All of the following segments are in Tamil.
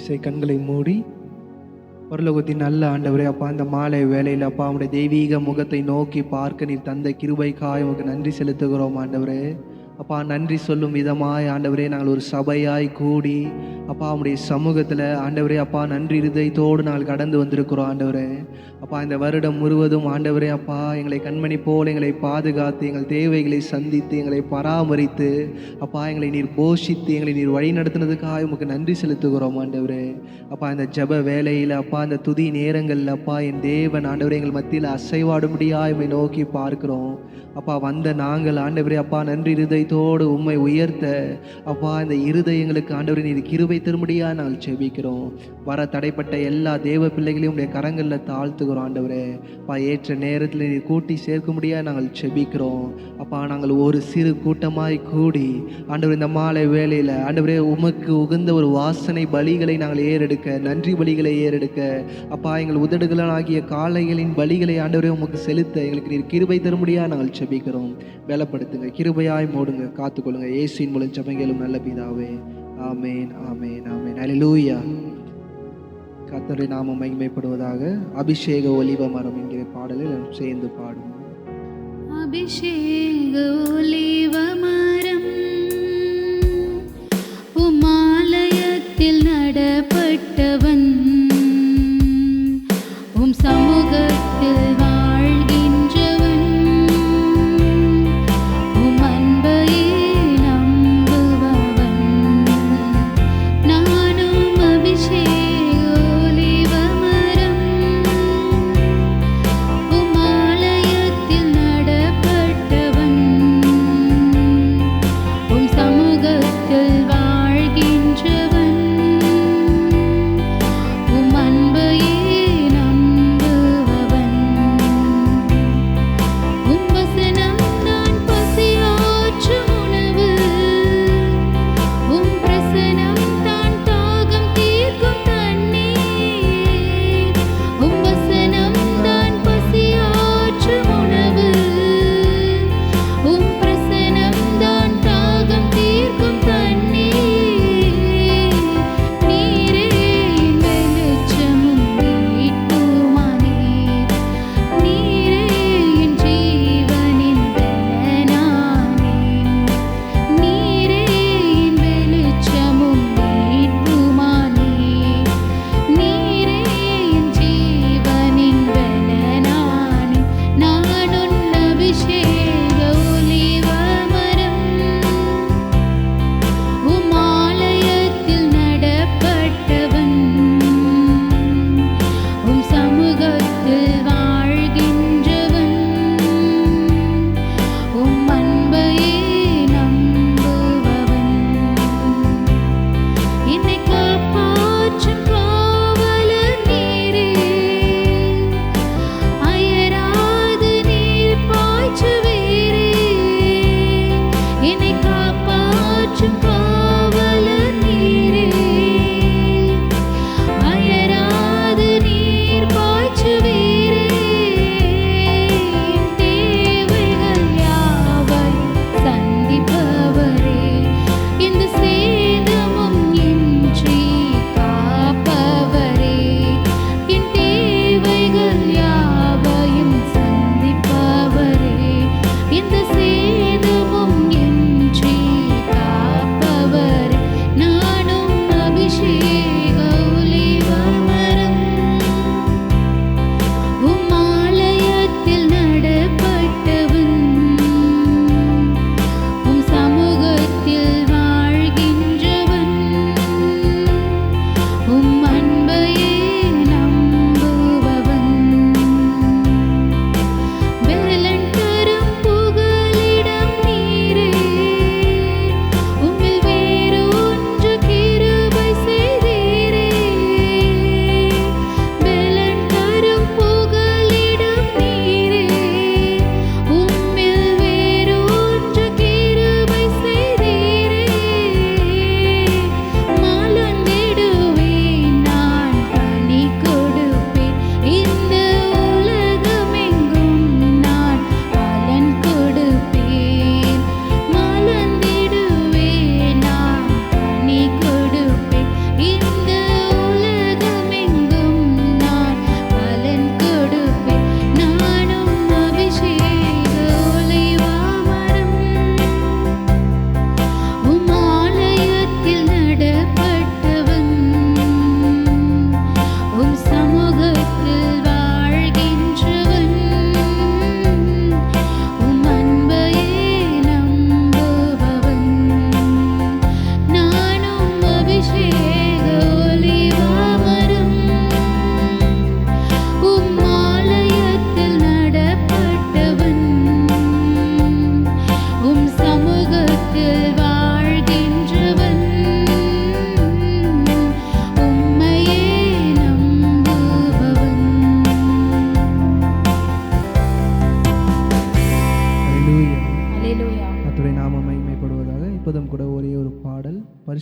விசை கண்களை மூடி பரலோகத்தின் நல்ல ஆண்டவரே அப்பா, அந்த மாலை வேளையில் அப்பா உடைய தெய்வீக முகத்தை நோக்கி பார்க்க நீர் தந்த கிருபைக்காய் உமக்கு நன்றி செலுத்துகிறோம் ஆண்டவரே. அப்பா, நன்றி சொல்லும் விதமாய் ஆண்டவரே நாங்கள் ஒரு சபையாய் கூடி அப்பா உடைய சமூகத்தில் ஆண்டவரே அப்பா நன்றி இருதயத்தோடு நாங்கள் கடந்து வந்திருக்கிறோம் ஆண்டவரே. அப்பா, இந்த வருடம் முழுவதும் ஆண்டவரே அப்பா எங்களை கண்மணி போல் எங்களை பாதுகாத்து எங்கள் தேவைகளை சந்தித்து எங்களை பராமரித்து அப்பா எங்களை நீர் போஷித்து எங்களை நீர் வழி நடத்தினதுக்காக உமக்கு நன்றி செலுத்துகிறோம் ஆண்டவரே. அப்பா, இந்த ஜப வேளையில் அப்பா இந்த துதி நேரங்களில் அப்பா என் தேவன் ஆண்டவரே எங்கள் மத்தியில் அசைவாடும்படியாக உம்மை நோக்கி பார்க்கிறோம். அப்பா, வந்த நாங்கள் ஆண்டவரே அப்பா நன்றி இருதயத்தோடு உம்மை உயர்த்த அப்பா இந்த இருதயங்களுக்கு ஆண்டவரே நீர் கிருபை தரும்படியாக நாங்கள் செபிக்கிறோம். வர தடைப்பட்ட எல்லா தேவ பிள்ளைகளையும் உடைய கரங்களில் தாழ்த்துகிறோம் ஆண்டவரே. அப்பா, ஏற்ற நேரத்தில் நீர் கூட்டி சேர்க்கும்படியாக நாங்கள் செபிக்கிறோம். அப்பா, நாங்கள் ஒரு சிறு கூட்டமாய் கூடி ஆண்டவரே இந்த மாலை வேளையில் ஆண்டவரே உமக்கு உகந்த ஒரு வாசனை பலிகளை நாங்கள் ஏறெடுக்க, நன்றி பலிகளை ஏறெடுக்க அப்பா எங்கள் உதடுகளாகிய காளைகளின் பலிகளை ஆண்டவரே உமக்கு செலுத்த எங்களுக்கு நீர் கிருபை தரும்படியாக நாங்கள் செபிக்கிறோம். பலப்படுத்துங்க, கிருபையாய் மூடுங்க, காத்துக்கொள்ளுங்க. இயேசுவின் மூலம் ஜெபங்களும் நல்ல பிதாவே. ஆமேன், ஆமேன், ஆமேன். அல்லேலூயா. கர்த்தருடைய நாமம் மகிமைப்படுவதாக. அபிஷேக ஒலிவ மரம் என்கிற பாடலை நாம் சேர்ந்து பாடுவோம். அபிஷேக ஒலிவ மரம் உம்மாலயத்தில் நடப்பட்டவன், உம் சமூகத்தில் வாழ்கின்றவன், உம் அன்பையே நம்புபவன். நானும் அபிஷேக ஒலிவ மரம் உம்மாலயத்தில் நடப்பட்டவன், உம் சமூகத்தில் வாழ்கின்றவன்,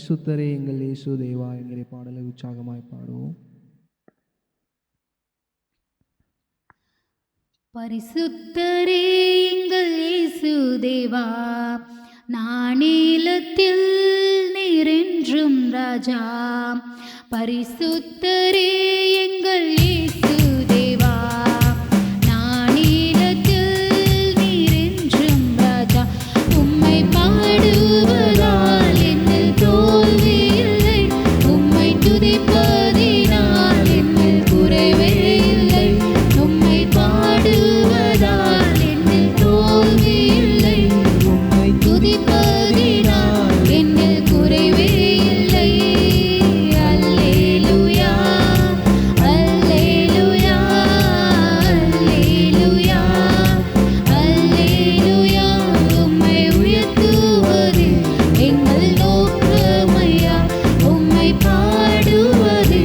பரிசுத்தரே எங்கள் இயேசு தேவா என்கிற பாடலை உற்சாகமாய் பாடுவோம். பரிசுத்தரே எங்கள் இயேசு தேவா, நானிலத்தில் நீரென்றும் ராஜா. பரிசுத்தரே எங்கள் இயேசு தேவா, நானிலத்தில் நீரென்றும் ராஜா. உம்மை பாடுவதால் என்னில் தோல்வி இல்லை, உம்மை துதிப்பதினால் என்னில் குறைவே இல்லை. உம்மை பாடுவதால் என்னில் தோல்வி இல்லை, உம்மை துதிப்பதினால் என்னில் குறைவே இல்லை. அல்லேலூயா, அல்லேலூயா, அல்லேலூயா, அல்லேலூயா. உம்மை உயர்த்துவது எங்கள் நோக்கமையா, உம்மை பாடுவது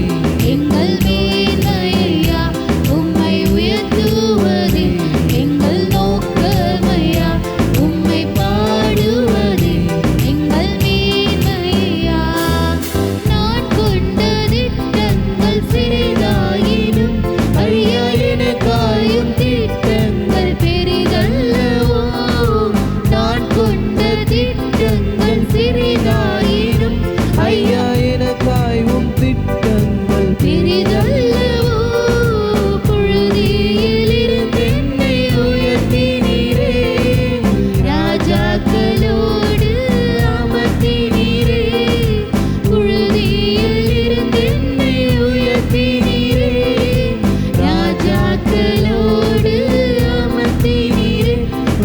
எங்கள் மேன்மையா. உம்மை உயர்த்துவது எங்கள் நோக்கமையா, உம்மை பாடுவது எங்கள் மேன்மையா. நான் கொண்ட திட்டங்கள் சிறிதாயினும் ஐயா எனக்காயும் திட்டங்கள் பெரிதல்லவோ. நான் கொண்ட திட்டங்கள் சிறிதாயினும் ஐயா எனக்காயும் திட்டங்கள் பெரிதல்லவோ. புழுதியிலிருந்து என்னை உயர்த்தினீரே, ராஜாக்களோடு அமர்த்தினீரே. புழுதியிலிருந்து என்னை உயர்த்தினீரே, ராஜாக்களோடு அமர்த்தினீரே.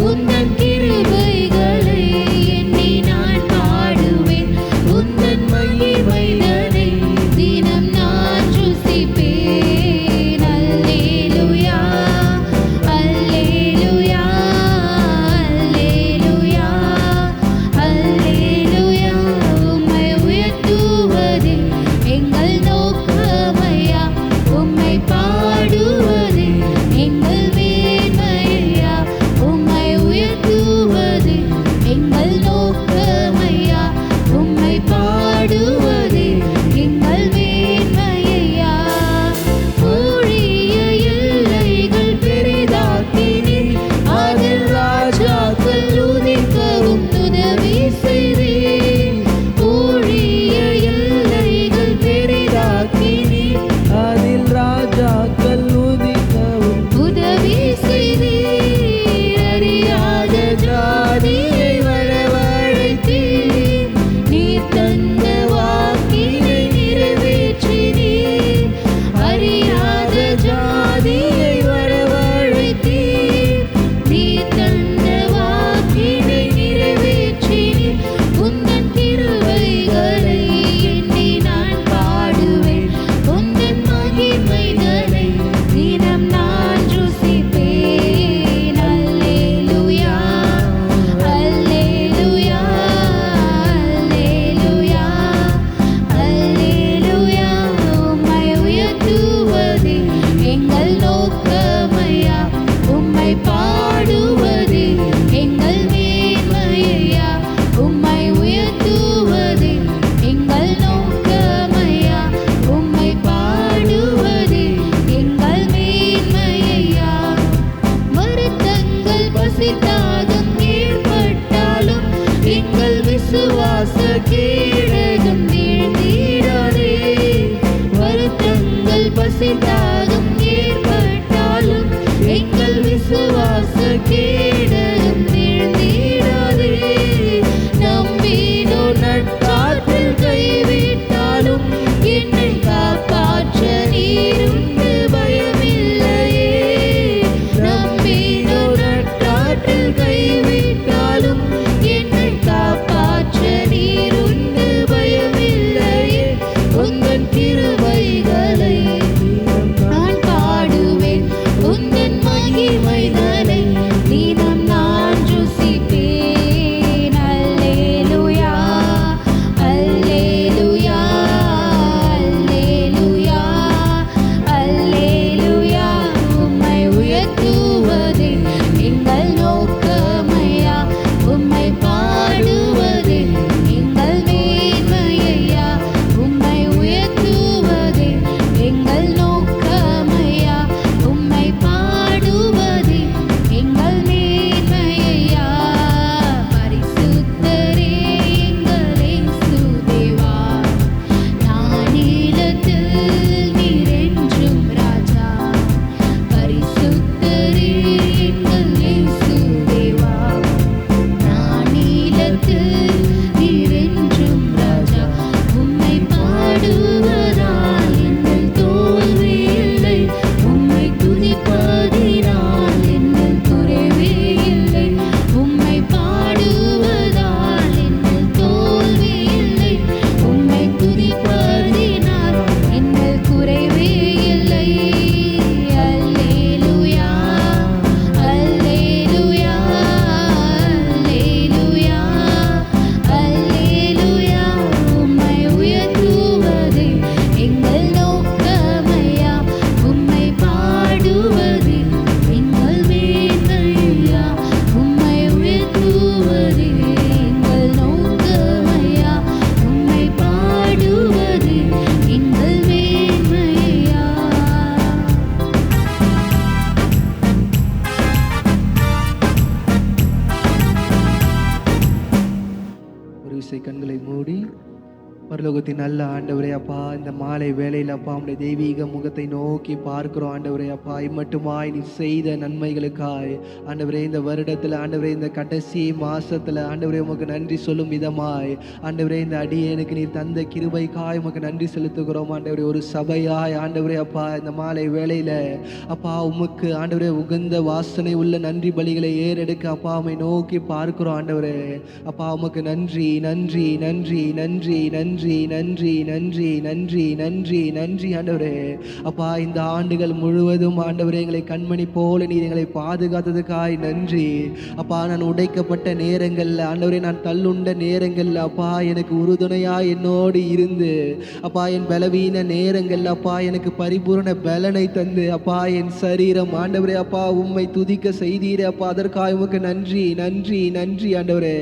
உந்தன் கிருபைகளை எண்ணி நான் பாடுவேன், உந்தன் மகிமைதனை தினம் நான் ருசிப்பேன். அல்லேலூயா, அல்லேலூயா, அல்லேலூயா, அல்லேலூயா. உம்மை உயர்த்துவது எங்கள் நோக்கமையா, உம்மை பாடுவது எங்கள் மேன்மையா. உம்மை உயர்த்துவது எங்கள் நோக்கமையா, உம்மை பாடுவது எங்கள் மேன்மையா. ஊழிய எல்லைகள் பெரிதாக்கினீர், அதில் ராஜாக்கள் உதிக்கவும் உதவி செய்தீர். ஊழிய எல்லைகள் பெரிதாக்கினீர், அதில் ராஜாக்கள் உதிக்கவும் உதவி செய்தீர். அறியாத ஜாதியை வரவழைத்தீர், நீர் தந்த வாக்கினை நிறைவேற்றினீர். அறியாத ஜாதியை வரவழைத்தீர், நீர் தந்த வாக்கினை நிறைவேற்றினீர். உந்தன் கிருபைகளை எண்ணி நான் பாடுவேன், உந்தன் மகிமைதனை தினம் நான் ருசிப்பேன். அல்லேலூயா, அல்லேலூயா, அல்லேலூயா, அல்லேலூயா. உம்மை உயர்த்துவது எங்கள் நோக்கமையா, உம்மை பாடுவது எங்கள் மேன்மையா. உம்மை உயர்த்துவது எங்கள் நோக்கமையா, உம்மை பாடுவது எங்கள் மேன்மையா. வருத்தங்கள் பசித்தாகம் ஏற்பட்டாலும் எங்கள் விசுவாச கேடகம் வீழ்ந்திடாதே. வருத்தங்கள் பசித்தாகம் ஏற்பட்டாலும் எங்கள் விசுவாச கேடகம் வீழ்ந்திடாதே. நம்பினோர் நட்காற்றில் கைவிட்டாலும் என்னை காப்பாற்ற நீருண்டு பயமில்லையே. நம்பினோர் நட்காற்றில் கைவிட்டாலும் என்னை காப்பாற்ற நீருண்டு பயமில்லையே. உந்தன் கிருபைகளை நான் பாடுவேன், உந்தன் மகிமைதனை தினம் பரலோகத்தின் நல்ல ஆண்டவரே அப்பா, இந்த மாலை வேளையில் அப்பா உம்முடைய தெய்வீக முகத்தை நோக்கி பார்க்கிறோம் ஆண்டவரே அப்பா. இம்மட்டுமாய் நீ செய்த நன்மைகளுக்காய் ஆண்டவரே, இந்த வருடத்தில் ஆண்டவரே, இந்த கடைசி மாசத்துல ஆண்டவரே உமக்கு நன்றி சொல்லும் விதமாய் ஆண்டவரே, இந்த அடியேனுக்கு நீர் தந்த கிருபைக்காய் உமக்கு நன்றி செலுத்துகிறோம் ஆண்டவரே. ஒரு சபையாய் ஆண்டவரே அப்பா, இந்த மாலை வேளையில அப்பா உமக்கு ஆண்டவரே உகந்த வாசனை உள்ள நன்றி பலிகளை ஏறெடுக்க அப்பா உம்மை நோக்கி பார்க்கிறோம் ஆண்டவரே அப்பா. உமக்கு நன்றி நன்றி நன்றி நன்றி நன்றி நன்றி நன்றி நன்றி நன்றி நன்றி ஆண்டவரே அப்பா. இந்த ஆண்டுகள் முழுவதும் ஆண்டவரே எங்களை கண்மணி போல நீர் எங்களை பாதுகாத்ததுக்காய் நன்றி அப்பா. நான் உடைக்கப்பட்ட நேரங்கள்ல ஆண்டவரே, நான் தள்ளுண்ட நேரங்கள்ல அப்பா எனக்கு உறுதுணையா என்னோடு இருந்து அப்பா, என் பலவீன நேரங்கள்ல அப்பா எனக்கு பரிபூரண பலனை தந்து அப்பா, என் சரீரம் ஆண்டவரே அப்பா உம்மை துதிக்க செய்தீரே அப்பா. அதற்காக உமக்கு நன்றி நன்றி நன்றி ஆண்டவரே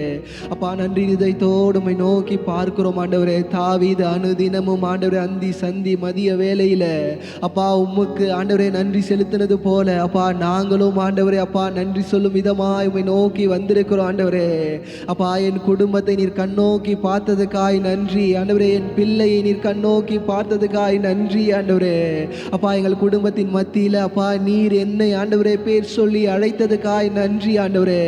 அப்பா. நன்றி இதயத்தோடு உம்மை நோக்கி பார்க்கிறோம் ஆண்டவரே. தாவீது அனுதினமும் ஆண்டவரே அந்தி சந்தி மதிய வேளையில அப்பா உம்முக்கு ஆண்டவரே நன்றி செலுத்தினது போல அப்பா நாங்களும் ஆண்டவரே அப்பா நன்றி சொல்லும் விதமாய் உம்மை நோக்கி வந்திருக்கிறோம் ஆண்டவரே அப்பா. என் குடும்பத்தை நீர் கண்ணோக்கி பார்த்ததுக்காய் நன்றி ஆண்டவரே. என் பிள்ளையை நீர் கண்ணோக்கி பார்த்ததுக்காய் நன்றி ஆண்டவரே அப்பா. எங்கள் குடும்பத்தின் மத்தியில அப்பா நீர் என்னை ஆண்டவரே பேர் சொல்லி அழைத்ததுக்காய் நன்றி ஆண்டவரே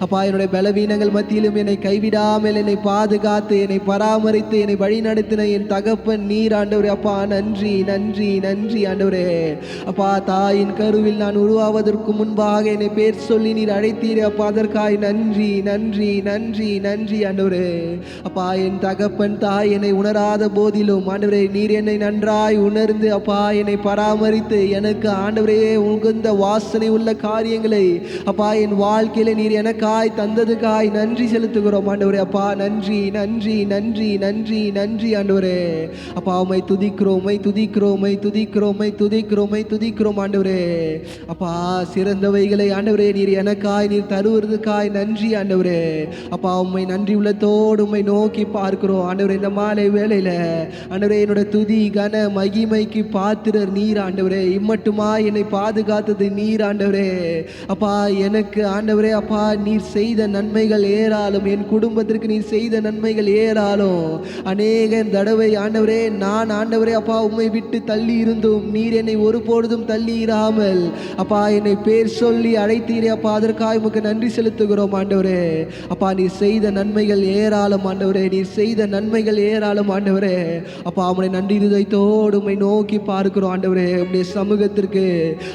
அப்பா. என்னுடைய பலவீனங்கள் மத்தியிலும் என்னை கைவிடாமல் என்னை பாதுகாத்து என்னை பராமரித்து என்னை வழி நடத்தின என் தகப்பன் நீர் ஆண்டவரே அப்பா. நன்றி நன்றி நன்றி ஆண்டவரே அப்பா. தாயின் கருவில் நான் உருவாவதற்கு முன்பாக என்னை பேர் சொல்லி நீர் அழைத்தீரே அப்பா. அதற்காய் நன்றி நன்றி நன்றி நன்றி ஆண்டவரே அப்பா. என் தகப்பன் தாய் என்னை உணராத போதிலும் ஆண்டவரே நீர் என்னை நன்றாய் உணர்ந்து அப்பா என்னை பராமரித்து எனக்கு ஆண்டவரே உகந்த வாசனை உள்ள காரியங்களை அப்பா என் வாழ்க்கையில நீர் எனக்காய் தந்ததுக்காய் நன்றி செலுத்துகிறோம் ஆண்டவரே அப்பா. நன்றி நன்றி நன்றி நன்றி நன்றி ஆண்டவரே அப்பா. உம்மை துதிக்கிறோம் உம்மை துதிக்கிறோம் உம்மை துதிக்கிறோம் உம்மை துதிக்கிறோம் உம்மை துதிக்கிறோம் ஆண்டவரே அப்பா. சிறந்தவைகளை ஆண்டவரே நீர் எனக்காய் நீர் தருவதற்காய் நன்றி ஆண்டவரே அப்பா. உம்மை நன்றி உள்ளத்தோடு உம்மை நோக்கி பார்க்கிறோம் ஆண்டவரே. இந்த மாலை வேளையில ஆண்டவரே என்னோட துதி கன மகிமைக்கு பாத்திரர் நீர் ஆண்டவரே. இம்மட்டுமா என்னை பாதுகாத்தது நீர் ஆண்டவரே அப்பா. எனக்கு ஆண்டவரே அப்பா நீர் செய்த நன்மைகள் ஏறாலும், என் குடும்பத்திற்கு நீர் செய்த நன்மைகள் ஏறாலும் அநேக தடவை ஆண்டவரே நான் ஆண்டவரே அப்பா உம்மை விட்டு தள்ளி இருந்தும் நீர் என்னை ஒருபொழுதும் தள்ளி இராமல் அப்பா என்னை பேர் சொல்லி அழைத்தீரே அப்பா. அதற்காக உமக்கு நன்றி செலுத்துகிறோம் ஆண்டவரே அப்பா. நீர் செய்த நன்மைகள் ஏறாலும் ஆண்டவரே, நீர் செய்த நன்மைகள் ஏறாலும் ஆண்டவரே அப்பா. உம்முடைய நன்றி இதயத்தோடு உம்மை நோக்கி பார்க்கிறோம் ஆண்டவரே. உம்முடைய சமூகத்திற்கு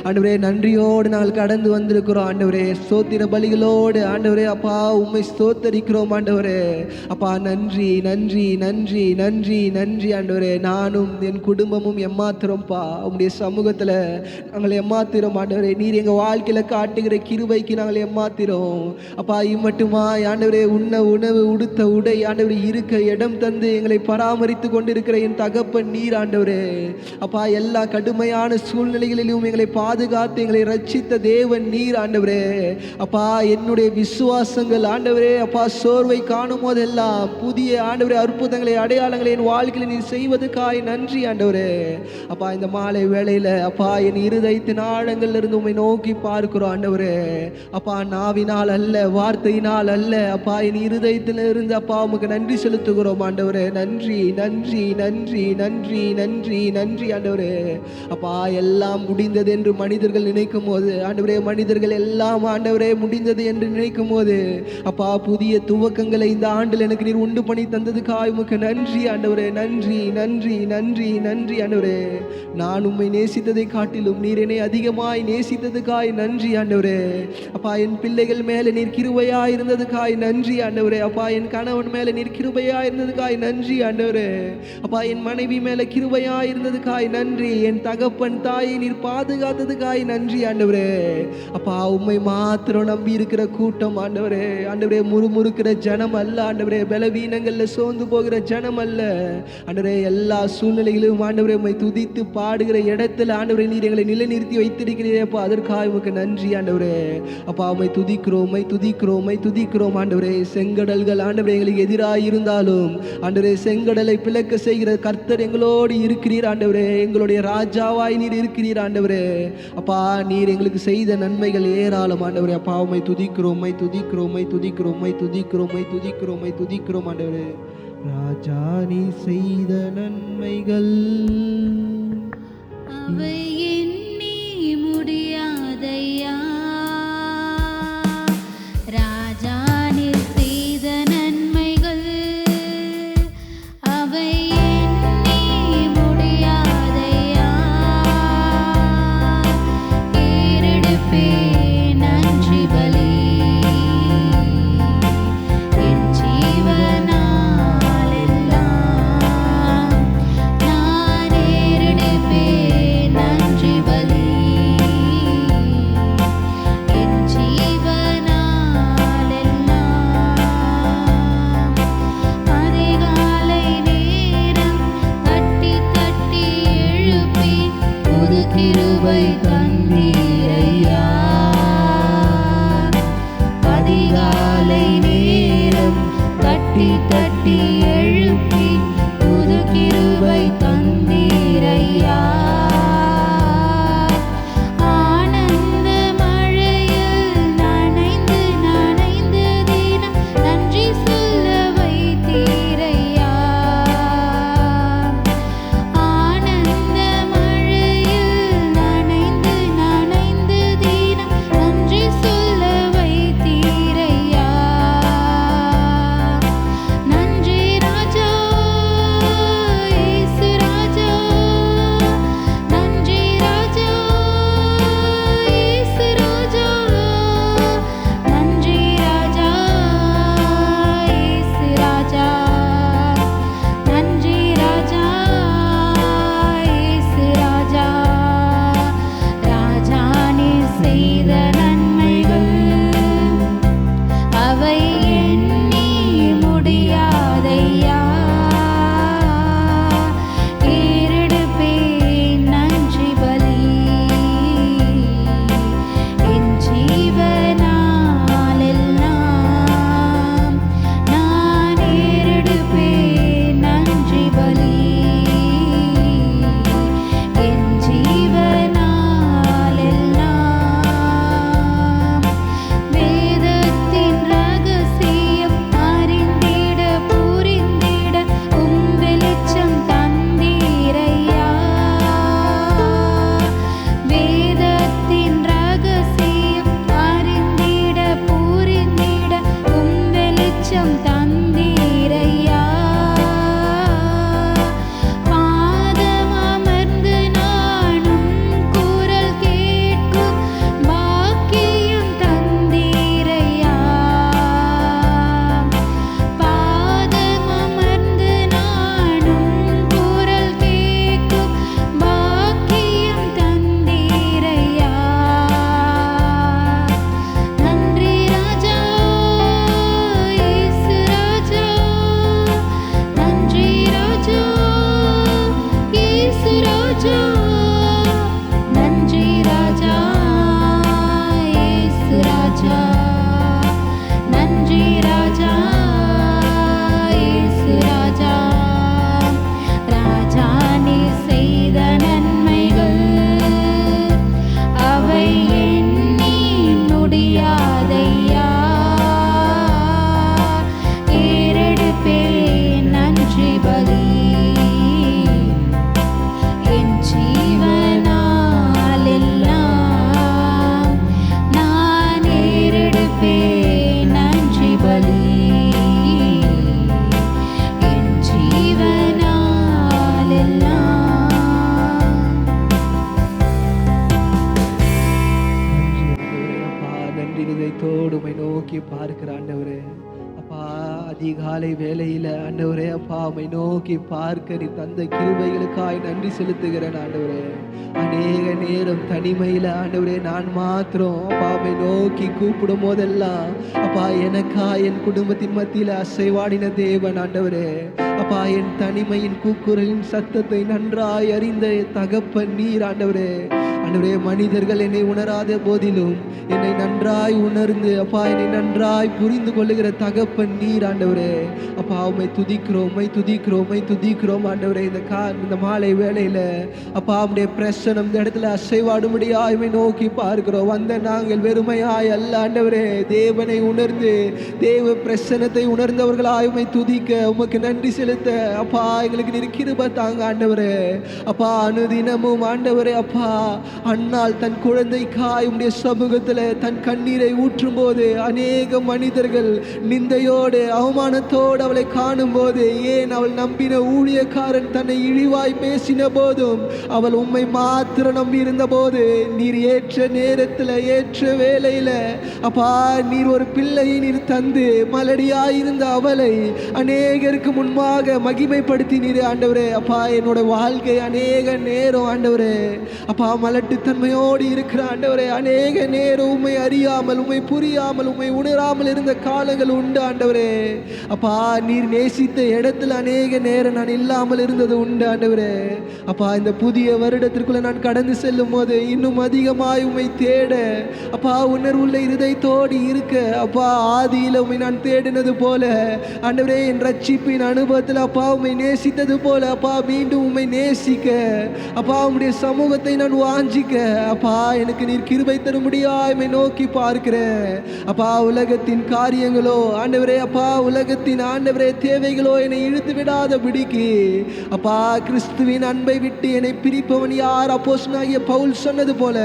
ஆண்டவரே நன்றியோடு நாங்கள் கடந்து வந்திருக்கிறோம் ஆண்டவரே. ஸ்தோத்திர பலிகளோடு ஆண்டவரே அப்பா உம்மை ஸ்தோத்தரிக்கிறோம் ஆண்டவரே அப்பா. நன்றி நன்றி நன்றி நன்றி நன்றி ஆண்டவரே. நானும் என் குடும்பமும் எம்மாத்திரம்ப்பா உம்முடைய சமூகத்துல நாங்கள் எம்மாத்திரம் ஆண்டவரே. நீர் எங்க வாழ்க்கையில காட்டுகிற கிருபைக்கு நாங்கள் எம்மாத்திரம் அப்பா. இம்மட்டுமா ஆண்டவரே உண்ண உணவு உடுத்த உடை ஆண்டவரே இருக்க இடம் தந்து எங்களை பராமரித்து கொண்டிருக்கிற என் தகப்பன் நீர் ஆண்டவரே அப்பா. எல்லா கடுமையான சூழ்நிலைகளிலும் எங்களை பாதுகாத்து எங்களை ரட்சித்த தேவன் நீர் ஆண்டவரே அப்பா. என்னுடைய விசுவாசங்கள் ஆண்டவரே அப்பா சோர்வை காணும் போதெல்லாம் புதிய ஆண்டவரே அற்புதங்களை அடையாளங்களை என் வாழ்க்கையில் நீர் செய்வதற்காய் நன்றி ஆண்டவரே அப்பா. இந்த மாலை வேளையில அப்பா என் இருதயத்தின் ஆழங்கள்ல இருந்து உம்மை நோக்கி பார்க்கிறோம் ஆண்டவரே அப்பா. நாவினால் அல்ல, வார்த்தையினால் அல்ல அப்பா, என் இருதயத்தில் இருந்து அப்பா உமக்கு நன்றி செலுத்துகிறோம் ஆண்டவரே. நன்றி நன்றி நன்றி நன்றி நன்றி நன்றி ஆண்டவரே அப்பா. எல்லாம் முடிந்தது என்று மனிதர்கள் நினைக்கும் போது ஆண்டவரே, மனிதர்கள் எல்லாம் ஆண்டவரே முடிந்தது என்று நினைக்கும் போது அப்பா புதிய துவக்கங்களை இந்த ஆண்டில் எனக்கு நீர் உண்டு பண்ணி தந்ததுக்காய் உமக்கு நன்றி ஆண்டவரே. நன்றி நன்றி நன்றி நன்றி ஆண்டவரே. நான் உம்மை நேசித்ததை காட்டிலும் நீர் என்னை அதிகமாய் நேசித்ததுக்காய் நன்றி ஆண்டவரே அப்பா. என் பிள்ளைகள் மேல நீர் கிருபையா இருந்ததுக்காய் நன்றி ஆண்டவரே அப்பா. என் கணவன் மேல நீர் கிருபையா இருந்ததுக்காய் நன்றி ஆண்டவரே அப்பா. என் மனைவி மேல கிருபையா இருந்ததுக்காய் நன்றி. என் தகப்பன் தாயை நீர் பாதுகாத்ததுக்காய் நன்றி ஆண்டவரே அப்பா. உம்மை மாத்திரம் நம்பி இருக்கிற கூட்டம் ஆண்டவரே ஆண்டவரே முறுமுறுக்கிற ஜனம் அல்ல ஆண்டவரே. பலவீனங்கள்ல சோர்ந்து போகிற ஜனம் அல்ல ஆண்டவரே. எல்லா சூழ்நிலைகளிலும் ஆண்டவரே உம்மை துதித்து பாடுகிற இடத்துல ஆண்டவரே நீர் எங்களை நிலைநிறுத்தி வைத்திருக்கிறீரே அப்பா. அதற்காக உமக்கு நன்றி ஆண்டவரே அப்பா. உம்மை துதிக்கிறோம் உம்மை துதிக்கிறோம் உம்மை துதிக்கிறோம் ஆண்டவரே. செங்கடல்கள் ஆண்டவரே எங்களுக்கு எதிராக இருந்தாலும் ஆண்டவரே செங்கடலை பிளக்க செய்கிற கர்த்தர் எங்களோடு இருக்கிறீர் ஆண்டவரே. எங்களுடைய ராஜாவாய் நீர் இருக்கிறீர் ஆண்டவரே அப்பா. நீர் எங்களுக்கு செய்த நன்மைகள் ஏராளம் ஆண்டவரே அப்பா. உம்மை துதிக்கிறோம் உம்மை துதிக்கிறோம் உம்மை துதிக்கிறோம் உம்மை துதிக்கிறோம் உம்மை துதிக்கிறோம் உம்மை துதிக்கிறோம் ஆண்டவரே. ராஜா நீ செய்த நன்மைகள் அவை எண்ணி முடியாதையா. ராஜா நீர் செய்த நன்மைகள் அவை எண்ணி முடியாதையா. ஏறெடுப்பேன் நன்றி பலி என் ஜீவனாலெல்லாம். நான் ஏறெடுப்பேன் நன்றி பலி என் ஜீவனாலெல்லாம். அதிகாலை நேரம் தட்டி தட்டி எழுப்பி புது கிருபை தந்தீரையா. அதிகாலை நேரம் தட்டி தட்டி எழுப்பி புது கிருபை தந்தீரையா. ஆனந்த மழையில் நனைந்து நனைந்து தினம் நன்றி சொல்ல வைத்தீரையா. ஆனந்த மழையில் நனைந்து நனைந்து தினம் நன்றி சொல்ல வைத்தீரையா. நன்றி ராஜா இயேசு ராஜா. நன்றி ராஜா இயேசு ராஜா. நன்றி ராஜா இயேசு ராஜா. நன்றி ராஜா இயேசு ராஜா. ராஜா நீர் செய்த நன்மைகள் அவை எண்ணி முடியாதையா. ஏறெடுப்பேன் நன்றி பலி என் ஜீவனாலெல்லாம். நான் ஏறெடுப்பேன் நன்றி பலி என் ஜீவனாலெல்லாம். வேதத்தின் ரகசியம் அறிந்திட புரிந்திட வெளிச்சம் தந்தீரையா. வேதத்தின் ரகசியம் அறிந்திட புரிந்திட வெளிச்சம் தந்தீரையா. பாதம் அமர்ந்து நானும் குரல் கேட்கும் பாக்கியம் தந்தீரையா. பாதம் அமர்ந்து நானும் குரல் கேட்கும் பாக்கியம் தந்தீரையா. நன்றி ராஜா இயேசு ராஜா. நன்றி ராஜா இயேசு ராஜா. நன்றி ராஜா இயேசு ராஜா. நன்றி ராஜா இயேசு ராஜா. ராஜா நீர் செய்த நன்மைகள் அவை எண்ணி முடியாதையா. ஏறெடுப்பேன் நன்றி பலி என் ஜீவனாலெல்லாம். நான் ஏறெடுப்பேன் நன்றி பலி என் ஜீவனாலெல்லாம். நன்றி இதயத்தோடு உம்மை நோக்கி பார்க்கிற ஆண்டவரே. அப்பா அதிகாலை வேளையில ஆண்டவரே அப்பா உம்மை நோக்கி பார்க்க நீ தந்த கிருபைகளுக்காய் நன்றி செலுத்துகிறேன் ஆண்டவரே. அநேக நேரம் தனிமையில ஆண்டவரே நான் மாத்திரம் அப்பா உம்மை நோக்கி கூப்பிடும் போதெல்லாம் அப்பா எனக்கா என் குடும்பத்தின் மத்தியில அசைவாடின தேவன் ஆண்டவரே. அப்பா என் தனிமையின் கூக்குரலின் சத்தத்தை நன்றாய் அறிந்த தகப்பன் நீர் ஆண்டவரே. ஆண்டவரே, மனிதர்கள் என்னை உணராத போதிலும் என்னை நன்றாய் உணர்ந்து அப்பா என்னை நன்றாய் புரிந்து கொள்ளுகிற தகப்பன் நீர் ஆண்டவரே. அப்பா உம்மை துதிக்கிறோம், உம்மை துதிக்கிறோம், உம்மை துதிக்கிறோம் ஆண்டவரே. இந்த மாலை வேளையில அப்பா உம்முடைய பிரசனம் இந்த இடத்துல அசைவாடும்படியாய் உம்மை நோக்கி பார்க்கிறோம். வந்த நாங்கள் வெறுமையாய் அல்ல ஆண்டவரே, தேவனை உணர்ந்து தேவ பிரசனத்தை உணர்ந்தவர்களாய் உம்மை துதிக்க உமக்கு நன்றி செலுத்த அப்பா எங்களுக்கு நீர் கிருபை தாங்க ஆண்டவரே. அப்பா அனுதினமும் ஆண்டவரே அப்பா அன்னாள் தன் குழந்தைக்காய் உம்முடைய சமூகத்தில் தன் கண்ணீரை ஊற்றும் போது அநேக மனிதர்கள் நிந்தையோடு அவமானத்தோடு அவளை காணும் போது, ஏன் அவள் நம்பின ஊழியக்காரன் தன்னை இழிவாய் பேசின போதும் அவள் உம்மை மாத்திரம் நம்பி இருந்த போது நீர் ஏற்ற நேரத்தில் ஏற்ற வேளையில அப்பா நீர் ஒரு பிள்ளையை நீர் தந்து மலடியாயிருந்த அவளை அநேகருக்கு முன்பாக மகிமைப்படுத்தினீர் ஆண்டவரே. அப்பா என்னோட வாழ்க்கை அநேக நேரம் ஆண்டவரே அப்பா மலட்டுத்தன்மையோடு இருக்கிற ஆண்டவரே, அநேக நேரம் உம்மை அறியாமல் உம்மை புரியாமல் உம்மை உணராமல் இருந்த காலங்கள் உண்டு ஆண்டவரே. அப்பா நீர் நேசித்த இடத்துல அநேக நேரம் நான் இல்லாமல் இருந்தது உண்டு ஆண்டவரே. அப்பா இந்த புதிய வருடத்திற்குள்ள நான் கடந்து செல்லும் போது இன்னும் அதிகமாய் உம்மை தேட அப்பா உணர்வுள்ள இருதயத்தோடு இருக்க அப்பா ஆதியில் உம்மை நான் தேடினது போல ஆண்டவரே என் ரட்சிப்பின் அனுபவத்தில் அப்பா உம்மை நேசித்தது போல அப்பா மீண்டும் உம்மை நேசிக்க அப்பா உம்முடைய சமூகத்தை நான் வாஞ்சிக்க அப்பா எனக்கு நீர் கிருபை தரும்படியாய் உம்மை நோக்கி பார்க்கிறேன். அப்பா உலகத்தின் காரியங்களோ ஆண்டவரே அப்பா உலகத்தின் ஆண்டவரே தேவைகளோ என்னை இழுத்து விடாதபடிக்கு அப்பா கிறிஸ்துவின் அன்பை விட்டு என்னை பிரிப்பவன் யார்? அப்போஸ்தலனாகிய பவுல் சொன்னது போல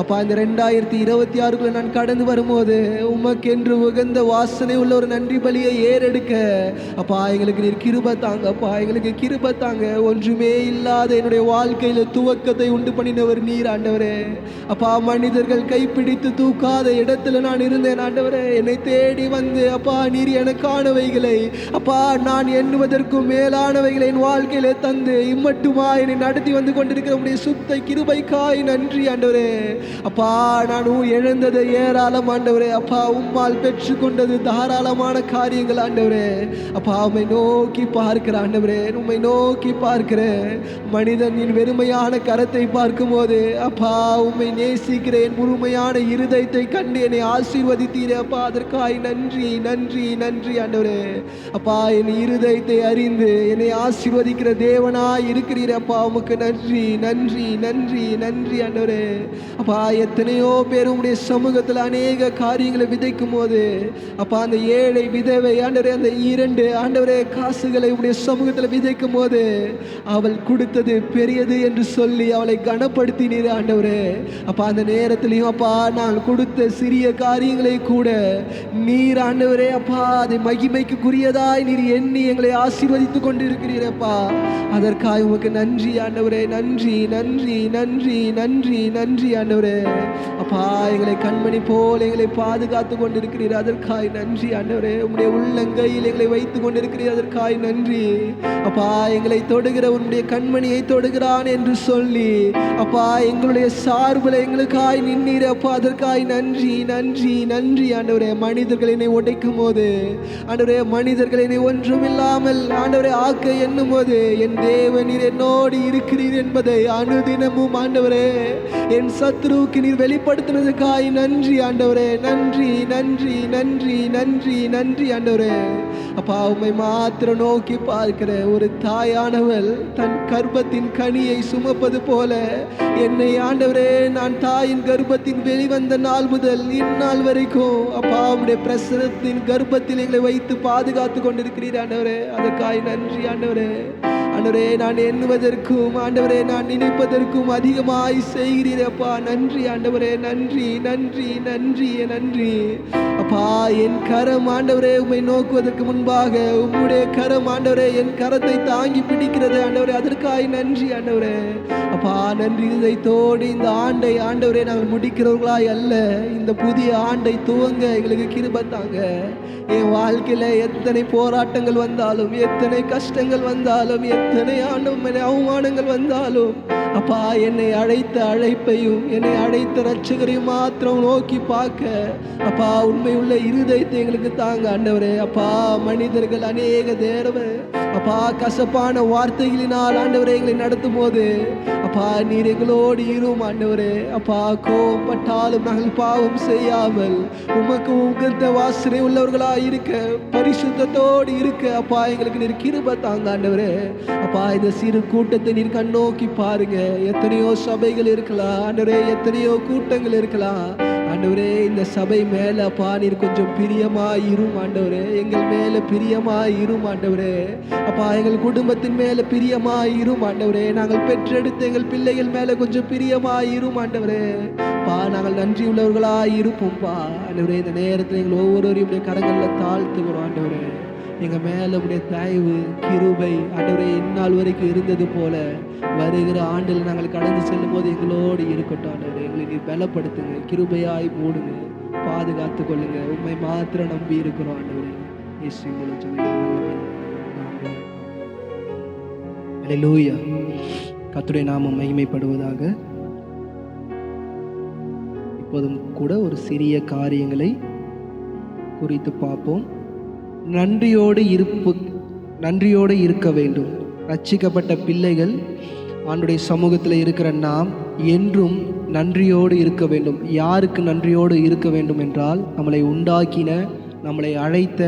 அப்பா இந்த 2026 நான் கடந்து வரும்போது உமக்கென்று உகந்த வாசனை உள்ள ஒரு நன்றி பலியை ஏறெடுக்க அப்பா எங்களுக்கு நீர் கிருபை தாங்க. அப்பா எங்களுக்கு கிருபை தாங்க. ஒன்றுமே இல்லாத என்னுடைய வாழ்க்கையில துவக்கத்தை உண்டு பண்ணினவர் நீர் ஆண்டவரே. அப்பா மனிதர்கள் கைப்பிடித்து தூக்காத இடத்துல நான் இருந்தேன் ஆண்டவரே. என்னை தேடி வந்து அப்பா நீர் எனக்கானவைகளை அப்பா நான் எண்ணுவதற்கும் மேலானவைகளை என் வாழ்க்கையில தந்து இம்மட்டுமா என்னை நடத்தி வந்து கொண்டிருக்கிற உடைய சுத்த கிருபைக்காய் நன்றி ஆண்டவரே. அப்பா நான் இழந்ததை ஏராளம் ஆண்டவரே. அப்பா உம்மால் பெற்றுக்கொண்டது தாராளமான காரியங்கள் ஆண்டவரே. அப்பா உம்மை நோக்கி பார்க்கிற ஆண்டவரே, உம்மை நோக்கி பார்க்கிறேன். மனிதனின் வெறுமையான கரத்தை பார்க்கும் போது அப்பா உம்மை நேசிக்கிறேன். முழுமையான இருதயத்தை கண்டு என்னை ஆசீர்வதித்தீரே அப்பா, அதற்காய் நன்றி நன்றி நன்றி ஆண்டவரே. அப்பா என் இருதயத்தை அறிந்து என்னை ஆசீர்வதிக்கிற தேவனாய் இருக்கிறீர் அப்பா, உமக்கு நன்றி நன்றி நன்றி நன்றி ஆண்டவரே. அப்பா எத்தனையோ பேர் உம்முடைய சமூகத்தில் அநேக காரியங்களை விதைக்கும் போது அப்பா அந்த ஏழை விதவை ஆண்டவரே அந்த 2 ஆண்டவரே காசுகளை உம்முடைய சமூகத்தில் விதைக்கும் போது அவள் கொடுத்தது பெரியது என்று சொல்லி அவளை கனப்படுத்தினீர் ஆண்டவரே. அப்பா அந்த நேரத்திலையும் அப்பா நான் கொடுத்த சிறிய காரியங்களை கூட நீர் ஆண்டவரே அப்பா அதை மகிமைக்குரியதாய் நீர் எண்ணி எங்களை ஆசீர்வதித்துக் கொண்டிருக்கிறீரப்பா, அதற்காக உமக்கு நன்றி ஆண்டவரே. நன்றி நன்றி நன்றி நன்றி நன்றி ஆண்டவரே. அப்பா எங்களை கண்மணி போல் எங்களை பாதுகாத்து கொண்டிருக்கிறீர், அதற்காய் நன்றி ஆண்டவரே. உம்முடைய உள்ளங்கையில் எங்களை வைத்துக் கொண்டிருக்கிறீர், அதற்காய் நன்றி அப்பா. எங்களை தொடுகிற உன்னுடைய கண்மணியை தொடுகிறான் என்று சொல்லி அப்பா எங்களுடைய சார்பில் எங்களுக்காய் நின்னீர் அப்பா, அதற்காய் நன்றி நன்றி நன்றி ஆண்டவரே. மனிதர்கள் என்னை உடைக்கும் போது ஆண்டவரே, மனிதர்கள் என்னை ஒன்றுமில்லாமல் ஆண்டவரே ஆக்க எண்ணும் போது என் தேவன் நீர் என்னோடு இருக்கிறீர் என்பதை அனுதினமும் ஆண்டவரே என் சத்ருவுக்கு நீர் வெளிப்படுத்தினதுக்காய் நன்றி ஆண்டவரே. நன்றி நன்றி நன்றி நன்றி நன்றி ஆண்டவரே. அப்பா உம்மை மாத்திரம் நோக்கி பார்க்கிற ஒரு தாயானவள் தன் கர்ப்பத்தின் கனியை சுமப்பது போல என்னை ஆண்டவரே நான் தாயின் கர்ப்பத்தின் வெளிவந்த நாள் முதல் இந்நாள் வரைக்கும் அப்பா உம்முடைய பிரசனத்தின் கர்ப்பத்தில் எங்களை வைத்து பாதுகாத்து கொண்டிருக்கிறீர் ஆண்டவரே, அதற்காய் நன்றி ஆண்டவரே. ஆண்டவரே நான் எண்ணுவதற்கும் ஆண்டவரே நான் நினைப்பதற்கும் அதிகமாய் செய்கிறீர் அப்பா, நன்றி ஆண்டவரே. நன்றி நன்றி நன்றி நன்றி அப்பா. என் கரம் ஆண்டவரே உம்மை நோக்குவதற்கு முன்பாக உம்முடைய கரம் ஆண்டவரே என் கரத்தை தாங்கி பிடிக்கிறது ஆண்டவரே, அதற்காய் நன்றி ஆண்டவரே. அப்பா நன்றி இதயத்தோடு இந்த ஆண்டை ஆண்டவரே நாங்கள் முடிக்கிறவர்களாய் அல்ல, இந்த புதிய ஆண்டை துவங்க எங்களுக்கு கிருபை தாங்க. என் வாழ்க்கையில எத்தனை போராட்டங்கள் வந்தாலும், எத்தனை கஷ்டங்கள் வந்தாலும், எத்தனை அவமானங்கள் வந்தாலும் அப்பா என்னை அழைத்த அழைப்பையும் என்னை அழைத்த ரட்சகரையும் மாத்திரம் நோக்கி பார்க்க அப்பா உண்மை உள்ள இருதயத்தை எங்களுக்கு தாங்க ஆண்டவரே. அப்பா மனிதர்கள் அநேக தேர்வு அப்பா கசப்பான வார்த்தைகளினால் ஆண்டவரே எங்களை நடத்தும் போது அப்பா நீர் எங்களோடு இரும் ஆண்டவரே. அப்பா கோபப்பட்டாலும் நாங்கள் பாவம் செய்யாமல் உமக்கு உகந்த வாசனை உள்ளவர்களாக இருக்க, பரிசுத்தத்தோடு இருக்க அப்பா எங்களுக்கு நீர் கிருபை தாங்க ஆண்டவரே. அப்பா இந்த சிறு கூட்டத்தை நீர் கண்ணோக்கி பாருங்க. எத்தனையோ சபைகள் இருக்கலாம் ஆண்டவரே, எத்தனையோ கூட்டங்கள் இருக்கலாம் ஆண்டவரே. இந்த சபை மேல அப்பா நீர் கொஞ்சம் பிரியமாய் இரும் ஆண்டவரே. எங்கள் மேல பிரியமாய் இரும் ஆண்டவரே. அப்பா எங்கள் குடும்பத்தின் மேல பிரியமாய் இரும் ஆண்டவரே. நாங்கள் பெற்றெடுத்த எங்கள் பிள்ளைகள் மேல கொஞ்சம் பிரியமாய் இரும் ஆண்டவரே. பா நாங்கள் நன்றி உள்ளவர்களாய் இருப்போம்ப்பா ஆண்டவரே. இந்த நேரத்தில் எங்கள் ஒவ்வொருவரையும் உடைய கரங்கள்ல தாழ்த்துகிறோம் ஆண்டவரே. எங்க மேல உடைய தயவு கிருபை ஆண்டவரே இந்நாள் வரைக்கும் இருந்தது போல வருகிற ஆண்டில் நாங்கள் கடந்து செல்லும் போது எங்களோடு இருக்கட்டும் ஆண்டவரே. எங்களை நீ பலப்படுத்துங்க, கிருபையாய் மூடுங்க, பாதுகாத்து கொள்ளுங்க. உண்மை மாத்திரம் நம்பி இருக்கிறோம் ஆண்டவரே. இயேசு மூலம் ஜெபிக்கிறோம். அல்லேலூயா. கர்த்தருடைய நாமம் மகிமைப்படுவதாக. இப்போதும் கூட ஒரு சிறிய காரியங்களை குறித்து பார்ப்போம். நன்றியோடு இருக்க வேண்டும். ரட்சிக்கப்பட்ட பிள்ளைகள் ஆண்டுடைய சமூகத்தில் இருக்கிற நாம் என்றும் நன்றியோடு இருக்க வேண்டும். யாருக்கு நன்றியோடு இருக்க வேண்டும் என்றால், நம்மளை உண்டாக்கின, நம்மளை அழைத்த,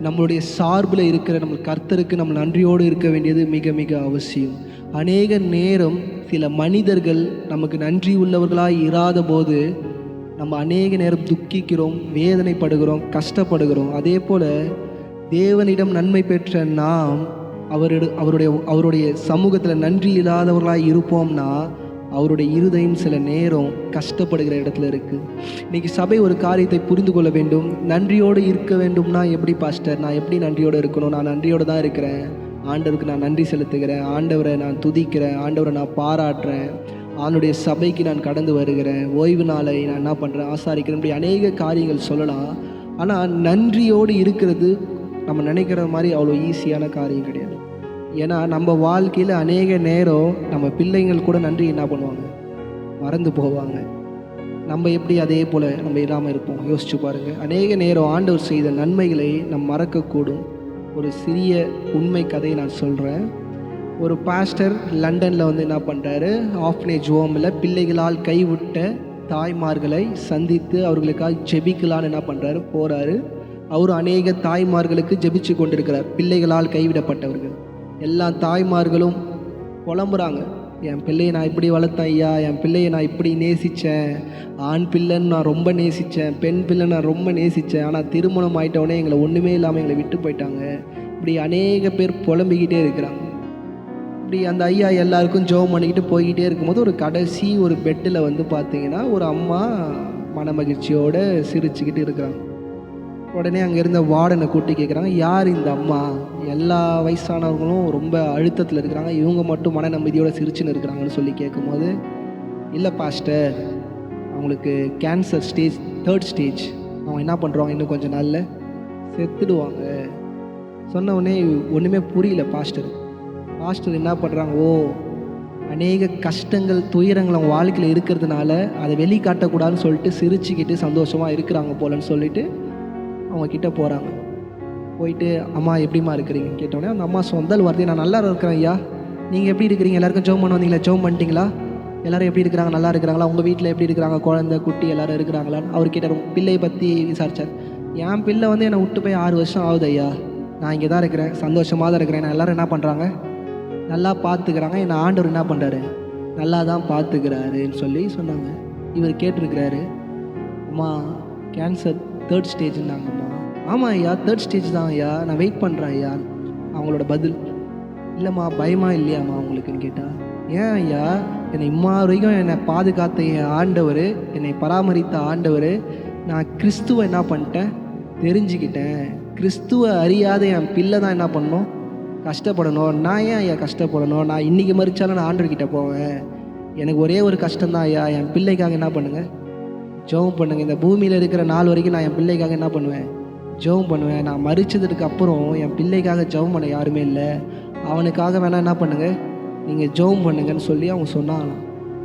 நம்மளுடைய சார்பில் இருக்கிற நம்ம கர்த்தருக்கு நம்ம நன்றியோடு இருக்க வேண்டியது மிக மிக அவசியம். அநேக நேரம் சில மனிதர்கள் நமக்கு நன்றி உள்ளவர்களாய் இராத போது நம்ம அநேக நேரம் துக்கிக்கிறோம், வேதனைப்படுகிறோம், கஷ்டப்படுகிறோம். அதே போல் தேவனிடம் நன்மை பெற்ற நாம் அவருடைய சமூகத்தில் நன்றி இல்லாதவர்களாக இருப்போம்னா அவருடைய இருதயம் சில நேரம் கஷ்டப்படுகிற இடத்துல இருக்குது. இன்றைக்கி சபை ஒரு காரியத்தை புரிந்து கொள்ள வேண்டும். நன்றியோடு இருக்க வேண்டும்னா எப்படி பாஸ்டர்? நான் எப்படி நன்றியோடு இருக்கணும்? நான் நன்றியோடு தான் இருக்கிறேன். ஆண்டவருக்கு நான் நன்றி செலுத்துகிறேன், ஆண்டவரை நான் துதிக்கிறேன், ஆண்டவரை நான் பாராட்டுறேன், ஆண்டுடைய சபைக்கு நான் கடந்து வருகிறேன், ஓய்வு நாளை நான் என்ன பண்ணுறேன், ஆசாரிக்கிறேன், இப்படி அநேக காரியங்கள் சொல்லலாம். ஆனால் நன்றியோடு இருக்கிறது நம்ம நினைக்கிற மாதிரி அவ்வளோ ஈஸியான காரியம் கிடையாது. ஏன்னா நம்ம வாழ்க்கையில் அநேக நேரம் நம்ம பிள்ளைங்கள் கூட நன்றி என்ன பண்ணுவாங்க, மறந்து போவாங்க. நம்ம எப்படி அதே போல் நம்ம இல்லாமல் இருப்போம்? யோசிச்சு பாருங்கள். அநேக நேரம் ஆண்டவர் செய்த நன்மைகளை நம்ம மறக்கக்கூடும். ஒரு சிறிய உண்மை கதையை நான் சொல்கிறேன். ஒரு பாஸ்டர் லண்டனில் வந்து என்ன பண்ணுறாரு, ஆஃப்னேஜ் ஹோமில் பிள்ளைகளால் கைவிட்ட தாய்மார்களை சந்தித்து அவர்களுக்காக ஜெபிக்கலான்னு என்ன பண்ணுறாரு, போகிறாரு. அவர் அநேக தாய்மார்களுக்கு ஜெபிச்சு கொண்டிருக்கிறார். பிள்ளைகளால் கைவிடப்பட்டவர்கள் எல்லா தாய்மார்களும் புலம்புறாங்க. என் பிள்ளையை நான் இப்படி வளர்த்தேன் ஐயா, என் பிள்ளையை நான் இப்படி நேசித்தேன், ஆண் பிள்ளைன்னு நான் ரொம்ப நேசித்தேன், பெண் பிள்ளை நான் ரொம்ப நேசித்தேன், ஆனால் திருமணம் ஆகிட்டவுடனே எங்களை ஒன்றுமே இல்லாமல் எங்களை விட்டு போயிட்டாங்க. இப்படி அநேக பேர் புலம்பிக்கிட்டே இருக்கிறாங்க. இப்படி அந்த ஐயா எல்லாருக்கும் ஜெபம் பண்ணிக்கிட்டு போய்கிட்டே இருக்கும்போது ஒரு கடைசி ஒரு பெட்டில் வந்து பார்த்தீங்கன்னா ஒரு அம்மா மனமகிழ்ச்சியோடு சிரிச்சுக்கிட்டு இருக்கிறாங்க. உடனே அங்கே இருந்த வார்டனை கூட்டி கேட்குறாங்க, யார் இந்த அம்மா? எல்லா வயசானவங்களும் ரொம்ப அழுத்தத்தில் இருக்கிறாங்க, இவங்க மட்டும் மன நம்பிக்கையோடு சிரிச்சுன்னு இருக்கிறாங்கன்னு சொல்லி கேட்கும்போது, இல்லை பாஸ்டர், அவங்களுக்கு கேன்சர் ஸ்டேஜ் 3rd ஸ்டேஜ், அவங்க என்ன பண்ணுறாங்க, இன்னும் கொஞ்சம் நாளில் செத்துடுவாங்க. சொன்ன உடனே ஒன்றுமே புரியல பாஸ்டர் என்ன பண்ணுறாங்க, ஓ அநேக கஷ்டங்கள் துயரங்கள் அவங்க வாழ்க்கையில் இருக்கிறதுனால அதை வெளிக்காட்டக்கூடாதுன்னு சொல்லிட்டு சிரிச்சுக்கிட்டு சந்தோஷமாக இருக்கிறாங்க போலன்னு சொல்லிட்டு அவங்க கிட்டே போகிறாங்க. போயிட்டு அம்மா எப்படிம்மா இருக்கிறீங்கன்னு கேட்டோடனே அந்த அம்மா சொந்தல் வார்த்தை, நான் நல்லா இருக்கிறேன் ஐயா, நீங்கள் எப்படி இருக்கிறீங்க? எல்லாருக்கும் ஜெபம் பண்ண வந்தீங்களா, ஜெபம் பண்ணிட்டீங்களா? எல்லோரும் எப்படி இருக்கிறாங்க, நல்லா இருக்கிறாங்களா? உங்கள் வீட்டில் எப்படி இருக்கிறாங்க, குழந்தை குட்டி எல்லோரும் இருக்கிறாங்களான்னு அவர் கிட்ட பிள்ளையை பற்றி விசாரித்தார். என் பிள்ளை வந்து என்னை விட்டு போய் 6 வருஷம் ஆகுது ஐயா, நான் இங்கே தான் இருக்கிறேன், சந்தோஷமாக தான் இருக்கிறேன், நான் எல்லோரும் என்ன பண்ணுறாங்க, நல்லா பார்த்துக்கிறாங்க, என்னை ஆண்டவர் என்ன பண்ணுறாரு, நல்லா தான் பார்த்துக்கிறாருன்னு சொல்லி சொன்னாங்க. இவர் கேட்டிருக்கிறாரு, அம்மா கேன்சர் 3rd ஸ்டேஜ்னாங்கம்மா. ஆமாம் ஐயா 3rd ஸ்டேஜ் தான் ஐயா, நான் வெயிட் பண்ணுறேன் ஐயா. அவங்களோட பதில், இல்லைம்மா பயமா இல்லையாம்மா உங்களுக்குன்னு கேட்டால், ஏன் ஐயா, என்னை இம்மா வரைக்கும் என்னை பாதுகாத்த என் ஆண்டவர், என்னை பராமரித்த ஆண்டவர், நான் கிறிஸ்துவை என்ன பண்ணிட்டேன், தெரிஞ்சுக்கிட்டேன். கிறிஸ்துவை அறியாத என் பிள்ளை தான் என்ன பண்ணணும், கஷ்டப்படணும். நான் ஏன் ஐயா கஷ்டப்படணும்? நான் இன்றைக்கி மறிச்சாலும் நான் ஆண்டவர்கிட்ட போவேன். எனக்கு ஒரே ஒரு கஷ்டம்தான் ஐயா, என் பிள்ளைக்காக என்ன பண்ணுங்கள், ஜெபம் பண்ணுங்கள். இந்த பூமியில் இருக்கிற நாள் வரைக்கும் நான் என் பிள்ளைக்காக என்ன பண்ணுவேன், ஜெபம் பண்ணுவேன். நான் மறிச்சதுக்கு அப்புறம் என் பிள்ளைக்காக ஜெபம் பண்ண யாருமே இல்லை, அவனுக்காக வேணால் என்ன பண்ணுங்கள், நீங்கள் ஜெபம் பண்ணுங்கன்னு சொல்லி அவங்க சொன்னாங்களாம்.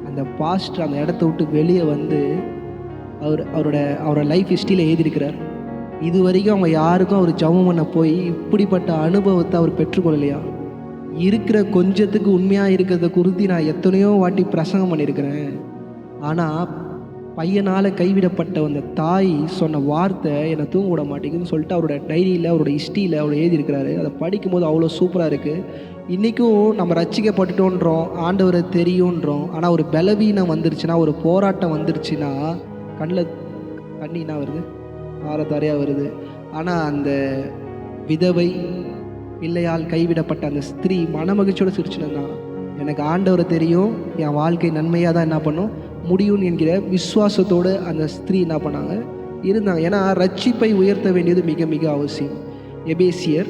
அந்த பாஸ்டர் அந்த இடத்த விட்டு வெளியே வந்து அவரோட லைஃப் ஹிஸ்ட்ரியில் எழுதியிருக்கிறார். இது வரைக்கும் அவங்க யாருக்கும் அவர் ஜெபம் பண்ண போய் இப்படிப்பட்ட அனுபவத்தை அவர் பெற்றுக்கொள்ளலையா? இருக்கிற கொஞ்சத்துக்கு உண்மையாக இருக்கிறத குறித்து நான் எத்தனையோ வாட்டி பிரசங்கம் பண்ணியிருக்கிறேன். ஆனால் பையனால் கைவிடப்பட்ட அந்த தாய் சொன்ன வார்த்தை என்னை தூங்க விட மாட்டேங்குதுன்னு சொல்லிட்டு அவரோட டைரியில், அவரோட ஹிஸ்ட்ரியில் அவர் எழுதியிருக்கிறாரு. அதை படிக்கும்போது அவ்வளோ சூப்பராக இருக்குது. இன்றைக்கும் நம்ம ரட்சிக்கப்பட்டுட்டோன்றோம், ஆண்டவரை தெரியுன்றோம். ஆனால் ஒரு பலவீனம் வந்துருச்சுன்னா, ஒரு போராட்டம் வந்துருச்சுன்னா கண்ணில் தண்ணினா வருது, தாரையாக வருது. ஆனால் அந்த விதவை, பிள்ளையால் கைவிடப்பட்ட அந்த ஸ்திரீ மனமகிழ்ச்சியோட சிரிச்சுனா, எனக்கு ஆண்டவரை தெரியும், என் வாழ்க்கை நன்மையாக தான் என்ன பண்ணும் முடியும் என்கிற விசுவாசத்தோடு அந்த ஸ்திரீ என்ன பண்ணாங்க இருந்தாங்க. ஏன்னா ரட்சிப்பை உயர்த்த வேண்டியது மிக மிக அவசியம். எபேசியர்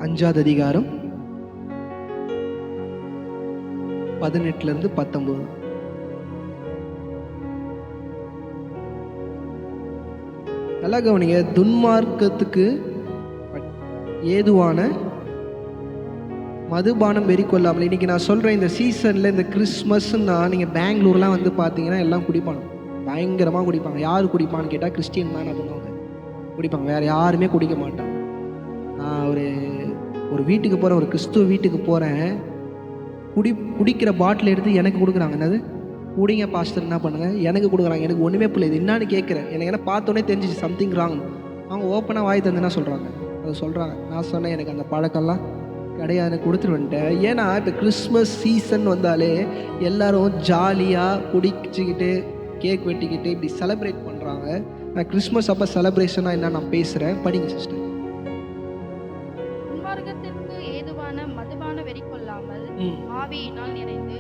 5வது அதிகாரம் 18 - 19. நல்லா கவனிங்க. துன்மார்க்கத்துக்கு ஏதுவான மதுபானம் வெறி கொள்ளாமல். இன்றைக்கி நான் சொல்கிறேன், இந்த சீசனில் இந்த கிறிஸ்மஸ்ன்னா நீங்கள் பெங்களூர்லாம் வந்து பார்த்தீங்கன்னா எல்லாம் குடிப்பாங்க, பயங்கரமாக குடிப்பாங்க. யார் குடிப்பான்னு கேட்டால் கிறிஸ்டியன் தான் என்ன பண்ணுவாங்க, குடிப்பாங்க. வேறு யாருமே குடிக்க மாட்டாங்க. நான் ஒரு வீட்டுக்கு போகிறேன், ஒரு கிறிஸ்துவ வீட்டுக்கு போகிறேன். குடிக்கிற பாட்டில் எடுத்து எனக்கு கொடுக்குறாங்க. என்னது குடிங்க பாஸ்டர், என்ன பண்ணுங்கள் எனக்கு கொடுக்குறாங்க. எனக்கு ஒன்றுமே புரியல, என்னான்னு கேட்குறேன். எனக்கு என்ன பார்த்தோன்னே தெரிஞ்சிச்சு சம்திங் ராங். அவங்க ஓப்பனாக வாய் தந்துன்னா சொல்கிறாங்க, அதை சொல்கிறாங்க. நான் சொன்னேன் எனக்கு அந்த பழக்கம்லாம் கிடையாது, கொடுத்துட்டு வந்துட்டேன். ஏன்னா இப்போ கிறிஸ்மஸ் சீசன் வந்தாலே எல்லோரும் ஜாலியாக குடிச்சிக்கிட்டு கேக் வெட்டிக்கிட்டு இப்படி செலிப்ரேட் பண்ணுறாங்க. நான் கிறிஸ்மஸ் அப்போ செலிப்ரேஷனாக என்ன நான் பேசுகிறேன், படிங்க சிஸ்டர். துன்மார்க்கத்திற்கு ஏதுவான மதுபான வெறி கொள்ளாமல் ஆவியினால் நிறைந்து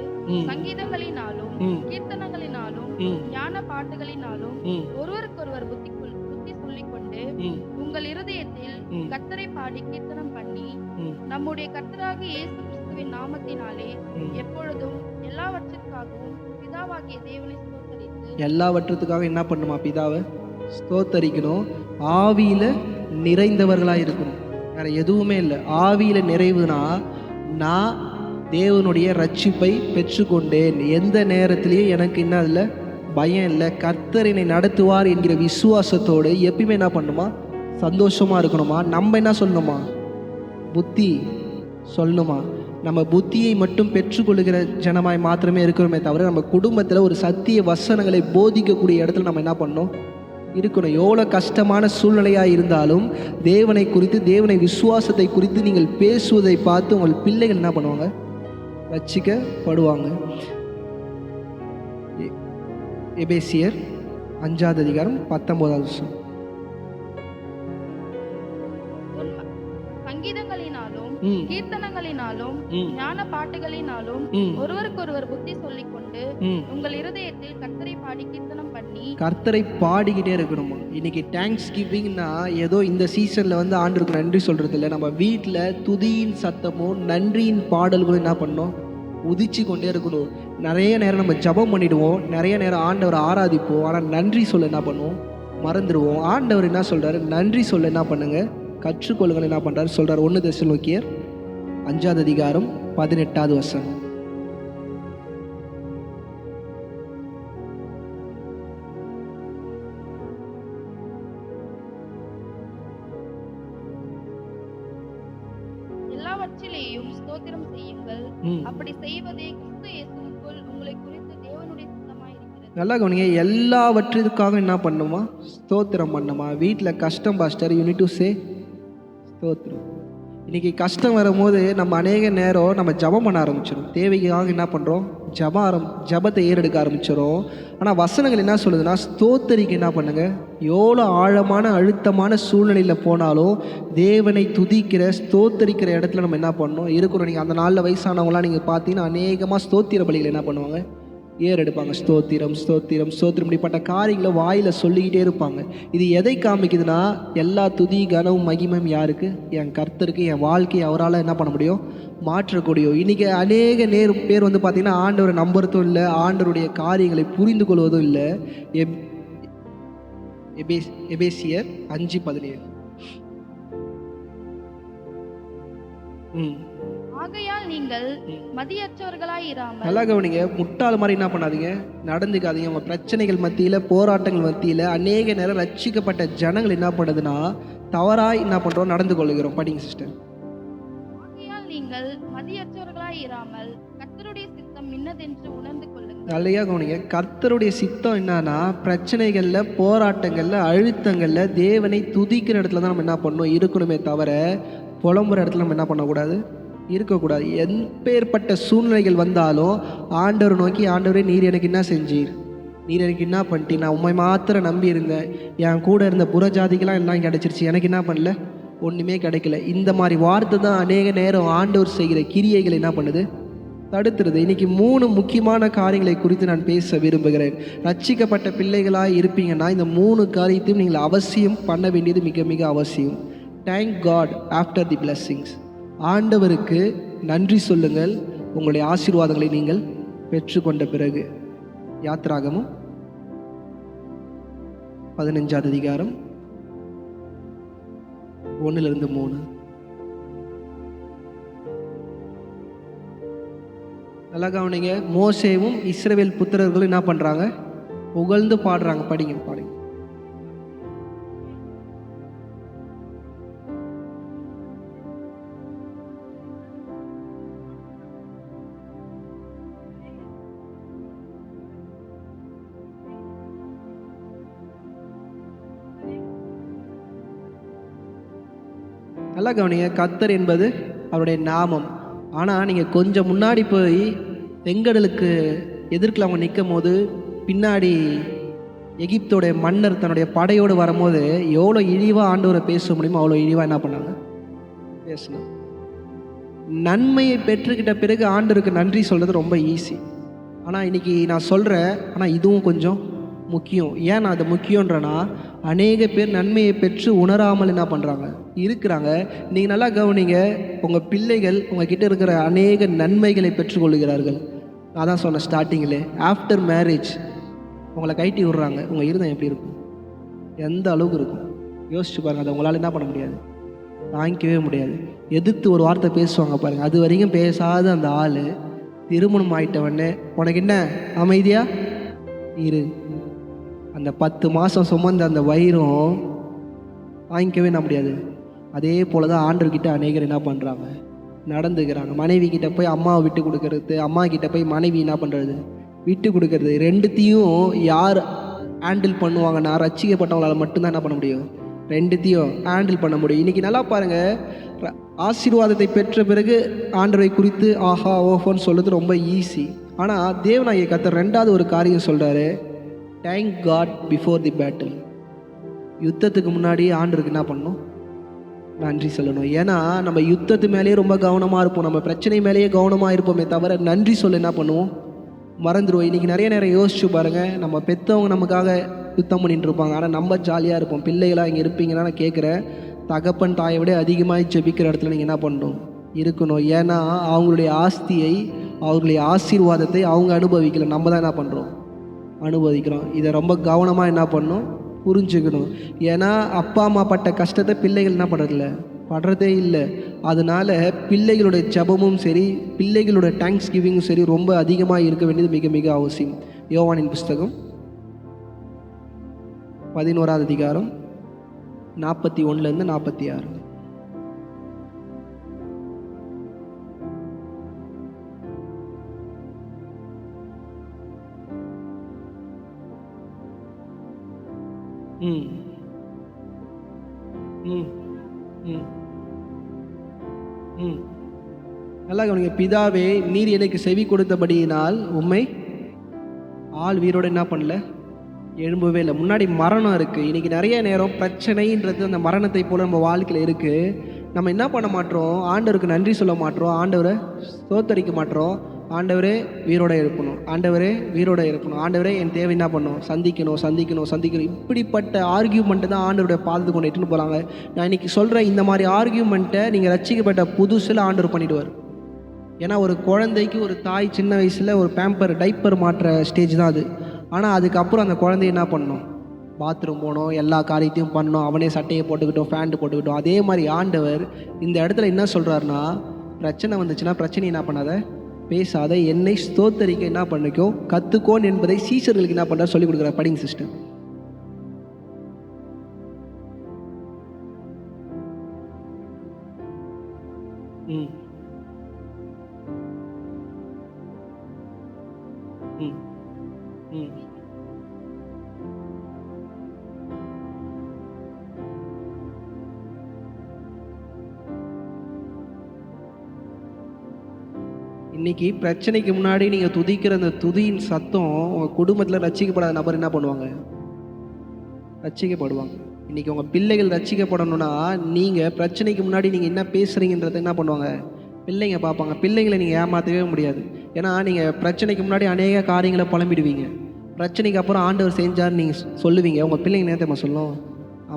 சங்கீதங்களினாலும் கீர்த்தனங்களினாலும் ஞான பாட்டுகளினாலும் ஒருவருக்கொருவர் புத்தி சொல்லிக் கொண்டு உங்கள் இருதயத்தில் கர்த்தரை பாடி கீர்த்தனம் பண்ணி நம்முடைய கர்த்தராகிய இயேசு கிறிஸ்துவின் நாமத்தினாலே எப்பொழுதும் எல்லாவற்றிற்காகவும் பிதாவாகிய தேவனை ஸ்தோத்தரித்து. எல்லாவற்றுக்காக என்ன பண்ணுமா? பிதாவை ஸ்தோத்தரிக்கணும். ஆவியில நிறைந்தவர்களாக இருக்கணும், வேற எதுவுமே இல்லை. ஆவியில நிறைவுனா நான் தேவனுடைய ரட்சிப்பை பெற்றுக்கொண்டேன், எந்த நேரத்திலையும் எனக்கு என்ன அதில் பயம் இல்லை, கர்த்தர் என்னை நடத்துவார் என்கிற விசுவாசத்தோடு எப்பயுமே என்ன பண்ணுமா? சந்தோஷமாக இருக்கணுமா? நம்ம என்ன சொல்லணுமா? புத்தி சொல்லணுமா? நம்ம புத்தியை மட்டும் பெற்றுக்கொள்ளுகிற ஜனமாய் மாத்திரமே இருக்கிறோமே தவிர நம்ம குடும்பத்தில் ஒரு சத்திய வசனங்களை போதிக்கக்கூடிய இடத்துல நம்ம என்ன பண்ணணும் இருக்கணும். எவ்வளோ கஷ்டமான சூழ்நிலையாக இருந்தாலும் தேவனை குறித்து, தேவனை விசுவாசத்தை குறித்து நீங்கள் பேசுவதை பார்த்து உங்கள் பிள்ளைகள் என்ன பண்ணுவாங்க? ரட்சிக்கப்படுவாங்க. எபேசியர் 5வது அதிகாரம் 19. சங்கீதங்களினாலும் கீர்த்தனங்களினாலும் ஞான பாட்டுகளினாலும் ஒருவருக்கொருவர் புத்தி சொல்லிக் கொண்டு உங்கள் இருதயத்தில் கர்த்தரை பாடி கீர்த்தனம் பண்ணி. கர்த்தரை பாடிக்கிட்டே இருக்கணுமா? இன்னைக்கு தேங்க்ஸ் கிவிங்னா ஏதோ இந்த சீசன்ல வந்து ஆண்டவருக்கு நன்றி சொல்றது இல்லை. நம்ம வீட்டில் துதியின் சத்தமும் நன்றியின் பாடல்களும் என்ன பண்ணோம்? உதிச்சு கொண்டே இருக்கணும். நிறைய நேரம் நம்ம ஜபம் பண்ணிடுவோம், நிறைய நேரம் ஆண்டவரை ஆராதிப்போம், ஆனால் நன்றி சொல்ல என்ன பண்ணுவோம்? மறந்துடுவோம். ஆண்டவர் என்ன சொல்றாரு? நன்றி சொல்ல என்ன பண்ணுங்க? கற்றுக்கொள்ளுங்கள். என்ன பண்றாரு? சொல்றாரு 1 தெசலோனிக்கேயர் 5வது அதிகாரம் 18வது வசனம். எல்லாவற்றிலேயும் ஸ்தோத்திரம் செய்யுங்கள், அப்படி செய்வதே கிறிஸ்து இயேசுவுக்குள் உங்களை குறித்து தேவனுடைய சித்தமாய் இருக்கிறது. நல்லா கவனிங்க. எல்லாவற்றிற்காக என்ன பண்ணுமா? ஸ்தோத்திரம் பண்ணுமா? வீட்டில் கஷ்டம் pastor, you need to say ஸ்தோத்திரம். இன்றைக்கி கஷ்டம் வரும்போது நம்ம அநேக நேரம் நம்ம ஜபம் பண்ண ஆரம்பிச்சிடும். தேவைக்காக என்ன பண்ணுறோம்? ஜபத்தை ஏறெடுக்க ஆரம்பிச்சிடும். ஆனால் வசனங்கள் என்ன சொல்லுதுன்னா, ஸ்தோத்தரிக்கு என்ன பண்ணுங்க? எவ்வளோ ஆழமான அழுத்தமான சூழ்நிலையில் போனாலும் தேவனை துதிக்கிற ஸ்தோத்தரிக்கிற இடத்துல நம்ம என்ன பண்ணணும் இருக்கணும். நீங்கள் அந்த நாளில் வயசானவங்களாம் நீங்கள் பார்த்தீங்கன்னா அநேகமாக ஸ்தோத்திர பலிகள் என்ன பண்ணுவாங்க? ஏறெடுப்பாங்க. ஸ்தோத்திரம் ஸ்தோத்திரம் ஸ்தோத்திரம் இப்படிப்பட்ட காரியங்களை வாயில் சொல்லிக்கிட்டே இருப்பாங்க. இது எதை காமிக்குதுன்னா, எல்லா துதி கனமும் மகிமையும் யாருக்கு? என் கர்த்தருக்கு. என் வாழ்க்கையை அவரால் என்ன பண்ண முடியும்? மாற்றக்கூடிய. இன்றைக்கி அநேக பேர் வந்து பார்த்திங்கன்னா ஆண்டவரை நம்புறதும் இல்லை, ஆண்டவருடைய காரியங்களை புரிந்து கொள்வதும் இல்லை. எபேசியர் 5:17. ஆகையால் நீங்கள் மதியற்றவர்களாய் இராமல் நல்லா கவனிங்க. முட்டாள் மாதிரி என்ன பண்ணாதீங்க, நடந்துக்காதீங்க. உங்கள் பிரச்சனைகள் மத்தியில், போராட்டங்கள் மத்தியில் அநேக நேரம் ரட்சிக்கப்பட்ட ஜனங்கள் என்ன பண்ணுதுன்னா தவறாய் என்ன பண்ணுறோம், நடந்து கொள்கிறோம். படிங்க சிஸ்டர். ஆகையால் நீங்கள் மதியற்றவர்களாய் இராமல் கர்த்தருடைய சித்தம் இன்னதென்று உணர்ந்து கொள்ளுங்கள். நல்லையா கவனிங்க. கர்த்தருடைய சித்தம் என்னன்னா பிரச்சனைகளில், போராட்டங்களில், அழுத்தங்களில் தேவனை துதிக்கிற இடத்துல தான் நம்ம என்ன பண்ணணும் இருக்கணுமே தவிர புலம்புற இடத்துல நம்ம என்ன பண்ணக்கூடாது, இருக்கக்கூடாது. எப்பேற்பட்ட சூழ்நிலைகள் வந்தாலும் ஆண்டவர் நோக்கி, ஆண்டவரே நீர் எனக்கு என்ன செஞ்சீர், நீர் எனக்கு என்ன பண்ணிட்டீர், நான் உண்மை மாத்திரம் நம்பி இருந்தேன், என் கூட இருந்த புறஜாதிக்கெல்லாம் எல்லாம் கிடச்சிருச்சு, எனக்கு என்ன பண்ணல, ஒன்றுமே கிடைக்கல. இந்த மாதிரி வார்த்தை தான் அநேக நேரம் ஆண்டவர் செய்கிற கிரியைகள் என்ன பண்ணுது, தடுத்துருது. இன்னைக்கு 3 முக்கியமான காரியங்களை குறித்து நான் பேச விரும்புகிறேன். ரட்சிக்கப்பட்ட பிள்ளைகளாக இருப்பீங்கன்னா இந்த 3 காரியத்தையும் நீங்கள் அவசியம் பண்ண வேண்டியது மிக மிக அவசியம். Thank God after the blessings. ஆண்டவருக்கு நன்றி சொல்லுங்கள் உங்களுடைய ஆசீர்வாதங்களை நீங்கள் பெற்றுக்கொண்ட பிறகு. யாத்திராகமும் 15வது அதிகாரம் 1-3. நல்லா கவனிங்க. மோசேவும் இஸ்ரவேல் புத்திரர்களும் என்ன பண்ணுறாங்க, புகழ்ந்து பாடுறாங்க. படிங்க பாடுங்க. நல்லா கவனிங்க. கர்த்தர் என்பது அவருடைய நாமம். ஆனால் நீங்கள் கொஞ்சம் முன்னாடி போய் செங்கடலுக்கு எதிர்க்கில் அவங்க நிற்கும் போது பின்னாடி எகிப்தோடைய மன்னர் தன்னுடைய படையோடு வரும்போது எவ்வளோ இழிவாக ஆண்டவரை பேச முடியுமோ அவ்வளோ இழிவாக என்ன பண்ணாங்க, பேசணும். நன்மையை பெற்றுக்கிட்ட பிறகு ஆண்டவருக்கு நன்றி சொல்கிறது ரொம்ப ஈஸி. ஆனால் இன்றைக்கி நான் சொல்கிறேன், ஆனால் இதுவும் கொஞ்சம் முக்கியம். ஏன் நான் அது முக்கியன்றனா, அநேக பேர் நன்மையை பெற்று உணராமல் என்ன பண்ணுறாங்க இருக்கிறாங்க. நீங்கள் நல்லா கவனிங்க. உங்கள் பிள்ளைகள் உங்ககிட்ட இருக்கிற அநேக நன்மைகளை பெற்றுக்கொள்கிறார்கள். நான் தான் சொன்னேன் ஸ்டார்டிங்கில், ஆஃப்டர் மேரேஜ் உங்களை கைட்டி விடுறாங்க. உங்கள் இருதயம் எப்படி இருக்கும், எந்த அளவுக்கு இருக்கும் யோசிச்சு பாருங்கள். அதை உங்களால் என்ன பண்ண முடியாது, தாங்கிக்கவே முடியாது. எதிர்த்து ஒரு வார்த்தை பேசுவாங்க பாருங்கள். அது வரைக்கும் பேசாத அந்த ஆள் திருமணம் ஆயிட்டவொடனே உனக்கு என்ன அமைதியா இரு, அந்த 10 மாதம் சுமந்த அந்த வயிறும் வாங்கிக்கவே நான் முடியாது. அதே போல் தான் ஆண்டவர்கிட்ட அநேகர் என்ன பண்ணுறாங்க, நடந்துக்கிறாங்க. மனைவி கிட்ட போய் அம்மாவை விட்டு கொடுக்கறது, அம்மா கிட்ட போய் மனைவி என்ன பண்ணுறது, விட்டு கொடுக்கறது. ரெண்டுத்தையும் யார் ஹேண்டில் பண்ணுவாங்கன்னா ரட்சிக்கப்பட்டவங்களால் மட்டும்தான் என்ன பண்ண முடியும், ரெண்டுத்தையும் ஹேண்டில் பண்ண முடியும். இன்றைக்கி நல்லா பாருங்கள், ஆசீர்வாதத்தை பெற்ற பிறகு ஆண்டவரை குறித்து ஆஹா ஓஹோன்னு சொல்கிறது ரொம்ப ஈஸி. ஆனால் தேவனாகிய கர்த்தர் 2வது ஒரு காரியம் சொல்கிறாரு, thank God before the battle. யுத்தத்துக்கு முன்னாடி ஆண்டவருக்கு என்ன பண்ணணும், நன்றி சொல்லணும். ஏன்னா நம்ம யுத்தத்து மேலேயே ரொம்ப கவனமாக இருப்போம், நம்ம பிரச்சனை மேலேயே கவனமாக இருப்போமே தவிர நன்றி சொல்ல என்ன பண்ணுவோம், மறந்துடுவோம். இன்றைக்கி நிறைய நேரம் யோசிச்சு பாருங்கள், நம்ம பெற்றவங்க நமக்காக யுத்தம் பண்ணிட்டு இருப்பாங்க, ஆனால் நம்ம ஜாலியாக இருப்போம். பிள்ளைகளாக இங்கே இருப்பீங்கன்னா நான் கேட்குறேன், தகப்பன் தாயை விட அதிகமாக ஜெபிக்கிற இடத்துல நீங்கள் என்ன பண்ணணும், இருக்கணும். ஏன்னா அவங்களுடைய ஆஸ்தியை, அவங்களுடைய ஆசீர்வாதத்தை அவங்க அனுபவிக்கல, நம்ம தான் என்ன பண்ணுறோம், அனுபவிக்கிறோம். இதை ரொம்ப கவனமாக என்ன பண்ணணும், புரிஞ்சுக்கணும். ஏன்னா அப்பா அம்மா பட்ட கஷ்டத்தை பிள்ளைகள் என்ன பண்ணுறதில்ல, படுறதே இல்லை. அதனால் பிள்ளைகளுடைய ஜபமும் சரி, பிள்ளைகளோட தேங்க்ஸ் கிவிங்கும் சரி ரொம்ப அதிகமாக இருக்க வேண்டியது மிக மிக அவசியம். யோவானின் புஸ்தகம் 11வது அதிகாரம் 41-46. நல்லா கவனிங்க. பிதாவே நீர் எனக்கு செவி கொடுத்தபடியினால் உம்மை ஆள் வீரோடு என்ன பண்ணல, எழும்பவே இல்லை. முன்னாடி மரணம் இருக்குது. இன்றைக்கி நிறைய நேரம் பிரச்சனைன்றது அந்த மரணத்தை போல் நம்ம வாழ்க்கையில் இருக்குது. நம்ம என்ன பண்ண மாட்டோம், ஆண்டவருக்கு நன்றி சொல்ல மாட்டோம், ஆண்டவரை ஸ்தோத்தரிக்க மாட்டோம். ஆண்டவரே வீரோட இருக்கணும், ஆண்டவரே வீரோட இருக்கணும், ஆண்டவரே என் தேவை என்ன பண்ணணும், சந்திக்கணும் சந்திக்கணும் சந்திக்கணும். இப்படிப்பட்ட ஆர்கியூமெண்ட்டு தான் ஆண்டவருடைய பாதத்து கொண்டு எட்டுன்னு போகிறாங்க. நான் இன்றைக்கி சொல்கிறேன், இந்த மாதிரி ஆர்கியூமெண்ட்டை நீங்கள் ரட்சிக்கப்பட்ட புதுசில் ஆண்டவர் பண்ணிவிடுவார். ஏன்னா ஒரு குழந்தைக்கு ஒரு தாய் சின்ன வயசில் ஒரு டைப்பர் மாற்ற ஸ்டேஜ் தான் அது. ஆனால் அதுக்கப்புறம் அந்த குழந்தைய என்ன பண்ணணும், பாத்ரூம் போகணும், எல்லா காரியத்தையும் பண்ணணும், அவனே சட்டையை போட்டுக்கிட்டோம், ஃபேண்ட் போட்டுக்கிட்டோம். அதே மாதிரி ஆண்டவர் இந்த இடத்துல என்ன சொல்கிறாருன்னா, பிரச்சனை வந்துச்சுன்னா பிரச்சனை என்ன பண்ணாத, பேசாத, என்னை ஸ்தோத்தரிக்க என்ன பண்ணிக்கோ கற்றுக்கோன் என்பதை சீஷர்களுக்கு என்ன பண்ணுறாரு சொல்லிக் கொடுக்குறார். படிங்க சிஸ்டர். ம் ம் ம் இன்னைக்கு பிரச்சனைக்கு முன்னாடி நீங்கள் துதிக்கிற அந்த துதியின் சத்தம் உங்கள் குடும்பத்தில் ரட்சிக்கப்படாத நபர் என்ன பண்ணுவாங்க? ரட்சிக்கப்படுவாங்க. இன்றைக்கி உங்கள் பிள்ளைகள் ரட்சிக்கப்படணும்னா நீங்கள் பிரச்சனைக்கு முன்னாடி நீங்கள் என்ன பேசுகிறீங்கன்றதை என்ன பண்ணுவாங்க? பிள்ளைங்க பார்ப்பாங்க. பிள்ளைங்களை நீங்கள் ஏமாற்றவே முடியாது. ஏன்னா நீங்கள் பிரச்சனைக்கு முன்னாடி அநேக காரியங்களை புலம்பிடுவீங்க. பிரச்சனைக்கு அப்புறம் ஆண்டவர் செஞ்சார்னு நீங்கள் சொல்லுவீங்க. உங்கள் பிள்ளைங்க நேரத்தை சொல்லும்,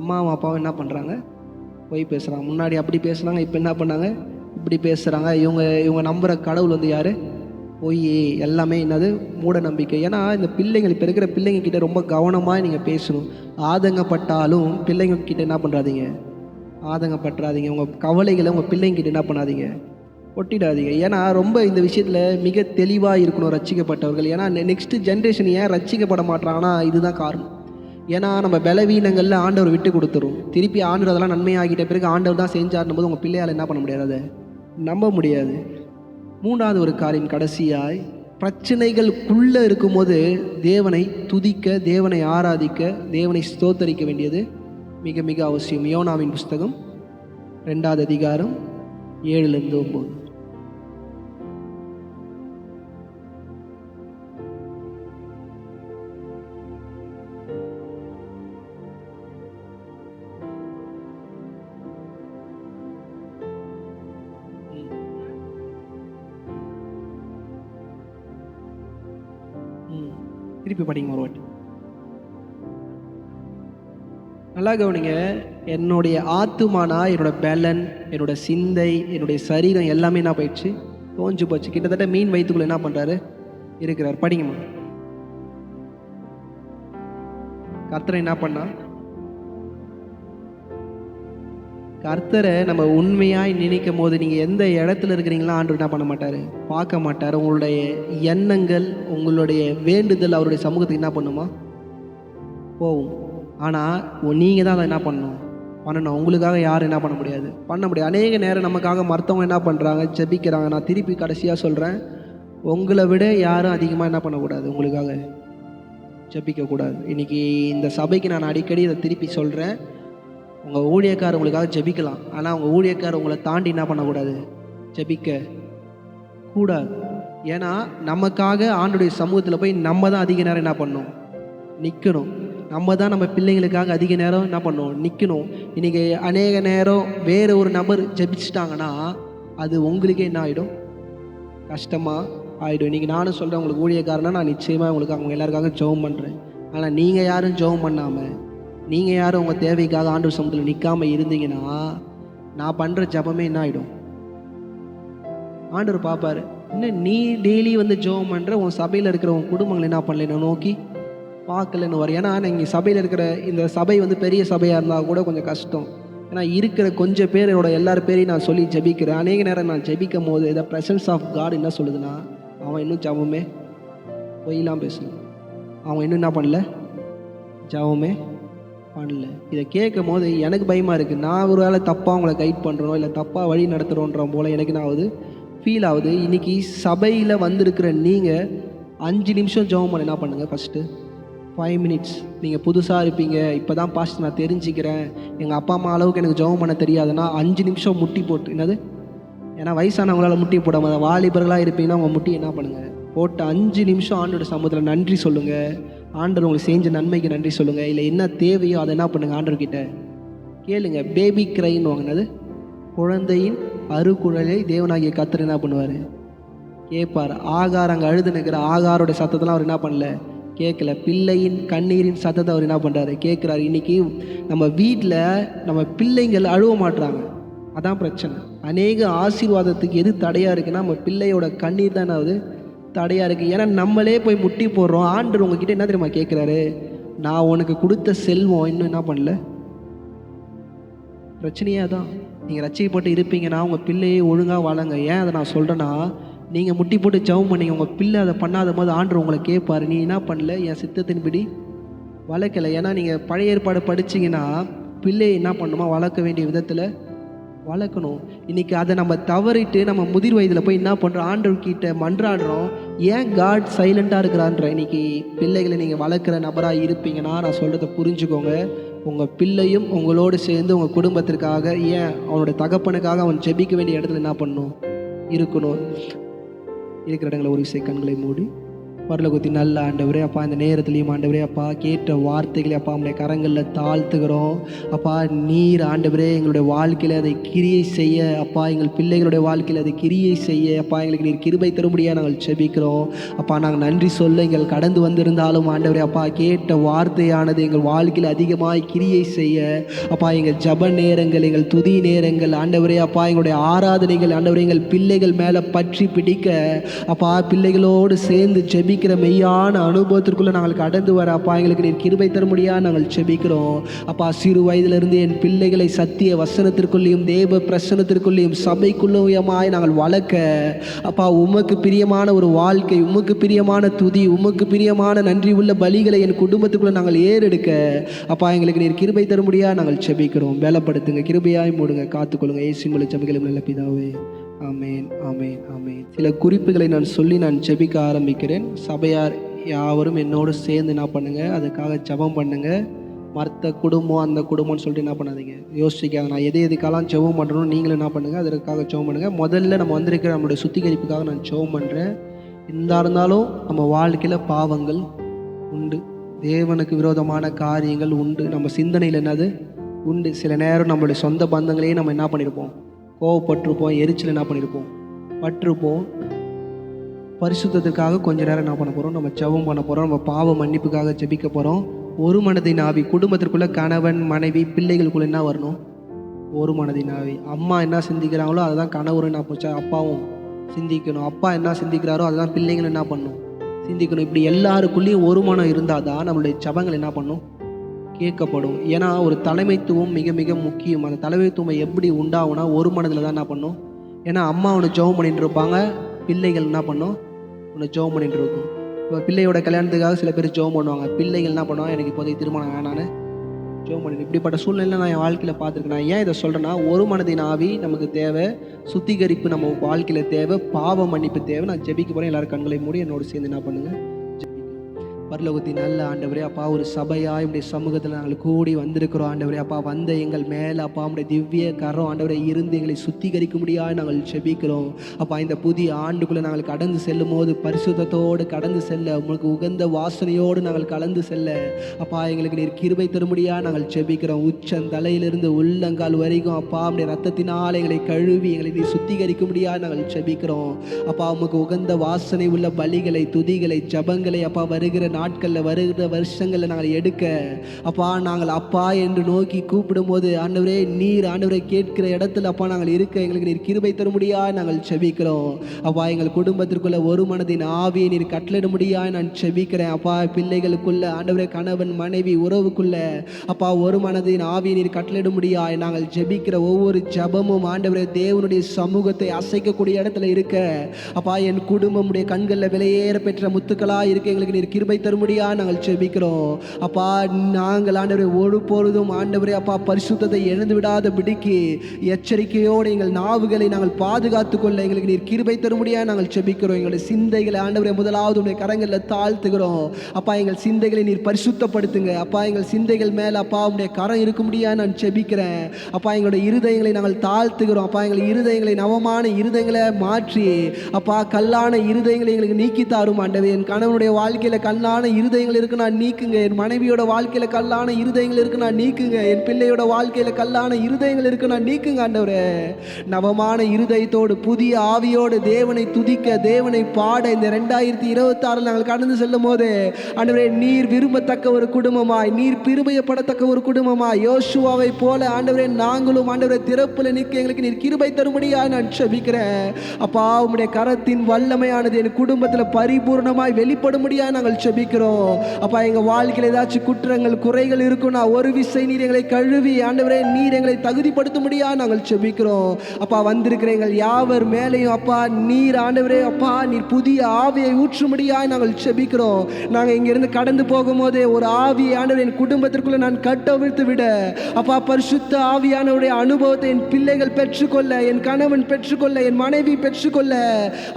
அம்மாவும் அப்பாவும் என்ன பண்ணுறாங்க? போய் பேசுகிறாங்க. முன்னாடி அப்படி பேசுகிறாங்க, இப்போ என்ன பண்ணாங்க? இப்படி பேசுகிறாங்க. இவங்க நம்புகிற கடவுள் வந்து யார்? பொய், எல்லாமே என்னது? மூட நம்பிக்கை. ஏன்னா இந்த பிள்ளைங்கள், இப்போ இருக்கிற பிள்ளைங்க கிட்ட ரொம்ப கவனமாக நீங்கள் பேசணும். ஆதங்கப்பட்டாலும் பிள்ளைங்க கிட்ட என்ன பண்ணுறாதீங்க? ஆதங்கப்பட்டுறாதீங்க. உங்கள் கவலைகளை உங்கள் பிள்ளைங்க கிட்ட என்ன பண்ணாதீங்க? ஒட்டிடாதீங்க. ஏன்னா ரொம்ப இந்த விஷயத்தில் மிக தெளிவாக இருக்கணும் ரட்சிக்கப்பட்டவர்கள். ஏன்னா நெக்ஸ்ட்டு ஜென்ரேஷன் ஏன் ரட்சிக்கப்பட மாட்டாங்கன்னா இதுதான் காரணம். ஏன்னா நம்ம பலவீனங்களில் ஆண்டவர் விட்டு கொடுத்துரும். திருப்பி ஆண்டவர் அதெல்லாம் நன்மையாகிட்ட பிறகு ஆண்டவர் தான் செஞ்சார்னும் போது உங்கள் பிள்ளையால் என்ன பண்ண முடியாது? அதை நம்ப முடியாது. மூன்றாவது ஒரு காரியம், கடைசியாய், பிரச்சனைகளுக்குள்ளே இருக்கும்போது தேவனை துதிக்க, தேவனை ஆராதிக்க, தேவனை ஸ்தோத்தரிக்க வேண்டியது மிக மிக அவசியம். யோனாவின் புஸ்தகம் 2வது அதிகாரம் 7-9. திருப்பி படிங்க ஒரு வாட்டி. நல்லா கவனிங்க. என்னுடைய ஆத்துமானா, என்னோட பலன், என்னோட சிந்தை, என்னுடைய சரீரம் எல்லாமே என்ன போயிடுச்சு? தோஞ்சு போச்சு. கிட்டத்தட்ட மீன் வயிற்றுக்குள்ள என்ன பண்ணுறாரு? இருக்கிறார். படிங்கம்மா. கர்த்தரை என்ன பண்ணா? கர்த்தரை நம்ம உண்மையாய் நினைக்கும் போது நீங்கள் எந்த இடத்துல இருக்கிறீங்களோ ஆண்டவர் என்ன பண்ண மாட்டார்? பார்க்க மாட்டார். உங்களுடைய எண்ணங்கள், உங்களுடைய வேண்டுதல் அவருடைய சமூகத்துக்கு என்ன பண்ணுமா? போகும். ஆனால் நீங்கள் தான் அதை என்ன பண்ணணும்? உங்களுக்காக யாரும் என்ன பண்ண முடியாது? பண்ண முடியாது. அநேக நேரம் நமக்காக மற்றவங்க என்ன பண்ணுறாங்க? ஜெபிக்கிறாங்க. நான் திருப்பி கடைசியாக சொல்கிறேன், உங்களை விட யாரும் அதிகமாக என்ன பண்ணக்கூடாது? உங்களுக்காக ஜெபிக்கக்கூடாது. இன்றைக்கி இந்த சபைக்கு நான் அடிக்கடி இதை திருப்பி சொல்கிறேன். உங்கள் ஊழியக்காரர் உங்களுக்காக ஜெபிக்கலாம். ஆனால் உங்கள் ஊழியக்காரர் உங்களை தாண்டி என்ன பண்ணக்கூடாது? ஜெபிக்க கூடாது. ஏன்னா நமக்காக ஆண்டுடைய சமூகத்தில் போய் நம்ம தான் அதிக நேரம் என்ன பண்ணணும்? நிற்கணும். நம்ம தான் நம்ம பிள்ளைங்களுக்காக அதிக நேரம் என்ன பண்ணணும்? நிற்கணும். இன்றைக்கி அநேக நேரம் வேறு ஒரு நபர் ஜெபிச்சிட்டாங்கன்னா அது உங்களுக்கே என்ன ஆகிடும்? கஷ்டமாக ஆகிடும். இன்றைக்கி நானும் சொல்கிறேன், உங்களுக்கு ஊழியக்காரனா நான் நிச்சயமாக உங்களுக்கு அவங்க எல்லாருக்காக ஜெபம் பண்ணுறேன். ஆனால் நீங்கள் யாரும் ஜெபம் பண்ணாமல், நீங்கள் யாரும் உங்கள் தேவைக்காக ஆண்டவர் சமூகத்தில் நிற்காமல் இருந்தீங்கன்னா நான் பண்ணுற ஜெபமே என்ன ஆகிடும்? ஆண்டவர் பார்ப்பார். இன்னும் நீ டெய்லி வந்து ஜெபம் பண்ணுற, உன் சபையில் இருக்கிற உன் குடும்பங்கள் என்ன பண்ணல நோக்கி பார்க்கலன்னு வரும். ஏன்னா நீங்கள் சபையில் இருக்கிற இந்த சபை வந்து பெரிய சபையாக இருந்தால் கூட கொஞ்சம் கஷ்டம். ஏன்னா இருக்கிற கொஞ்சம் பேரோட எல்லார் பேரையும் நான் சொல்லி ஜெபிக்கிறேன். அநேக நேரம் நான் ஜெபிக்கும் போது த ப்ரெசன்ஸ் ஆஃப் காட் என்ன சொல்லுதுன்னா, அவன் இன்னும் ஜெபமே பொய்லாம் பேசணும். அவன் இன்னும் என்ன பண்ணல? ஜெபமே பண்ணல. இதை கேட்கும் போது எனக்கு பயமாக இருக்குது. நான் ஒரு வேளை தப்பாக அவங்கள கைட் பண்ணுறோம், இல்லை தப்பாக வழி நடத்துகிறோன்ற போல் எனக்கு என்ன ஆகுது? ஃபீல் ஆகுது. இன்றைக்கி சபையில் வந்திருக்கிற நீங்கள் 5 நிமிஷம் ஜெபம் பண்ண என்ன பண்ணுங்கள்? First 5 minutes. நீங்கள் புதுசாக இருப்பீங்க, இப்போ தான் பாஸ்ட் நான் தெரிஞ்சுக்கிறேன், எங்கள் அப்பா அம்மா அளவுக்கு எனக்கு ஜெபம் பண்ண தெரியாதுன்னா 5 நிமிஷம் முட்டி போட்டு, என்னது, ஏன்னா வயசானவங்களால் முட்டி போடாம, வாலிபர்களாக இருப்பீங்கன்னா உங்கள் முட்டி என்ன பண்ணுங்கள்? போட்டு 5 நிமிஷம் ஆண்டோட சமூகத்தில் நன்றி சொல்லுங்கள். ஆண்டவர் உங்களுக்கு செஞ்ச நன்மைக்கு நன்றி சொல்லுங்கள். இல்லை என்ன தேவையோ அதை என்ன பண்ணுங்கள்? ஆண்டவர்கிட்ட கேளுங்க. பேபி கிரைன்னு வாங்கினது, குழந்தையின் அருக்குழலை தேவனாகிய கர்த்தர் என்ன பண்ணுவார்? கேட்பார். ஆகார் அங்கே அழுது நிற்கிற ஆகாரோட சத்தத்தெல்லாம் அவர் என்ன பண்ணல? கேட்கல. பிள்ளையின் கண்ணீரின் சத்தத்தை அவர் என்ன பண்ணுறாரு? கேட்குறாரு. இன்றைக்கி நம்ம வீட்டில் நம்ம பிள்ளைங்கள் அழுவ மாட்டுறாங்க. அதான் பிரச்சனை. அநேக ஆசீர்வாதத்துக்கு எது தடையாக இருக்குன்னா நம்ம பிள்ளையோட கண்ணீர் தான் ஆகுது தடையாக இருக்குது. ஏன்னா நம்மளே போய் முட்டி போடுறோம். ஆண்டவர் உங்ககிட்ட என்ன தெரியுமா கேட்குறாரு? நான் உனக்கு கொடுத்த செல்வம் இன்னும் என்ன பண்ணல? பிரச்சனையாக தான். நீங்கள் ரட்சிக்கப்பட்டு இருப்பீங்கன்னா உங்கள் பிள்ளையை ஒழுங்காக வளங்க. ஏன் அதை நான் சொல்கிறேன்னா, நீங்கள் முட்டி போட்டு ஜெபம் பண்ணீங்க, உங்கள் பிள்ளை அதை பண்ணாத போது ஆண்டவர் உங்களை கேட்பார், நீ என்ன பண்ணல, என் சித்தத்தின்படி வளர்க்கலை. ஏன்னா நீங்கள் பழைய ஏற்பாடு படிச்சிங்கன்னா பிள்ளையை என்ன பண்ணணுமா, வளர்க்க வேண்டிய விதத்தில் வளர்க்கணும். இன்றைக்கி அதை நம்ம தவறிட்டு நம்ம முதிர் வயதில் போய் என்ன பண்ணுறோம், ஆண்டவர்கிட்ட மன்றாடுறோம். ஏன் காட் சைலண்ட்டாக இருக்கிறான்ற? இன்றைக்கி பிள்ளைகளை நீங்கள் வளர்க்குற நபராக இருப்பீங்கன்னா நான் சொல்கிறத புரிஞ்சுக்கோங்க. உங்கள் பிள்ளையும் உங்களோடு சேர்ந்து உங்கள் குடும்பத்திற்காக, ஏன் அவனோட தகப்பனுக்காக அவன் ஜெபிக்க வேண்டிய இடத்துல என்ன பண்ணணும், இருக்கணும். இருக்கிற இடங்களை ஒரு விஷயம் கண்களை மூடி பரலோகத்தின் நல்ல ஆண்டவரே அப்பா, இந்த நேரத்துலையும் ஆண்டவரே அப்பா, கேட்ட வார்த்தைகளை அப்பா நம்முடைய கரங்களில் தாழ்த்துகிறோம். அப்பா நீர் ஆண்டவரே எங்களுடைய வாழ்க்கையில் அதை கிரியை செய்ய, அப்பா எங்கள் பிள்ளைகளுடைய வாழ்க்கையில் அதை கிரியை செய்ய அப்பா எங்களுக்கு நீர் கிருபை தரும்படியாக நாங்கள் செபிக்கிறோம். அப்பா நாங்கள் நன்றி சொல்ல எங்கள் கடந்து வந்திருந்தாலும் ஆண்டவரே அப்பா, கேட்ட வார்த்தையானது எங்கள் வாழ்க்கையில் அதிகமாக கிரியை செய்ய அப்பா, எங்கள் ஜப நேரங்கள், எங்கள் துதி நேரங்கள் ஆண்டவரே அப்பா, எங்களுடைய ஆராதனைகள் ஆண்டவரே எங்கள் பிள்ளைகள் மேலே பற்றி பிடிக்க அப்பா, பிள்ளைகளோடு சேர்ந்து ஜெபி மெய்யான அனுபவத்திற்குள்ள நாங்கள் கடந்து வர அப்பா எங்களுக்கு நீர் கிருபை தரும்படியா நாங்கள் செபிக்கிறோம். அப்பா சிறு வயதிலிருந்து என் பிள்ளைகளை சத்திய வசனத்திற்குள்ளேயும் தேவ பிரசனத்திற்குள்ளேயும் சபைக்குள்ளேயுமாய் நாங்கள் வளர்க்க அப்பா, உமக்கு பிரியமான ஒரு வாழ்க்கை, உமக்கு பிரியமான துதி, உமக்கு பிரியமான நன்றி உள்ள பலிகளை என் குடும்பத்துக்குள்ள நாங்கள் ஏறெடுக்க அப்பா எங்களுக்கு நீர் கிருபை தரும்படியா நாங்கள் செபிக்கிறோம். பலப்படுத்துங்க, கிருபையாய் மூடுங்க, காத்துக்கொள்ளுங்க. இயேசுவின் மூலம் ஜெபிக்கிறோம் நல்ல பிதாவே, ஆமேன் ஆமேன் ஆமேன். சில குறிப்புகளை நான் சொல்லி நான் ஜெபிக்க ஆரம்பிக்கிறேன். சபையார் யாவரும் என்னோடு சேர்ந்து என்ன பண்ணுங்க, அதுக்காக ஜெபம் பண்ணுங்க. மற்ற குடும்பம் அந்த குடும்பம்னு சொல்லிட்டு என்ன பண்ணாதீங்க, யோசிக்காங்க. நான் எதுக்கெல்லாம் ஜெபம் பண்ணுறோம், நீங்களும் என்ன பண்ணுங்கள், அதற்காக ஜெபம் பண்ணுங்கள். முதல்ல நம்ம வந்திருக்கிற நம்மளுடைய சுத்திகரிப்புக்காக நான் ஜெபம் பண்ணுறேன். இருந்தாலும் நம்ம வாழ்க்கையில் பாவங்கள் உண்டு, தேவனுக்கு விரோதமான காரியங்கள் உண்டு, நம்ம சிந்தனையில் என்னது உண்டு. சில நேரம் நம்மளுடைய சொந்த பந்தங்களையே நம்ம என்ன பண்ணியிருப்போம், கோவப்பட்டிருப்போம், எரிச்சல் என்ன பண்ணியிருப்போம், பட்டிருப்போம். பரிசுத்தத்துக்காக கொஞ்ச நேரம் என்ன பண்ண போகிறோம், நம்ம ஜெபம் பண்ண போகிறோம். நம்ம பாவ மன்னிப்புக்காக ஜெபிக்க போகிறோம். ஒரு மனதின் ஆவி, குடும்பத்திற்குள்ளே கணவன் மனைவி பிள்ளைகளுக்குள்ளே என்ன வரணும், ஒரு மனதின் ஆவி. அம்மா என்ன சிந்திக்கிறாங்களோ அதுதான் கணவரும் என்ன போச்சா அப்பாவும் சிந்திக்கணும். அப்பா என்ன சிந்திக்கிறாரோ அதுதான் பிள்ளைங்களும் என்ன பண்ணணும், சிந்திக்கணும். இப்படி எல்லாருக்குள்ளேயும் ஒரு மனம் இருந்தால் தான் நம்மளுடைய ஜெபங்கள் என்ன பண்ணும், கேட்கப்படும். ஏன்னா ஒரு தலைமைத்துவம் மிக மிக முக்கியம். அந்த தலைமைத்துவம் எப்படி உண்டாகும்னா ஒரு மனதில் தான் என்ன பண்ணும். ஏன்னா அம்மா ஒன்று ஜெபம் பண்ணிட்டு இருப்பாங்க, பிள்ளைகள் என்ன பண்ணும், ஒன்று ஜெபம் பண்ணிட்டு இருக்கும். இப்போ பிள்ளையோட கல்யாணத்துக்காக சில பேர் ஜெபம் பண்ணுவாங்க, பிள்ளைகள் என்ன பண்ணுவாங்க, எனக்கு இப்போதைக்கு திருமணம் வேணான்னு ஜெபம் பண்ணிட்டு. இப்படிப்பட்ட சூழ்நிலை நான் என் வாழ்க்கையில் பார்த்துருக்கேன். நான் ஏன் இதை சொல்கிறேன்னா, ஒரு மனதின் ஆவி நமக்கு தேவை, சுத்திகரிப்பு நம்ம வாழ்க்கையில் தேவை, பாவ மன்னிப்பு தேவை. நான் ஜெபிக்க போகிறேன். எல்லாரும் கண்களை மூடி என்னோடு சேர்ந்து என்ன பண்ணுங்கள். பரலோகத்தின் நல்ல ஆண்டவரே அப்பா, ஒரு சபையாய் உடைய சமூகத்தில் நாங்கள் கூடி வந்திருக்கிறோம் ஆண்டவரே அப்பா. வந்த எங்கள் மேலே அப்பா உடைய திவ்ய கரம் ஆண்டவரை இருந்து எங்களை சுத்திகரிக்க முடியாது நாங்கள் செபிக்கிறோம் அப்பா. இந்த புதிய ஆண்டுக்குள்ளே நாங்கள் கடந்து செல்லும் போது பரிசுத்தத்தோடு கடந்து செல்ல, உங்களுக்கு உகந்த வாசனையோடு நாங்கள் கலந்து செல்ல அப்பா எங்களுக்கு நீர் கிருபை தரும்படியாக நாங்கள் செபிக்கிறோம். உச்சந்தலையிலிருந்து உள்ளங்கால் வரைக்கும் அப்பா உடைய ரத்தத்தினால் எங்களை கழுவி எங்களை நீர் சுத்திகரிக்க முடியாது நாங்கள் செபிக்கிறோம் அப்பா. உங்களுக்கு உகந்த வாசனை உள்ள பலிகளை, துதிகளை, ஜபங்களை அப்பா வருகிற நாட்களில், வருகிற வருஷங்களில் நாங்கள் எடுக்க அப்பா, நாங்கள் அப்பா என்று நோக்கி கூப்பிடும் போது ஆண்டவரே நீர் ஆண்டவரை கேட்கிற இடத்துல அப்பா நாங்கள் இருக்க எங்களுக்கு நீர் கிருபை தர முடியாது நாங்கள் செபிக்கிறோம் அப்பா. எங்கள் குடும்பத்திற்குள்ள ஒரு மனதின் ஆவியை நீர் கட்டளிட முடியாது நான் செபிக்கிறேன் அப்பா. பிள்ளைகளுக்குள்ள ஆண்டவரே கணவன் மனைவி உறவுக்குள்ள அப்பா ஒரு மனதின் ஆவியை நீர் கட்டளிட முடியாது நாங்கள் ஜெபிக்கிற ஒவ்வொரு ஜபமும் ஆண்டவரே தேவனுடைய சமூகத்தை அசைக்கக்கூடிய இடத்துல இருக்க அப்பா. என் குடும்பம் உடைய கண்களில் விலையேற பெற்ற முத்துக்களா இருக்க எங்களுக்கு நீர் கிருபை தரும்படியா நாங்கள் செபிக்கிறோம் அப்பா. நாங்கள் ஆண்டவரே ஒரு பொழுதும் ஆண்டவரே அப்பா பரிசுத்தத்தை இழந்து விடாத பிடிக்கு எச்சரிக்கையோடு எங்கள் நாவுகளை நாங்கள் பாதுகாத்துக் கொள்ள எங்களுக்கு நீர் கிருபை தரும்படியா நாங்கள் செபிக்கிறோம். எங்களுடைய சிந்தைகளை ஆண்டவரே முதலாவது உடைய கரங்களில் தாழ்த்துகிறோம் அப்பா. எங்கள் சிந்தைகளை நீர் பரிசுத்தப்படுத்துங்க அப்பா. எங்கள் சிந்தைகள் மேல அப்பா உடைய கரம் இருக்க முடியா நான் செபிக்கிறேன் அப்பா. எங்களுடைய இருதயங்களை நாங்கள் தாழ்த்துகிறோம் அப்பா. எங்கள் இருதயங்களை நவமான இருதயங்களை மாற்றி அப்பா கல்லான இருதயங்களை எங்களுக்கு நீக்கி தாரும் ஆண்டவரே. என் கணவனுடைய வாழ்க்கையில கல்லான இருதயங்கள் இருக்கு நான் நீக்குங்க. என் மனைவியோட வாழ்க்கையில கல்லான இருதயங்கள் இருக்கு நான் நீக்குங்க. என் பிள்ளையோட வாழ்க்கையில கல்லான இருதயங்கள் இருக்கு நான் நீக்குங்க ஆண்டவரே. நவமான இருதயத்தோடு புதிய ஆவியோடு தேவனை துதிக்க, தேவனை பாட இந்த 2026 நாங்கள் கடந்து செல்லும் போது ஆண்டவரே நீர் விரும்பத்தக்க ஒரு குடும்பமாய், நீர் பிரிபயப்படத்தக்க ஒரு குடும்பமாய் யோசுவாவை போல ஆண்டவரே நாங்களும் ஆண்டவரே திறப்புல நிற்க எங்களுக்கு நீர் கிருபை தரும்படியாய் நான் செபிக்கிறேன் அப்பா. உம்முடைய கரத்தின் வல்லமையானது என் குடும்பத்தில் பரிபூர்ணமாய் வெளிப்படும்படியாய் நாங்கள் செபிக்கிறோம் செபிக்கிறோம். அப்பா எங்கள் வாழ்க்கையில் ஏதாச்சும் குற்றங்கள் குறைகள் இருக்குன்னா ஒரு விசை நீர் எங்களை கழுவி ஆண்டவரே நீர் எங்களை தகுதிப்படுத்த முடியா நாங்கள் செபிக்கிறோம். அப்பா வந்திருக்கிற எங்கள் யாவர் மேலேயும் அப்பா நீர் ஆண்டவரே அப்பா நீர் புதிய ஆவியை ஊற்றும்படியாய் நாங்கள் செபிக்கிறோம். நாங்கள் இங்கிருந்து கடந்து போகும்போதே ஒரு ஆவியை ஆண்டவர் என் குடும்பத்திற்குள்ள நான் கட்டவிழ்த்து விட அப்பா பரிசுத்த ஆவியானவருடைய அனுபவத்தை என் பிள்ளைகள் பெற்றுக்கொள்ள, என் கணவன் பெற்றுக்கொள்ள, என் மனைவி பெற்றுக்கொள்ள,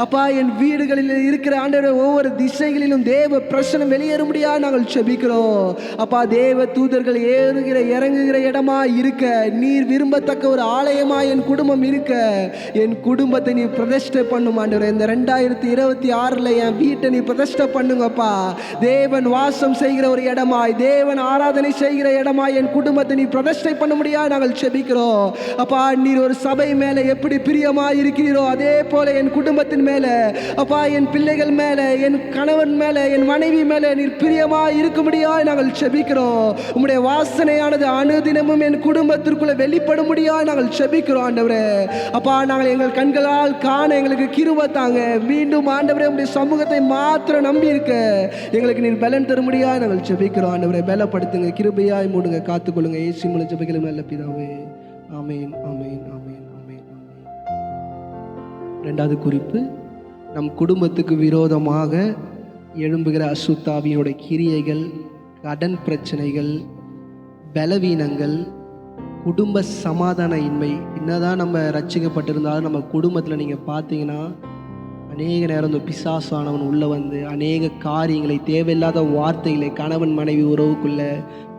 அப்பா என் வீடுகளில் இருக்கிற ஆண்டவரே ஒவ்வொரு திசைகளிலும் தேவ பிரசனம் வெளியேறும்படியா நாங்கள் செபிக்கிறோம். அப்பா தேவ தூதர்கள் ஏறுகிற இறங்குகிற இடமா இருக்க, நீர் விரும்பத்தக்க ஒரு ஆலயமா என் குடும்பம் இருக்க, என் குடும்பத்தை நீ பிரதிஷ்டை பண்ணும் ஆண்டவரே. இந்த 2026 என் வீட்டை நீ பிரதிஷ்டை பண்ணுங்கப்பா. தேவன் வாசம் செய்கிற ஒரு இடமாய், தேவன் ஆராதனை செய்கிற இடமாய் என் குடும்பத்தை நீ பிரதிஷ்டை பண்ண முடியா நாங்கள் செபிக்கிறோம். அப்பா நீர் ஒரு சபை மேலே எப்படி பிரியமாய் இருக்கிறீரோ அதே போல என் குடும்பத்தின் மேலே அப்பா என் பிள்ளைகள் மேலே, என் கணவன் மேலே, என் மனைவி மேலே நீர் பிரியமாய் இருக்கும்படியாய் நாங்கள் செபிக்கிறோம். உம்முடைய வாசனையானது அனுதினமும் என் குடும்பத்திற்குள்ள வெளிப்படும்படியாய் நாங்கள் செபிக்கிறோம் ஆண்டவரே. அப்பா நாங்கள் எங்கள் கண்களால் காண எங்களுக்கு கிருபை தாங்க. மீண்டும் ஆண்டவரே உம்முடைய சமூகத்தை மாத்திரம் நம்பி இருக்க எங்களுக்கு நீர் பலன் தரும்படியாய் நாங்கள் செபிக்கிறோம் ஆண்டவரே. பலப்படுத்துங்க, கிருபையாய் மூடுங்க, காத்துக்கொள்ளுங்க. இயேசு மூலம் ஜெபிக்கிறோம் நல்ல பிதாவே. ஆமென், ஆமென், ஆமென், ஆமென், ஆமென். 2வது குறிப்பு, நம் குடும்பத்துக்கு விரோதமாக எழும்புகிற அசுத்தாவியினுடைய கிரியைகள், கடன் பிரச்சனைகள், பலவீனங்கள், குடும்ப சமாதான இன்மை. என்னதான் நம்ம ரட்சிக்கப்பட்டிருந்தாலும் நம்ம குடும்பத்தில் நீங்கள் பார்த்தீங்கன்னா அநேக நேரம் இந்த பிசாசானவன் உள்ளே வந்து அநேக காரியங்களை, தேவையில்லாத வார்த்தைகளை, கணவன் மனைவி உறவுக்குள்ள,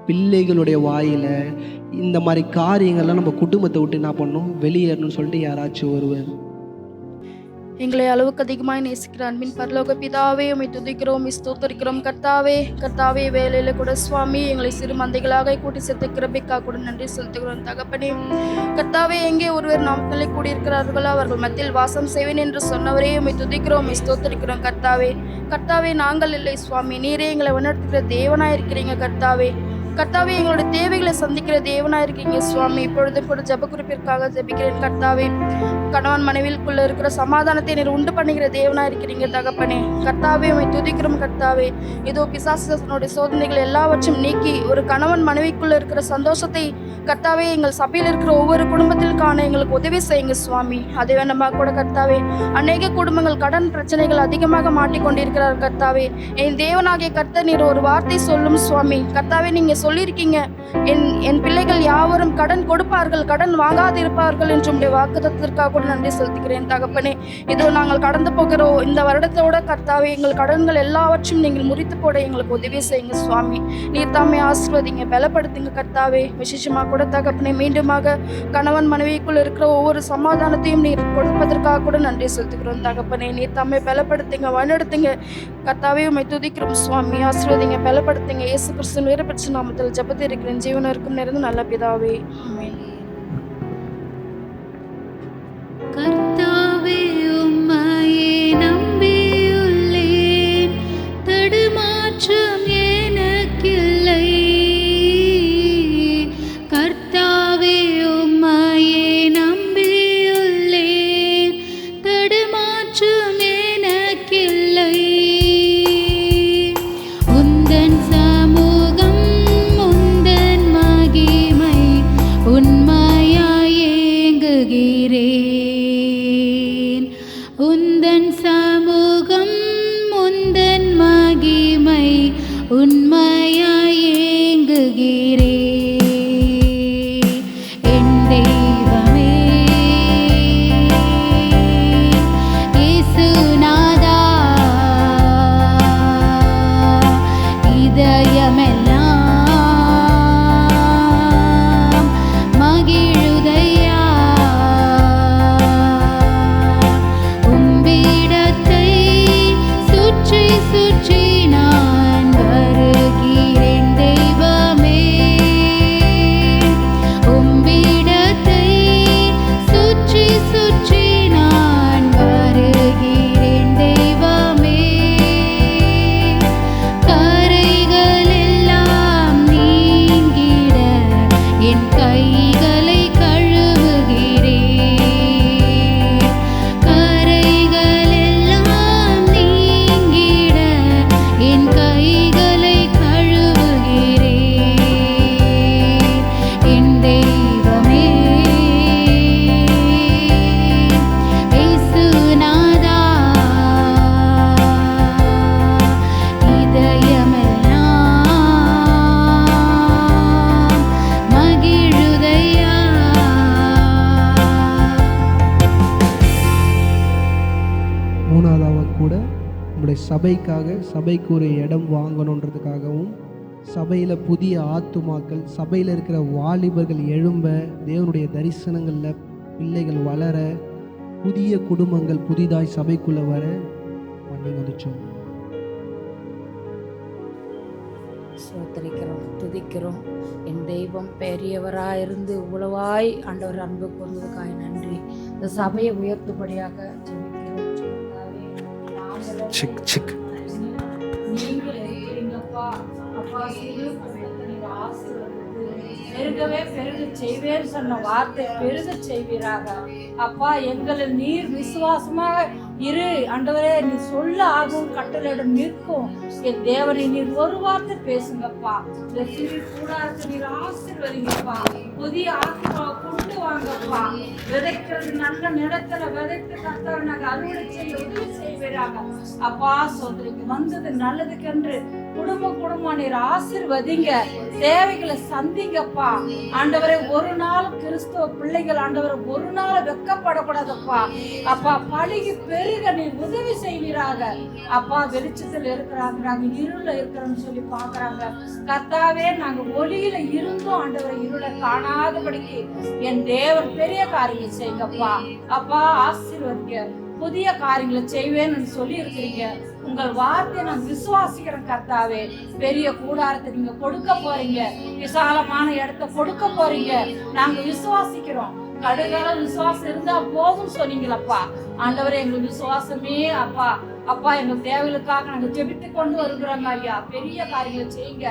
பிள்ளைகளுடைய வாயில், இந்த மாதிரி காரியங்கள்லாம் நம்ம குடும்பத்தை விட்டு என்ன பண்ணணும், வெளியேறணும்னு சொல்லிட்டு யாராச்சும் ஒருவர். எங்களை அளவுக்கு அதிகமாய் நேசிக்கிற அன்பின் பரலோக பிதாவே, உம்மை துதிக்கிறோம், ஸ்தோத்திரிக்கிறோம். கர்த்தாவே வேலையில கூட சுவாமி எங்களை சிறு மந்தைகளாக கூட்டி சேர்த்த கிருபைக்காக கூட நன்றி செலுத்துகிறோம் தகப்பனே. கர்த்தாவே எங்கே ஒருவர் நாமத்திலே கூடியிருக்கிறார்களோ அவர்கள் மத்தியில் வாசம் செய்வேன் என்று சொன்னவரே உம்மை துதிக்கிறோம், ஸ்தோத்திரிக்கிறோம். கர்த்தாவே நாங்கள் இல்லை சுவாமி, நீரே எங்களை வழிநடத்துகிற தேவனாய் இருக்கிறீங்க கர்த்தாவே எங்களுடைய தேவைகளை சந்திக்கிற தேவனாக இருக்கீங்க சுவாமி. இப்பொழுது கூட ஜெப குறிப்பிற்காக ஜெபிக்கிறேன் கர்த்தாவே. கணவன் மனைவிக்குள்ள இருக்கிற சமாதானத்தை நீர் உண்டு பண்ணுகிற தேவனாக இருக்கிறீங்க தகப்பனே. கர்த்தாவே உம்மை துதிக்கிறோம் கர்த்தாவே. இதோ பிசாசனுடைய சோதனைகள் எல்லாவற்றையும் நீக்கி ஒரு கணவன் மனைவிக்குள்ள இருக்கிற சந்தோஷத்தை கர்த்தாவே எங்கள் சபையில் இருக்கிற ஒவ்வொரு குடும்பத்தில் காண எங்களுக்கு உதவி செய்யுங்க சுவாமி. அதே வேண்டாமா கூட கர்த்தாவே, அநேக குடும்பங்கள் கடன் பிரச்சனைகள் அதிகமாக மாட்டிக்கொண்டிருக்கிறார் கர்த்தாவே. என் தேவனாகிய கர்த்தர் நீர் ஒரு வார்த்தை சொல்லும் சுவாமி. கர்த்தாவே நீங்க சொல்லியிருக்கீங்க, என் பிள்ளைகள் யாவரும் கடன் கொடுப்பார்கள், கடன் வாங்காதிருப்பார்கள் என்று உம்முடைய வாக்குத்தத்திற்காக கூட நன்றி செலுத்துகிறேன் தகப்பனே. இதோ நாங்கள் கடந்து போகிறோம் இந்த வருடத்தோட கர்த்தாவே எங்கள் கடன்கள் எல்லாவற்றையும் நீங்கள் முறித்து போட எங்களுக்கு உதவி செய்யுங்க சுவாமி. நீர் தாமே ஆசீர்வதிங்க, பலப்படுத்துங்க கர்த்தாவே. விசேஷமாக கூட தகப்பனே மீண்டுமாக கணவன் மனைவிக்குள் இருக்கிற ஒவ்வொரு சமாதானத்தையும் நீர் கொடுப்பதற்காக கூட நன்றி செலுத்துகிறோம் தகப்பனே. நீர் தாமே பலப்படுத்துங்க, வழிநடத்துங்க கர்த்தாவே. உம்மை துதிக்கிறோம் சுவாமி. ஆசீர்வதிங்க, பலப்படுத்துங்க. இயேசு கிறிஸ்துவின் உயர்பெற்ற நாமத்தில் ஜெபத்தில் இருக்கிறேன் ஜீவனருக்கும் நிறைந்த நல்ல பிதாவே, ஆமென். கர்த்தாவே உம்மையே நம்பியுள்ளேன், தடுமாற்றம் எனக்கில்லை. கர்த்தாவே உம்மையே நம்பியுள்ளேன், தடுமாற்றம் எனக்கில்லை. உந்தன் சமூகம் உந்தன் மகிமை உண்மையாய் ஏங்குகிறேன். உந்தன் சமூகம் உந்தன் மகிமை உண்மையாய் ஏங்குகிறேன். என் தெய்வமே இயேசுநாதா, இதயமெல்லாம் மகிழுதையா. உம்மிடத்தை சுற்றி சுற்றி நான் வருகிறேன். சபைக்காக, சபைக்கு ஒரு இடம் வாங்கணுன்றதுக்காகவும், சபையில் புதிய ஆத்துமாக்கள், சபையில் இருக்கிற வாலிபர்கள் எழும்ப, தேவனுடைய தரிசனங்களில் பிள்ளைகள் வளர, புதிய குடும்பங்கள் புதிதாய் சபைக்குள்ளே வர நீங்கள் வந்துச்சோம். சோத்தரிக்கிறோம், துதிக்கிறோம். என் தெய்வம் பெரியவராயிருந்து உளவாய் ஆண்டவர் அன்பு கூர்ந்ததுக்காய் நன்றி. இந்த சபையை உயர்த்தும்படியாக ஜெபிக்கிறோம். நீங்கள் இருக்கிறீங்கப்பா. அப்பா, சிறு குடும்பத்தை நீங்க ஆசீர்வதித்து பெருகவே பெருக செய்வேன் சொன்ன வார்த்தை பெருக செய்வீராக. அப்பா, எங்களை நீர் விசுவாசமாக இரு ஆண்டவரே, நீ சொல்ல ஆகும் கட்டளையிடம் நிற்கும். என் தேவனை நீர் ஒரு வார்த்தை பேசுங்கப்பா. இந்த சிறு கூடாரத்தை நீர் ஆசீர்வதிங்கப்பா. புதிய ஆத்மா கொண்டு வாங்கப்பா. விதைக்கிறது நல்ல நிலத்துல விதைத்து கர்த்தாவை நாங்கள் அறுவடை செய்ய உதவி செய்வீராக. அப்பா, சோதரிக்கு வந்தது நல்லதுக்கென்று குடும்பம் நீர் ஆசீர்வதிங்க. தேவைகளை சந்திங்கப்பா. ஆண்டவரை ஒரு நாள் கிறிஸ்துவ பிள்ளைகள் ஆண்டவரை ஒரு நாள் வெக்கப்படக்கூடாதப்பா. அப்பா, பழகி பெருக நீ உதவி செய்வீராக. அப்பா, வெளிச்சத்தில் இருக்கிறாங்க, நாங்க இருள இருக்கிறோம்னு சொல்லி பாக்குறாங்க. கர்த்தாவே, நாங்க ஒளியில இருந்தும் ஆண்டவரை இருளை காணாதபடிக்கு என் தேவன் பெரிய காரியம் செய்யுங்கப்பா. அப்பா, ஆசீர்வதிங்க. புதிய காரியங்களை செய்வேன்னு சொல்லி இருக்கிறீங்க. உங்கள் வார்த்தையை நான் விசுவாசிக்கிறேன் கர்த்தாவே. பெரிய கூடாரத்தை நீங்க கொடுக்க போறீங்க, விசாலமான இடத்தை கொடுக்க போறீங்க. நாங்க விசுவாசிக்கிறோம். கடுகள விசுவாசம் இருந்தா போதும் சொன்னீங்களப்பா. ஆண்டவரே, எங்கள் விசுவாசமே அப்பா. அப்பா, எங்கள் தேவைகளுக்காக நாங்கள் ஜெபித்து கொண்டு வருகிறோங்க ஐயா. பெரிய காரியங்களை செய்யுங்க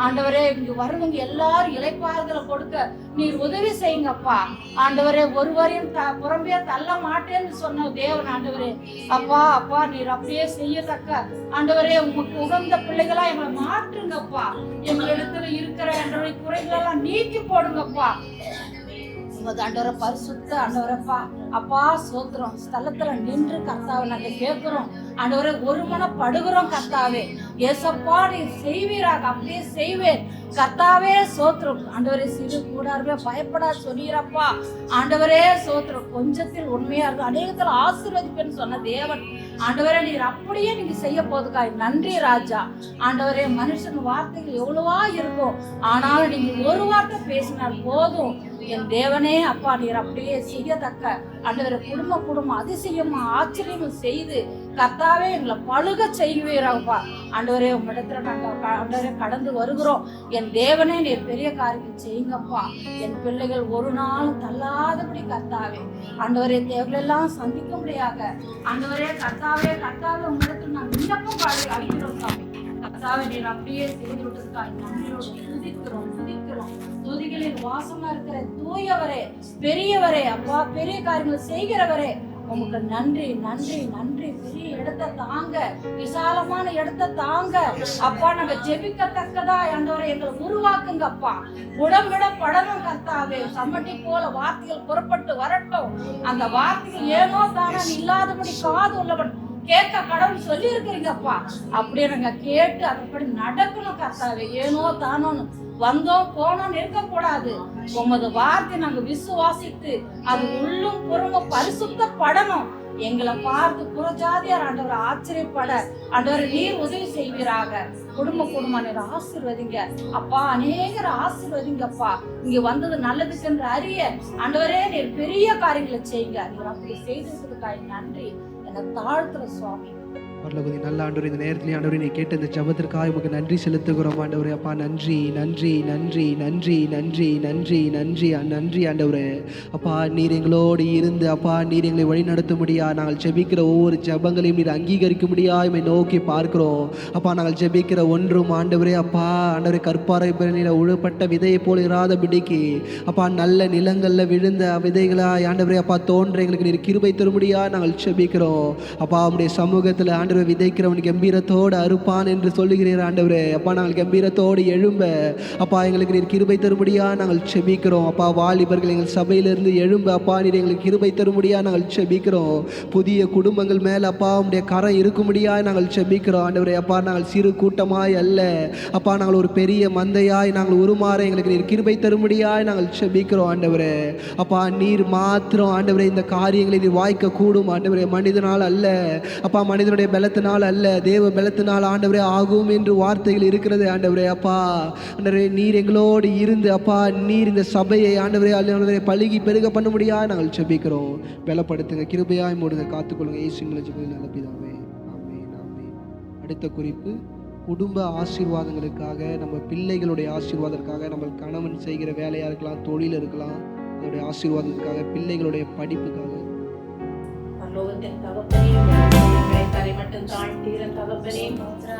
ஆண்டவரே. இங்க வருவங்க எல்லாரும் இளைப்பாறுதலை கொடுக்க நீர் உதவி செய்யுங்கப்பா. ஆண்டவரே, ஒருவரையும் புறம்பே தள்ள மாட்டேன்னு சொன்ன தேவன் ஆண்டவரே. அப்பா, அப்பா, நீர் அப்படியே செய்யத்தக்க ஆண்டவரே உமக்கு உகந்த பிள்ளைகளா எங்களை மாற்றுங்கப்பா. எங்களிடத்துல இருக்கிற ஆண்டவரை குறைகளெல்லாம் நீக்கி போடுங்கப்பா. ஆண்டவரை பரிசுத்த ஆண்டவரப்பா. அப்பா, சோத்திரம் ஸ்தலத்துல நின்று கர்த்தாவை நாங்க கேட்கிறோம் ஆண்டவரை, ஒரு மனப்படுகிறோம் கர்த்தாவே. ஏசப்பா, நீ செய்வீராக. அப்படியே செய்வேன் கர்த்தாவே. சோத்திரம் ஆண்டவரே. சிறு கூடாரமே பயப்படா சொன்னீரப்பா. ஆண்டவரே, சோத்திரம் கொஞ்சத்தில் உண்மையா இருக்கும், அநேகத்தில் ஆசீர்வதிப்பேன்னு சொன்ன தேவன் ஆண்டவரே. நீர் அப்படியே நீங்க செய்ய போதுக்காய் நன்றி ராஜா. ஆண்டவரே, மனுஷன் வார்த்தைகள் எவ்வளவா இருக்கும், ஆனாலும் நீங்க ஒரு வார்த்தை பேசினால் போதும் என் தேவனே. அப்பா, நீர் அப்படியே செய்யத்தக்க ஆண்டவரை குடும்பம் அதிசயமா ஆச்சரியமும் செய்து கர்த்தாவே எங்களை பழுக செய்வீராப்பா. ஆண்டவரே, உங்களிடத்துல நாங்க ஆண்டவரே கடந்து வருகிறோம். என் தேவனே, நீர் பெரிய காரியம் செய்யுங்கப்பா. என் பிள்ளைகள் ஒரு நாளும் தள்ளாதபடி கர்த்தாவே ஆண்டவரே தேவையெல்லாம் சந்திக்க முடியாத ஆண்டவரே கர்த்தாவே. கர்த்தாவே, உங்களிடத்துல நான் விண்ணப்பம் அளிக்கிறோம் சாமி. கர்த்தாவே, நீர் அப்படியே செய்து விட்டுருக்காய் நன்றியோடு துதிக்கிறோம். துதிகளில் வாசமா இருக்கிற தூயவரே, பெரியவரே, அப்பா, பெரிய காரியங்கள் செய்கிறவரே, உமக்கு நன்றி நன்றி நன்றி. பெரிய இடத்தை தாங்க, விசாலமான இடத்தை தாங்க அப்பா. நாங்க ஜெபிக்கத்தக்கதா ஆண்டவரை எங்களை உருவாக்குங்க அப்பா. உடம்பிட படணும் கர்த்தாவே. சம்மட்டி போல வார்த்தைகள் புறப்பட்டு வரட்டும். அந்த வார்த்தைகள் ஏனோ தானே இல்லாதபடி காது உள்ளவன் கேட்க கடவுள் சொல்லி இருக்கிறீங்கப்பா. அப்படியே நாங்க கேட்டு அதன்படி நடக்கணும் கர்த்தாவே. ஏனோ தானோன்னு வந்தோம் போனோம் இருக்கக்கூடாது. உமது வார்த்தை நாங்க விசுவாசித்து அது உள்ளும் புறமும் பரிசுத்தப்படணும். எங்களை பார்த்து புறஜாதியார் ஆண்டவர் ஆச்சரியப்பட ஆண்டவர் நீர் உதவி செய்வீராக. குடும்பம் நீர் ஆசீர்வதிங்க அப்பா. அநேகர் ஆசீர்வதிங்கப்பா. இங்க வந்தது நல்லதுக்கு என்று அறிய ஆண்டவரே நீர் பெரிய காரியங்களை செய்யுங்க. நீர் அப்படி செய்ததுக்காய் நன்றி. என்னை தாழ்த்துற சுவாமி. பரலோகத்தின் நல்ல ஆண்டவரே, இந்த நேரத்திலே ஆண்டவரே நீ கேட்ட இந்த ஜெபத்திற்காக உமக்கு நன்றி செலுத்துகிறோம் ஆண்டவரே. அப்பா, நன்றி நன்றி நன்றி நன்றி நன்றி நன்றி நன்றி நன்றி ஆண்டவரே. அப்பா, நீர் எங்களோடு இருந்து அப்பா நீர் எங்களை வழி நடத்த முடியா. நாங்கள் ஜெபிக்கிற ஒவ்வொரு ஜெபங்களையும் நீர் அங்கீகரிக்க முடியா எம்மை நோக்கி பார்க்கிறோம் அப்பா. நாங்கள் ஜெபிக்கிற ஒன்றும் ஆண்டவரே அப்பா ஆண்டவரே கற்பாறை பிறனில உழுப்பட்ட விதையை போல் இராத பிடிக்கு அப்பா நல்ல நிலங்களில் விழுந்த விதைகளாய் ஆண்டவரே அப்பா தோன்ற எங்களுக்கு நீர் கிருபை தர முடியா நாங்கள் ஜெபிக்கிறோம் அப்பா. உம்முடைய சமூகத்தில் ஆண்டவரை விதைக்கிறவன் கம்பீரத்தோடு அறுப்பான் என்று சொல்லுகிறீர் ஆண்டவரே. அப்பா, நாங்கள் கம்பீரத்தோடு எழும்ப அப்பா எங்களுக்கு நீர் கிருபை தரும்படியா நாங்கள் செபிக்கிறோம் அப்பா. வாலிபர்கள் எங்கள் சபையிலிருந்து எழும்ப அப்பா நீர் எங்களுக்கு கிருபை தரும்படியா நாங்கள் செபிக்கிறோம். புதிய குடும்பங்கள் மேல் அப்பா உம்முடைய கரம் இருக்கும்படியா நாங்கள் செபிக்கிறோம் ஆண்டவரே. அப்பா, நாங்கள் சிறு கூட்டமாய் அல்ல அப்பா, நாங்கள் ஒரு பெரிய மந்தையாய் நாங்கள் உருமாற எங்களுக்கு நீர் கிருபை தரும்படியாய் நாங்கள் செபிக்கிறோம் ஆண்டவரே. அப்பா, நீர் மாத்திரம் ஆண்டவரே இந்த காரியங்களை நீர் வாய்க்க கூடும் ஆண்டவரே, மனிதனால் அல்ல அப்பா. மனிதனுடைய பலத்தினால் அல்ல, தேவ பலத்தினால் ஆண்டவரே ஆகும் என்று வார்த்தைகள் இருக்கிறது ஆண்டவரே. அப்பா ஆண்டவரே, நீர் எங்களோடு இருந்து அப்பா, நீர் இந்த சபையை ஆண்டவரே ஆண்டவரே பழுகி பெருக பண்ண முடியாது நாங்கள் செபிக்கிறோம். பலப்படுத்துங்க, கிருபையாய் மூடுங்க, காத்துக்கொள்ளுங்க. இயேசுவின் ஜெபத்தில் நல்ல பிதாவே, ஆமென், ஆமென். அடுத்த குறிப்பு, குடும்ப ஆசீர்வாதங்களுக்காக, நம்ம பிள்ளைகளுடைய ஆசீர்வாதத்துக்காக, நம்ம கணவன் செய்கிற வேலையாக இருக்கலாம், தொழில் இருக்கலாம், அதோடைய ஆசீர்வாதத்துக்காக, பிள்ளைகளுடைய படிப்புக்காக. பரலோகத்தின் தகப்பனே, எங்களை தரைமட்டம் தாழ்த்தீர தகப்பனே,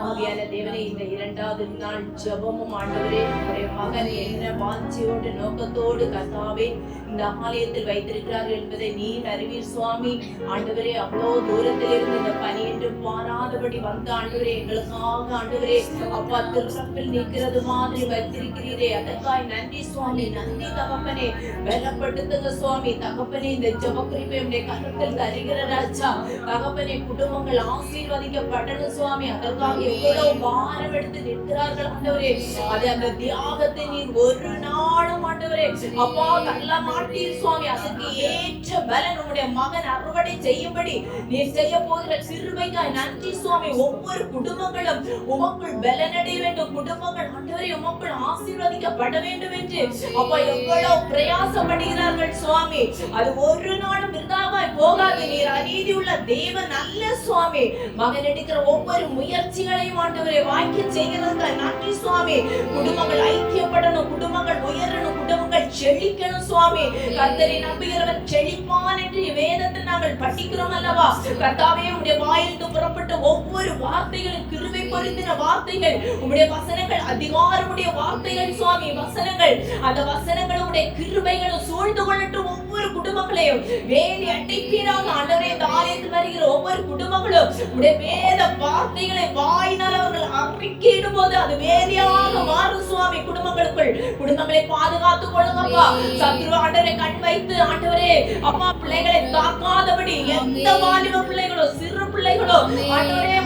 ஆவியான தேவனே, இந்த 2வது நாள் ஜெபமும் ஆண்டவரே, உடைய மகன் என்ன வாஞ்சியோடு நோக்கத்தோடு கர்த்தாவே இந்த ஆலயத்தில் வைத்திருக்கிறார்கள் என்பதை நீர் அறிவீர் சுவாமி. ஆண்டவரே, அவ்வளோ தூரத்தில் இருந்து இந்த பனி என்று பாராதபடி வந்த ஆண்டவரே, எங்களுக்காக ஆண்டவரே அப்பா திருப்பில் நிற்கிறது மாதிரி வைத்திருக்கிறீரே, அதற்காய் நன்றி சுவாமி. நன்றி தகப்பனே, பலப்படுத்துங்க சுவாமி. தகப்பனே, இந்த ஜெப குறிப்பை உடைய கருத்தில் தருகிற ராஜா தகப்பனே, குடும்பங்கள் ஆசீர்வதிக்கப்படணும் சுவாமி. அதற்காக எவ்வளவு பாரம் எடுத்து நிற்கிறார்கள் ஆண்டவரே, அது அந்த தியாகத்தை நீர் ஒரு நாளும் ஆண்டவரே அப்பா தள்ள மாட்டீர் சுவாமி. அதுக்கு ஏற்ற பலன் உம்முடைய மகன் அறுவடை செய்யும்படி நீர் செய்ய போகிற கிருபைக்காய் நன்றி சுவாமி. ஒவ்வொரு குடும்பங்களும் உமக்குள் பலனடைய வேண்டும், குடும்பங்கள் ஆண்டவரே உமக்குள் ஆசீர்வதிக்கப்பட வேண்டும் என்று அப்பா எவ்வளவு பிரயாசப்படுகிறார்கள் சுவாமி. அது ஒரு நாளும் விருதாவாய் போகாது. நீர் அநீதி உள்ள தேவன் அல்ல சுவாமி. மகன் எடுக்கிற ஒவ்வொரு முயற்சிகளையும் ஆண்டவரே வாய்க்க செய்கிறதுக்கு நன்றி சுவாமி. குடும்பங்கள் ஐக்கியப்படணும், குடும்பங்கள் உயரணும், குடும்பங்கள் செழிக்கணும் சுவாமி. கர்த்தரை நம்புகிறவன் செழிப்பான் என்று வேதத்தில் நாங்கள் படிக்கிறோம் அல்லவா. கர்த்தாவே, உம்முடைய வாயிலிருந்து புறப்பட்ட ஒவ்வொரு வார்த்தைகளும் கிருபை பொருந்தின வார்த்தைகள், உம்முடைய வசனங்கள் அதிகாரமுடைய வார்த்தைகள் சுவாமி. வசனங்கள், அந்த வசனங்களும் உம்முடைய கிருபைகளும் சூழ்ந்து கொள்ளட்டும் ஒவ்வொரு குடும்பங்களையும். வேலி அடைப்பீராக ஆண்டவரே, இந்த ஆலயத்தில் வருகிற ஒவ்வொரு குடும்பங்களும் உம்முடைய வேத வார்த்தைகளை வாயினால் அவர்கள் அறிக்கையிடும் போது அது வேலியாக மாறும் சுவாமி. குடும்பங்களுக்குள் குடும்பங்களை பாதுகாத்துக் கொள்ளுங்கப்பா. சத்ரு ஆண்டவரை கண் வைத்து ஆண்டவரே அப்பா பிள்ளைகளை தாக்காதபடி, எந்த வாலிப பிள்ளைகளோ சிறு பிள்ளைகளோ ஆண்டவரே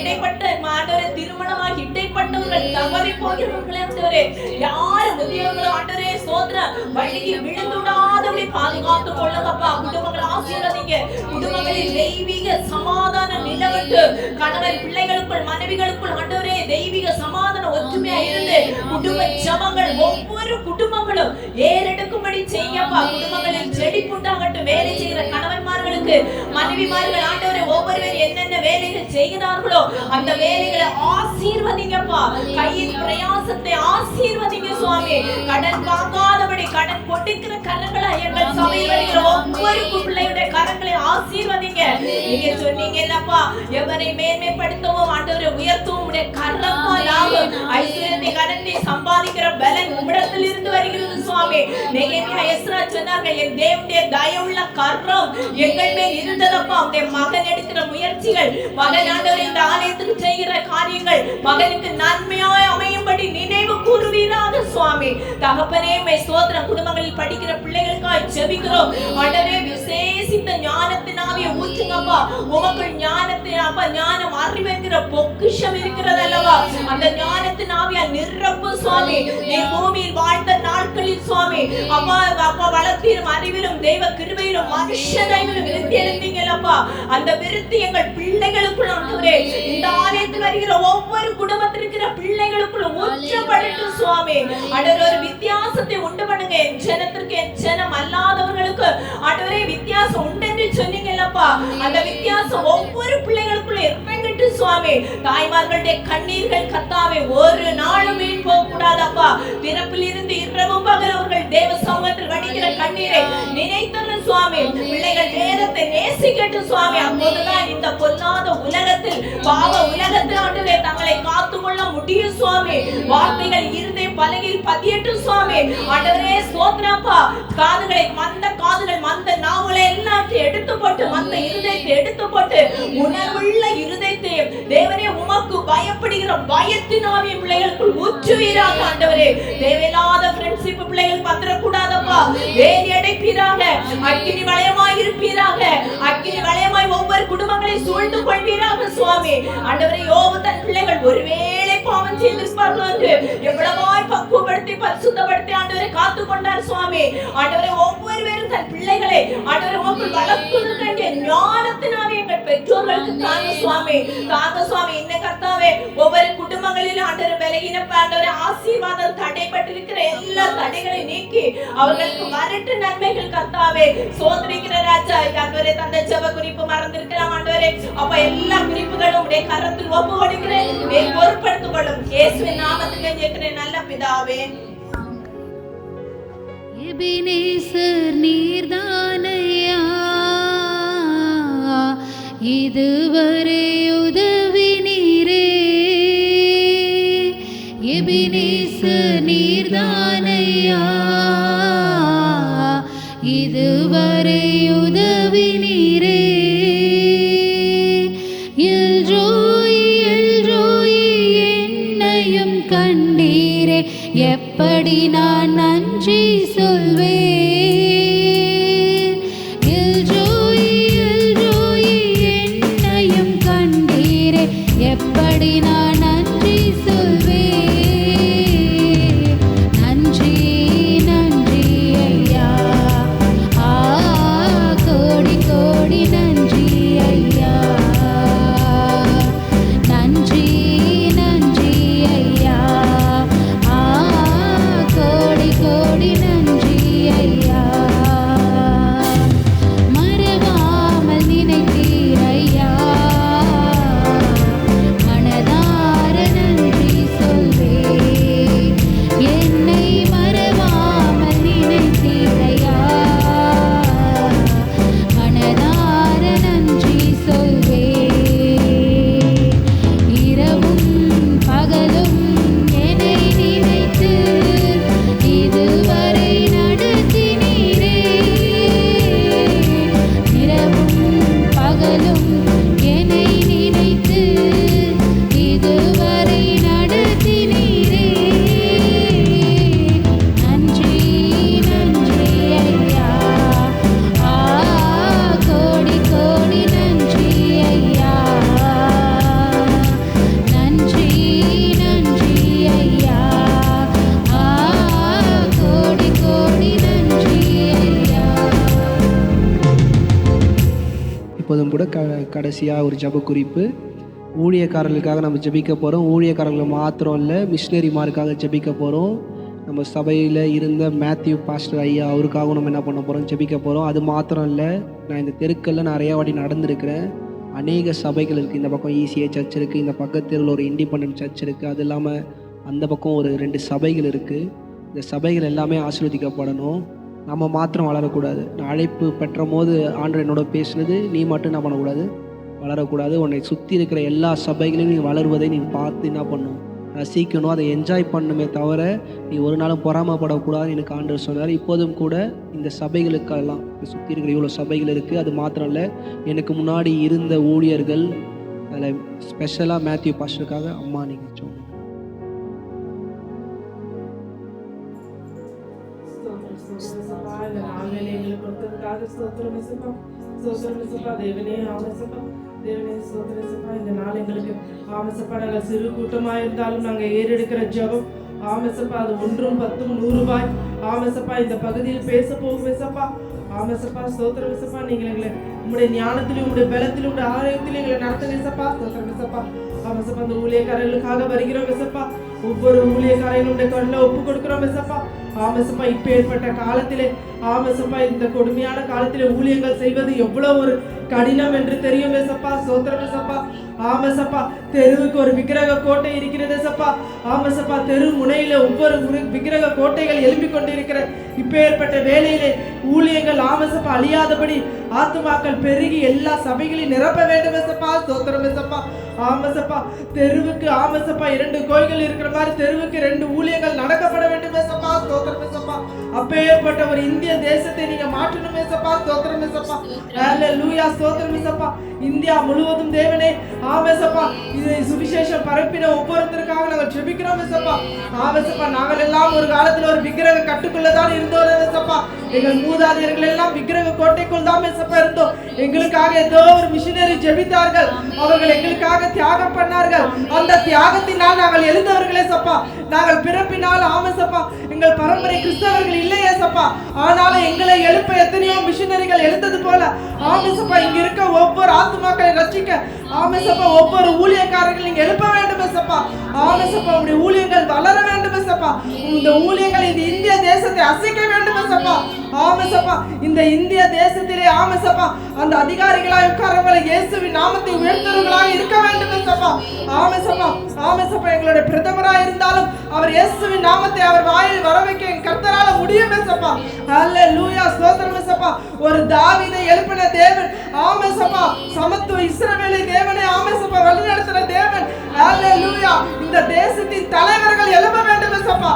இடைப்பட்ட ஆண்டவரே திருமணமாகி இடைப்பட்டவர்கள் தவறி போகிறவர்களே ஆண்டவரே, யார் முதியவர்களோ ஆண்டவரே சோதனை வழிக்கு விழுந்துடாதபடி பாதுகாத்துக் கொள்ளுங்கப்பா. குடும்பங்களை ஆசீர்வதிங்க. குடும்பங்களில் தெய்வீக சமாதானம் நிலவட்டு. கணவர் பிள்ளைகளுக்குள் மனைவிகளுக்குள் ஆண்டவரே தெய்வீக சமாதானம் ஒற்றுமையா இருந்து குடும்ப ஜெபங்கள் ஒவ்வொரு குடும்பங்களும் ஏறெடுக்கும்படி செய்யப்பா. குடும்பங்களில் செழிப்புண்டாகட்டும். வேலை செய்கிற கணவன்மார்களுக்கு மனைவிமார்கள் ஆண்டவரே ஒவ்வொருவர் என்னென்ன வேலைகள் செய்கிறார்களோ அந்த வேலைகளை ஆசீர்வதிங்கப்பா. கையின் பிரயாசத்தை ஆசீர்வதிங்க சுவாமி. கடன் வாங்காதபடி கடன் கொடுக்கிற கரங்களை எங்கள் சபையில் வருகிற ஒவ்வொரு பிள்ளையுடைய கரங்களை ஆசீர்வதிங்க. நீங்க சொன்னீங்க இல்லப்பா, எவரை மேன்மைப்படுத்தவும் ஆண்டவரை உயர்த்தவும் உடைய கரத்தால் ஆகும். ஐஸ்வர்யத்தை கடனை சம்பாதிக்கிற பலன் உம்மிடத்தில் இருந்து வருகிறது சுவாமி. நெகேமியா எஸ்ரா சொன்னார்கள், என் தேவனுடைய தயவுள்ள கரம் எங்கள் மேல் இருந்ததப்பா. உடைய மகன் எடுக்கிற முயற்சிகள், மகன் ஆண்டவர் இந்த ஆலயத்துக்கு செய்கிற காரியங்கள் மகனுக்கு நன்மையாய் அமையும்படி நினைவு கூறுவீராக சுவாமி. தகப்பனே, மை ஸ்தோத்திரம். குடும்பங்களில் படிக்கிற பிள்ளைகளுக்காய் ஜெபிக்கிறோம் ஆண்டவரே. விசேஷித்த ஞானத்தின் ஆவியை ஊற்றுங்கப்பா. உமக்குள் ஞானத்தின் அப்பா ஞானம் அறிவு என்கிற பொக்கிஷம் இருக்கிறது அல்லவா. அந்த ஞானத்தின் ஆவியா நிரப்பு சுவாமி. நீ பூமியில் வாழ்ந்த நாட்களில் சுவாமி அப்பா அப்பா வளர்த்தீரும் அறிவிலும் தெய்வ கிருபையிலும் மனுஷ தயவிலும் விருத்தி எழுந்தீங்களப்பா. அந்த விருத்தி எங்கள் பிள்ளைகளுக்குள் ஆண்டவரே இந்த ஆலயத்தில் வருகிற ஒவ்வொரு குடும்பத்தில் இருக்கிற பிள்ளைகளுக்குள்ள ஊற்றப்படட்டும் சுவாமி. ஆண்டவரே, ஒரு வித்தியாசத்தை உண்டு பண்ணுங்க. என் ஜனத்திற்கு என் ஜனம் அல்லாதவர்களுக்கு ஆண்டவரே வித்தியாசம் உண்டு என்று சொன்னீங்களப்பா. அந்த வித்தியாசம் ஒவ்வொரு பிள்ளைகளுக்குள்ள இறங்கட்டு சுவாமி. தாய்மார்களுடைய கண்ணீர்கள் கர்த்தாவே ஒரு நாளும் வீண் போக கூடாதப்பா. பிறப்பில் இருந்து இரவும் பகல் அவர்கள் தேவ சமூகத்தில் வடிக்கிற கண்ணீரை நினைத்தரும் சுவாமி. பிள்ளைகள் வேதத்தை நேசிக்கட்டும் சுவாமி. அப்போதுதான் இந்த பொல்லாத உலகத்தில் பாவ உலகத்தில் ஆண்டவரே தங்களை காத்துக்கொள்ள முடியும் சுவாமி. வார்த்தைகள் இருதய பலகையில் பதியட்டும் சுவாமி. ஆண்டவரே ஸ்தோத்திரப்பா. காதுகளை மந்த நாவுகளை எல்லாத்தையும் எடுத்து போட்டு மந்த இருதயத்தை எடுத்து போட்டு உணர்வுள்ள இருதயத்தை தேவனே உமக்கு பயப்படுகிற பயத்தின் ஆவியை பிள்ளைகளுக்குள் ஊற்றுவீராக ஆண்டவரே. தேவையில்லாத ஃப்ரெண்ட்ஷிப் பிள்ளைகள் வந்துடக்கூடாதப்பா. வேலி அடைப்பீராக. அக்கினி வளையமாய் இருப்பீராக. அக்கினி வளையமாய் ஒவ்வொரு குடும்பங்களை சூழ்ந்து கொள்வீராக சுவாமி. ஆண்டவரே, யோபு தன் பிள்ளைகள் ஒருவேளை பாவம் செய்திருப்பார்கள் என்று எவ்வளவாய் பக்குவப்படுத்தி பரிசுத்தப்படுத்தி ஆண்டவரை காத்து கொண்டார் சுவாமி. ஆண்டவரை ஒவ்வொருவரும் தன் பிள்ளை பிள்ளைகளை ஆண்டவரே உமக்குள் வளர்ப்பதற்கு வேண்டிய ஞானத்தினாலே எங்கள் பெற்றோர்களுக்கு தாங்க சுவாமி, தாங்க சுவாமி. இன்னும் கர்த்தாவே ஒவ்வொரு குடும்பங்களிலும் ஆண்டவரே விலகின ஆண்டவரே ஆசீர்வாதம் தடைப்பட்டிருக்கிற எல்லா தடைகளை நீக்கி அவர்களுக்கு வரட்டு நன்மைகள் கர்த்தாவே சோதரிக்கிற ராஜா. ஆண்டவரே தந்த ஜெப குறிப்பு மறந்திருக்கலாம் ஆண்டவரே, அப்ப எல்லா குறிப்புகளும் உடைய கரத்தில் ஒப்பு கொடுக்கிறேன், பொறுப்படுத்திக் கொள்ளும் இயேசுவின் நாமத்தில் கேட்கிறேன் நல்ல பிதாவே. எபினேசர் நீர்தானையா இதுவரை உதவி நீரே, எபினேசர் நீர்தானையா இதுவரை உதவி நீரே, எல்ரோயி எல்ரோயி என்னையும் கண்டீரே, எப்படி நான் நன்றி சொல்வேன், எல்ரோயி எல்ரோயி என்னையும் கண்டீரே, எப்படி நான் நன்றி சொல்வேன், நன்றி நன்றி ஐயா, கோடி கோடி நன்றி ஐயா, நன்றி நன்றி ஐயா, கோடி கோடி நன்றி ஐயா, மறவாமல் நினைத்தீர் ஐயா, மனதார நன்றி சொல்வேன், என்னை மறவாமல் நினைத்தீர் ஐயா, மனதார நன்றி சொல்வேன், இரவும் பகலும் என்னை நினைத்து இதுவரை நடத்தினீரே, இரவும் பகலும் என்னை நினைத்து இதுவரை நடத்தினீரே, நன்றி நன்றி ஐயா, கோடி கோடி நன்றி ஐயா, நன்றி நன்றி ஐயா, கோடி கோடி நன்றி ஐயா. இப்போதும் கூட கடைசியாக ஒரு ஜெப குறிப்பு. ஊழியக்காரர்களுக்காக நம்ம ஜெபிக்க போகிறோம். ஊழியக்காரர்கள் மாத்திரம் இல்லை, மிஷினரிமாருக்காக ஜெபிக்க போகிறோம். நம்ம சபையில் இருந்த மேத்யூ பாஸ்டர் ஐயா அவருக்காகவும் நம்ம என்ன பண்ண போகிறோம், ஜெபிக்க போகிறோம். அது மாத்திரம் இல்லை, நான் இந்த தெருக்களில் நிறையா வாட்டி நடந்திருக்கிறேன். அநேக சபைகள் இருக்குது. இந்த பக்கம் ECA சர்ச் இருக்குது, இந்த பக்கத்தில் ஒரு இண்டிபெண்டன்ட் சர்ச் இருக்குது, அது இல்லாமல் அந்த பக்கம் ஒரு 2 சபைகள் இருக்குது. இந்த சபைகள் எல்லாமே ஆசீர்வதிக்கப்படணும். நம்ம மாத்திரம் வளரக்கூடாது. நான் அழைப்பு பெற்ற போது ஆண்டவர் என்னோட பேசுனது, நீ மட்டும் என்ன பண்ணக்கூடாது, வளரக்கூடாது. உன்னை சுற்றி இருக்கிற எல்லா சபைகளையும் நீ வளருவதை நீ பார்த்து என்ன பண்ணணும், ரசிக்கணும், அதை என்ஜாய் பண்ணுமே தவிர நீ ஒரு நாளும் பொறாமப்படக்கூடாதுன்னு எனக்கு ஆண்டவர் சொன்னார். இப்போதும் கூட இந்த சபைகளுக்கெல்லாம் சுற்றி இருக்கிற இவ்வளோ சபைகள் இருக்குது. அது மாத்திரம் இல்லை, எனக்கு முன்னாடி இருந்த ஊழியர்கள், அதில் ஸ்பெஷலாக மேத்யூ பாஸ்டருக்காக அம்மா நீங்கள் சொன்னீங்க. இந்த நாள் எங்களுக்கு ஆமசப்பா நாங்கள் சிறு கூட்டமாக இருந்தாலும் நாங்கள் ஏறெடுக்கிற ஜெபம் ஆமசப்பா அது 1 10 100 ஆமசப்பா இந்த பகுதியில் பேச போகும் ஏசப்பா. ஆமசப்பா ஸ்தோத்திரம் ஏசப்பா, நீங்கள் எங்களை உங்களுடைய ஞானத்திலும் உங்களுடைய பலத்திலும் உங்களுடைய ஆரோக்கியத்திலும் எங்களை நடத்துங்க ஏசப்பா. ஸ்தோத்திரம் ஏசப்பா. ஆமசப்பா அந்த ஊழியக்காரர்களுக்காக வருகிறோம் ஏசப்பா. ஒவ்வொரு ஊழியக்காரையும் உடைய கண்ணில் ஒப்பு கொடுக்கிறோம் ஏசப்பா. ஆமசப்பா இப்ப ஏற்பட்ட காலத்திலே ஆமசப்பா இந்த கொடுமையான காலத்திலே ஊழியங்கள் செய்வது எவ்வளவு ஒரு கடினம் என்று தெரியும் ஏசப்பா. ஸ்தோத்திரம் ஏசப்பா. ஆமசப்பா தெருவுக்கு ஒரு விக்கிரக கோட்டை இருக்கிறது ஏசப்பா. ஆமசப்பா தெரு முனையில ஒவ்வொரு விக்கிரக கோட்டைகள் எழும்பிக் கொண்டிருக்கிற இப்ப ஏற்பட்ட வேலையிலே ஊழியங்கள் ஆமசப்பா அழியாதபடி ஆத்துமாக்கள் பெருகி எல்லா சபைகளையும் நிரப்ப வேண்டும் ஏசப்பா. ஸ்தோத்திரம் ஏசப்பா. ஆமசப்பா தெருவுக்கு ஆமசப்பா 2 கோயில்கள் இருக்கிற மாதிரி தெருவுக்கு 2 ஊழியங்கள் நடக்கப்பட வேண்டும் ஏசப்பா. ஸ்தோத்திரம் ஏசப்பா. அப்பேற்பட்ட ஒரு இந்திய தேசத்தை நீங்க மாற்றணும் ஏசப்பா. ஸ்தோத்திரம் ஏசப்பா. ஹல்லேலூயா. ஸ்தோத்திரம் ஏசப்பா. இந்தியா முழுவதும் தேவனே ஆமேசப்பா இதை சுவிசேஷம் பரப்பின ஒவ்வொருத்தருக்காக நாங்கள் ஜெபிக்கிறோம் ஏசப்பா. ஆமேசப்பா நாங்கள் எல்லாம் ஒரு காலத்துல ஒரு விக்கிரக கட்டுக்குள்ளதான் இருந்தோம் ஏசப்பா. எங்கள் மூதாதையர்கள் எல்லாம் விக்கிரக கோட்டைக்குள் தான் ஆமேசப்பா இருந்தோம். எங்களுக்காக ஏதோ ஒரு மிஷினரி ஜெபித்தார்கள், அவர்கள் எங்களுக்காக தியாகம் பண்ணார்கள். அந்த தியாகத்தினால் நாங்கள் எழுந்தவர்களே சப்பா. நாங்கள் பிறப்பினால் ஆமேசப்பா எங்கள் பரம்பரை கிறிஸ்தவர்கள் இல்லையே சப்பா. ஆனாலும் எங்களை எழுப்ப எத்தனையோ மிஷினரிகள் எழுந்தது போல ஆமேசப்பா இங்க இருக்க ஒவ்வொரு ஆத்துமாக்களை ரட்சிக்க ஆமேசப்பா ஒவ்வொரு ஊழியக்காரர்கள் நீங்க எழுப்ப வேண்டும் சப்பா. ஆமேசப்பா உங்களுடைய ஊழியங்கள் வளர வேண்டும் சப்பா. இந்த ஊழியங்கள் இந்த இந்திய தேசத்தை அசைக்க வேண்டும் சப்பா. ஆமேசப்பா இந்த இந்திய தேசத்திலே ஆமேசப்பா அந்த அதிகாரிகளாய் உட்காரவங்களை இயேசுவின் நாமத்தை உயர்த்துவர்களாக இருக்க வேண்டும் சப்பா. ஆமேசப்பா ஆமேசப்பா எங்களுடைய பிரதமராக இருந்தாலும் அவர் இயேசுவின் நாமத்தை அவர் வாயில் வர வைக்க கர்த்தரால முடியும் சப்பா. ஹல்லேலூயா ஸ்தோத்திரம் சப்பா. ஒரு தாவீதை எழுப்பின தேவன் ஆமேசப்பா சமத்துவ இஸ்ரவேலை தேவனே ஆமேசப்பா வழிநடத்தின தேவன். ஹல்லேலூயா இந்த தேசத்தின் தலைவர்கள் எழுப்ப வேண்டும் சப்பா.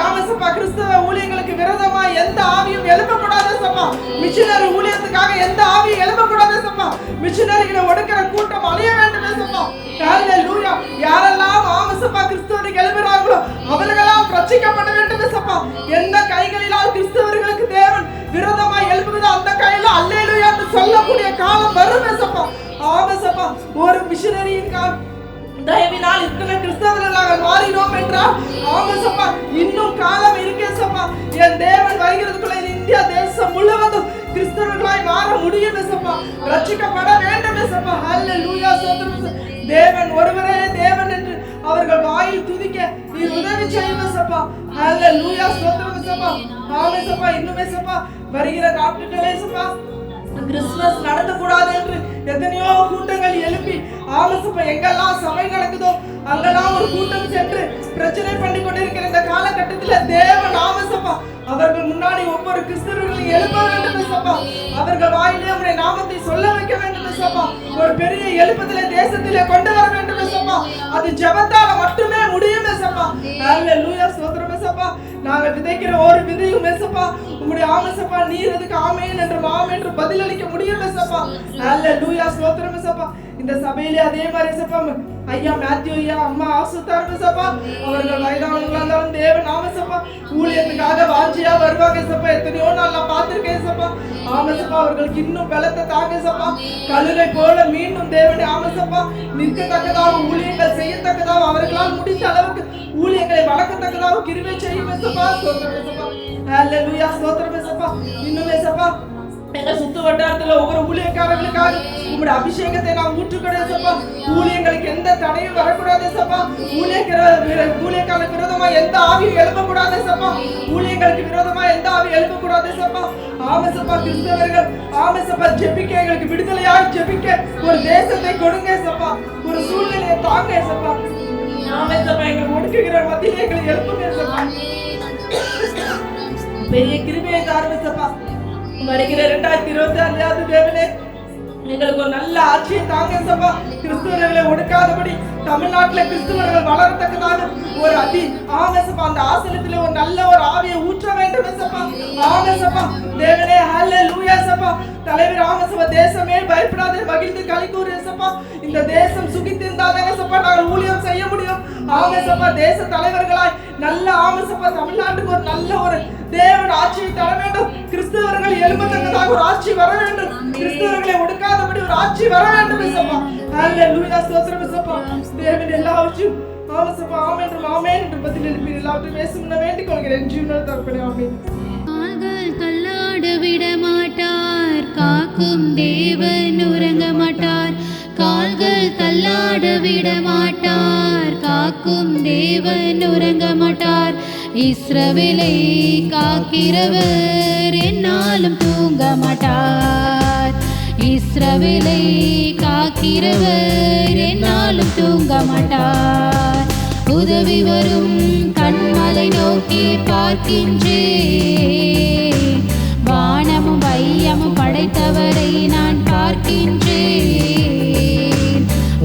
ஆமேசப்பா கிறிஸ்தவ ஊழியர்களுக்கு விரோதமா எந்த ஆவியும் எழுப்பக்கூடாது சப்பா. மிஷனரி ஊழியத்துக்காக எந்த ஆவியும் எழுப்பக்கூடாது சப்பா. மிஷனரிகளை ஒடுக்கிற கூட்டம் அழிய வேண்டும் சப்பா. ஹல்லேலூயா யாரெல்லாம் ஆமேசப்பா கிறிஸ்தவருக்கு எழுப்புறாங்களோ அவர்களால் ரட்சிக்கப்பட வேண்டும் சப்பா. எந்த கைகளிலால் கிறிஸ்தவர்களுக்கு தேவன் விரோதமா எழுப்புதோ அந்த கையில அல்லேலூயா என்று சொல்லக்கூடிய காலம் வரும் சப்பா. ஆமேசப்பா ஒரு மிஷனரியின் தயவினால் இத்தனை கிறிஸ்தவர்களாக மாறினோம் என்றால் ஆமேசப்பா இன்னும் காலம் இருக்கே சப்பா. என் தேவன் வருகிறதுக்குள்ள இந்தியா தேசம் முழுவதும் கிறிஸ்தவர்களாய் மாற முடியும் சப்பா. ரட்சிக்கப்பட வேண்டும் சப்பா. ஹல்லேலூயா ஸ்தோத்திரம். தேவன் ஒருவரே தேவன் என்று அவர்கள் வாயில் துதிக்க நீர் உதவி செய்யும் சப்பா. ஹல்லேலூயா ஸ்தோத்திரம் சப்பா. ஆமேசப்பா இன்னுமே சப்பா வருகிற நாட்களே சப்பா கிறிஸ்துமஸ் நடத்தக்கூடாது என்று எத்தனையோ கூட்டங்கள் எழுப்பி ஆமேசப்பா எங்கெல்லாம் சபை நடக்குதோ அங்கெல்லாம் ஒரு கூட்டம் சென்று பிரச்சனை பண்ணி கொண்டிருக்கிற இந்த காலகட்டத்தில் தேவன் ஆமேசப்பா அவர்கள் முன்னாடி ஒவ்வொரு கிறிஸ்தவர்களையும் எழுப்ப வேண்டும் சப்பா. அவர்கள் வாயிலே அவருடைய நாமத்தை சொல்ல வைக்க வேண்டும் சப்பா. ஒரு பெரிய எழுப்பத்திலே தேசத்திலே கொண்டு வர வேண்டும் சப்பா. அது ஜெபத்தால மட்டுமே முடியும் சப்பா. ஹல்லேலூயா ஸ்தோத்திரம் சப்பா. நாங்கள் விதைக்கிற ஒரு விதையும் சப்பா உங்களுடைய ஆமேசப்பா நீர் அதுக்கு ஆமென் என்று ஆமென் என்று பதிலளிக்க முடியும் சப்பா. ஹல்லேலூயா ஸ்தோத்திரம் சப்பா. இந்த சபையிலே அதே மாதிரி சப்பா ஐயா மேத்யூ ஐயா அம்மா ஆசுத்தாரு சப்பா. அவர்கள் வயதானவங்களா இருந்தாலும் தேவன் ஆமேசப்பா ஊழியத்துக்காக வாஞ்சியா வருவாங்க சப்பா. எத்தனையோ நாள் நான் பார்த்திருக்கேன் சப்பா. ஆமேசப்பா அவர்களுக்கு இன்னும் பலத்தை தாங்க சப்பா. கழுதை போல மீண்டும் தேவனே ஆமேசப்பா நிற்கத்தக்கதாக ஊழியங்கள் செய்யத்தக்கதாக அவர்களால் முடிந்த அளவுக்கு ஊழியங்களை வளர்க்கத்தக்கதாக கிருபை செய்யும் சப்பா. ஸ்தோத்திரம் சப்பா. ஹல்லேலூயா ஸ்தோத்திரம் சப்பா. இன்னுமே சப்பா எங்க சுத்து வட்டாரத்துல ஒவ்வொரு ஊழியக்காரர்களுக்காக உங்களுடைய அபிஷேகத்தை நான் ஊற்றுக்கிறேன் சப்பா. ஊழியங்களுக்கு எந்த தடையும் வரக்கூடாது சப்பா. ஊழியக்காரர்களுக்கு விரோதமா எந்த ஆவியும் எழுப்பக்கூடாது சப்பா. ஊழியங்களுக்கு விரோதமா எந்த ஆவியும் எழுப்பக்கூடாது சப்பா. ஆமேசப்பா கிறிஸ்தவர்கள் ஆமேசப்பா ஜெபிக்க எங்களுக்கு விடுதலையாக ஜெபிக்க ஒரு தேசத்தை கொடுங்க சப்பா. ஒரு சூழ்நிலையை தாங்க சப்பா. ஆமேசப்பா எங்களை ஒடுக்குகிற மத்தியிலே எங்களை எழுப்புங்க சப்பா. பெரிய கிருபையை தாருங்க சப்பா. வருகிற 2026 தேவனே எங்களுக்கு ஒரு நல்ல ஆட்சியை தாங்க சப்பா. கிறிஸ்துவர்களை ஒடுக்காதபடி தமிழ்நாட்டில் கிறிஸ்துவர்கள் வளரத்தக்கதாக ஒரு ஆமேசப்பா அந்த ஆசனத்திலே ஒரு நல்ல ஒரு ஆவியை ஊற்ற வேண்டும் சப்பா. ஆமேசப்பா தேவனே ஹல்லேலூயா சப்பா. தலைவர் ஆமேசப்பா தேசமே பயப்படாதே மகிழ்ந்து களி கூறு சப்பா. இந்த தேசம் சுகித்திருந்தாதாங்க சப்பா நாங்கள் ஊழியம் செய்ய முடியும். ஆமேசப்பா தேச தலைவர்களாய் நல்ல ஆமேசப்பா தமிழ்நாட்டுக்கு ஒரு நல்ல ஒரு தேவன் ஆட்சியை தர வேண்டும். கிறிஸ்தவர்கள் எழுப்பத்தக்கதாக ஒரு ஆட்சி வர வேண்டும். கிறிஸ்தவர்களை ஒடுக்காதபடி ஒரு ஆட்சி வர வேண்டும் சப்பா. ஹல்லேலூயா ஸ்தோத்திரம் சப்பா. தேவன் எல்லாவற்றையும் ஆமேசப்பா ஆமென் ஆமென் என்று பதில் எழுப்பி எல்லாவற்றையும் பேசும் வேண்டிக் கொள்கிறேன். ஜீவனால் தரப்படி ஆமென். கால்கள் தள்ளாட விட மாட்டார், காக்கும் தேவன் உறங்க மாட்டார். கால்கள் தள்ளாட விட மாட்டார், காக்கும் தேவன் உறங்க மாட்டார். இஸ்ரவேலை காக்கிறவர் என்னாலும் தூங்க மாட்டார். இஸ்ரவேலை காக்கிறவர் என்னாலும் தூங்க மாட்டார். உதவி வரும் கண்மலை நோக்கி பார்க்கின்றேன். வானமும் வையமும் படைத்தவரை நான் பார்க்கின்றேன்.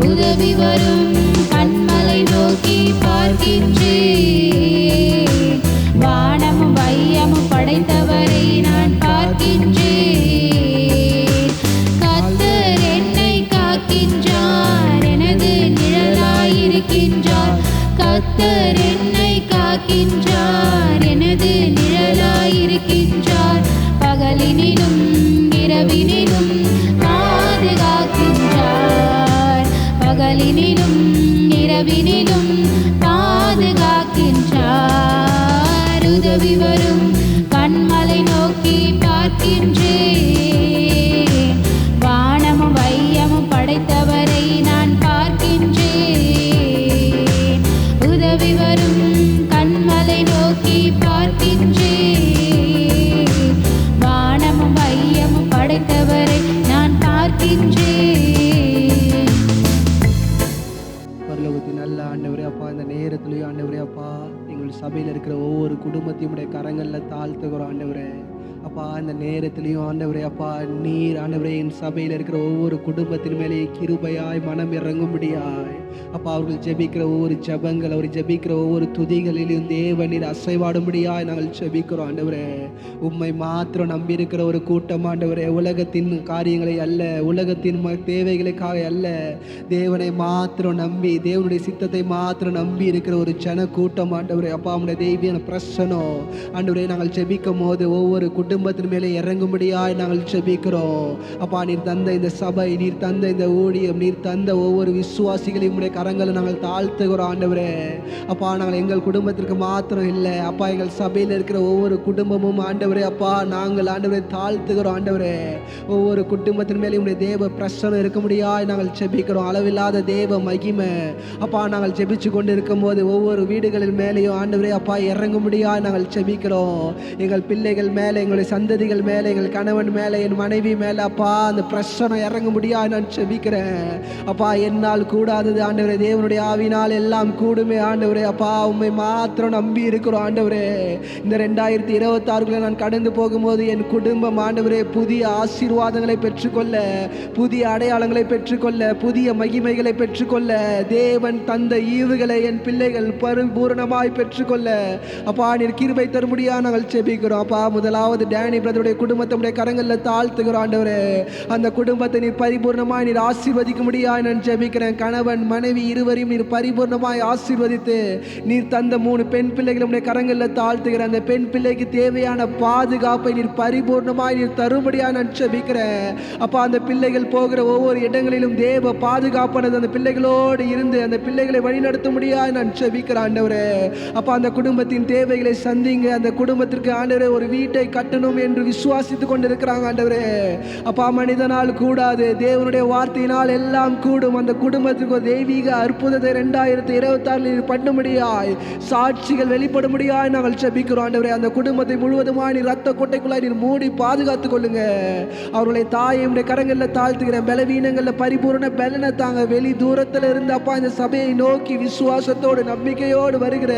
உதவி வரும் கண்மலை நோக்கி பார்க்கின்றேன். வானமும் வையமும் படைத்தவரை நான் பார்க்கின்றேன். கர்த்தர் என்னை காக்கின்றார், எனது நிழலாயிருக்கின்றார். கர்த்தர் என்னை காக்கின்றார், எனது நிழலாயிருக்கின்றார். பகலினிலும் இரவினிலும் உதவி வரும் கண்மலை நோக்கி பார்க்கின்றேன். வானமும் வையமும் படைத்தவரை நான் பார்க்கின்றேன். உதவி வரும் கண்மலை நோக்கி பார்க்கின்றேன். வானமும் வையமும் படைத்தவரை நான் பார்க்கின்றேன். பரலோகத்தின் நல்ல ஆண்டவரே அப்பா, இந்த நேரத்துலையும் ஆண்டவரே அப்பா, எங்கள் சபையில் இருக்கிற ஒவ்வொரு குடும்பத்தையும் உடைய கரங்களில் தாழ்த்துகிறோம் ஆண்டவரே அப்பா. இந்த நேரத்துலையும் ஆண்டவரே அப்பா, நீர் ஆண்டவரே என் சபையில் இருக்கிற ஒவ்வொரு குடும்பத்தின் மேலே கிருபையாய் மனம் இறங்கும்படியாய் அப்பா, அவர்கள் ஜெபிக்கிற ஒவ்வொரு ஜெபங்கள், அவர் ஜெபிக்கிற ஒவ்வொரு துதிகளிலும் தேவநீர் அசைவாடும்படியாய் நாங்கள் ஜெபிக்கிறோம் ஆண்டவரே. உம்மை மாத்திரம் நம்பி இருக்கிற ஒரு கூட்டம் ஆண்டவரே, உலகத்தின் காரியங்களை அல்ல, உலகத்தின் தேவைகளுக்காக அல்ல, தேவனை மாத்திரம் நம்பி, தேவனுடைய சித்தத்தை மாத்திரம் நம்பி இருக்கிற ஒரு ஜன கூட்டம் ஆண்டவரே அப்பா. உடைய தெய்வீன பிரசனம் ஆண்டவரே நாங்கள் ஜெபிக்கும் போது ஒவ்வொரு குடும்பத்தின் மேலே இறங்கும்படியாய் நாங்கள் ஜெபிக்கிறோம் அப்பா. நீர் தந்த இந்த சபை, நீர் தந்த இந்த ஊழியம், நீர் தந்த ஒவ்வொரு விசுவாசிகளையும் உடைய கரங்களை நாங்கள் தாழ்த்துகிறோம் ஆண்டவரே அப்பா. நாங்கள் எங்கள் குடும்பத்திற்கு மாத்திரம் இல்லை அப்பா, எங்கள் சபையில் இருக்கிற ஒவ்வொரு குடும்பமும் ஆண்டவரே அப்பா, நாங்கள் ஆண்டவரை தாழ்த்துகிறோம் ஆண்டவரே. ஒவ்வொரு குடும்பத்தின் மேலே உடைய தேவ பிரசனம் இருக்க முடியாய் நாங்கள் ஜெபிக்கிறோம். அளவில்லாத தேவ மகிமை அப்பா, நாங்கள் ஜெபிச்சு கொண்டு இருக்கும் போது ஒவ்வொரு வீடுகளின் மேலேயும் ஆண்டவரே அப்பா இறங்க முடியாய் நாங்கள் ஜெபிக்கிறோம். எங்கள் பிள்ளைகள் மேலே, எங்களுடைய சந்ததிகள் மேலே, எங்கள் கணவன் மேலே, என் மனைவி மேலே அப்பா அந்த பிரசனம் இறங்க முடியாய் நான் ஜெபிக்கிறேன் அப்பா. என்னால் கூடாதது ஆண்டவரே, தேவனுடைய ஆவினால் எல்லாம் கூடுமே ஆண்டவரே அப்பா. உம்மை மாத்திரம் நம்பி இருக்கிறோம் ஆண்டவரே. இந்த 2026 நான் கடந்து போகும்போது என் குடும்பம் ஆண்டவரே புதிய ஆசீர்வாதங்களை பெற்றுக்கொள்ள, புதிய அடையாளங்களை பெற்றுக்கொள்ள, புதிய மகிமைகளை பெற்றுக்கொள்ள, தேவன் தந்த ஈவுகளை என் பிள்ளைகள் பரிபூரணமாய் பெற்றுக்கொள்ள அப்பா நீர் கிருபை தரும்படியா நாங்கள் ஜெபிக்கிறோம் அப்பா. முதலாவது டேனி பிரதருடைய குடும்பத்துடைய கரங்களில் தாழ்த்துகிறோம் ஆண்டவரே. அந்த குடும்பத்தை நீர் பரிபூர்ணமாய் நீர் ஆசீர்வதிக்க முடியாது நான் ஜெபிக்கிறேன். கணவன் மனைவி இருவரையும் நீர் பரிபூர்ணமாய் ஆசீர்வதித்து நீர் தந்த 3 பெண் பிள்ளைகளுடைய கரங்களில் தாழ்த்துகிற அந்த பெண் பிள்ளைக்கு தேவையான பாதுகாப்பை நீர் பரிபூர்ணமாய் நீர் தரும்படியாக நான் ஜெபிக்கிறேன் அப்பா. அந்த பிள்ளைகள் போகிற ஒவ்வொரு இடங்களிலும் தேவ பாதுகாப்பானது அந்த பிள்ளைகளோடு இருந்து அந்த பிள்ளைகளை வழிநடத்த முடியாது நான் ஜெபிக்கிறேன் ஆண்டவரே அப்பா. அந்த குடும்பத்தின் தேவைகளை சந்திங்க. அந்த குடும்பத்திற்கு ஆண்டவரே ஒரு வீட்டை கட்டணும் என்று விசுவாசித்து கொண்டிருக்கிறாங்க ஆண்டவரே அப்பா. மனிதனால் கூடாது, தேவனுடைய வார்த்தையினால் எல்லாம் கூடும். அந்த குடும்பத்திற்கு ஒரு தெய்வீக அற்புதத்தை 2026 பண்ணும்படியாய், சாட்சிகள் வெளிப்படும்படியாய் நாங்கள் ஜெபிக்கிறோம் ஆண்டவரே. அந்த குடும்பத்தை முழுவதுமாய் நீர் ரத்த கொட்டைக்குள்ளாய் நீர் மூடி பாதுகாத்துக் கொள்ளுங்க. அவர்களை தாயுடைய கரங்களில் தாழ்த்துகிறேன். பலவீனங்களில் பரிபூர்ண பலனை தாங்க. வெளி தூரத்தில் இருந்து அப்பா இந்த சபையை நோக்கி விசுவாசத்தோடு நம்பிக்கையோடு வருகிற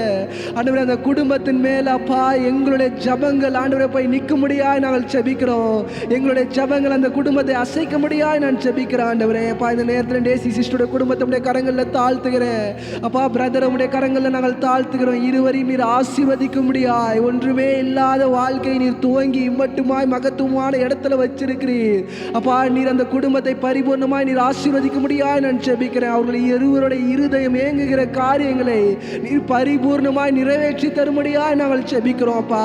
ஆண்டவரே அந்த குடும்பத்தின் மேல அப்பா எங்களுடைய ஜபங்கள் ஆண்டவரே போய் நிற்க முடியாய் நாங்கள் ஜெபிக்கிறோம். எங்களுடைய ஜபங்கள் அந்த குடும்பத்தை அசைக்க முடியாய் நான் ஜெபிக்கிறேன் ஆண்டவரே அப்பா. இந்த நேரத்தில் டேசி சிஸ்டருடைய குடும்பத்துடைய கரங்களில் தாழ்த்துகிறேன் அப்பா. பிரதருடைய கரங்களில் நாங்கள் தாழ்த்துகிறோம். இருவரையும் நீர் ஆசீர்வதிக்க முடியாய். ஒன்றுமே இல்லாத வாழ்க்கை நீர் துவங்கி இம்மட்டுமாய் மகத்துவமான இடத்துல வச்சிருக்கிறீர் அப்பா. நீர் அந்த குடும்பத்தை பரிபூர்ணமாய் நீர் ஆசீர்வதிக்க முடியாய் நான் ஜெபிக்கிறேன். அவர்களுடைய இருவருடைய இருதயம் ஏங்குகிற காரியங்களை நீர் பரிபூர்ணமாய் நிறைவேற்றி தரும்படியாய் நாங்கள் ஜெபிக்கிறோம் அப்பா.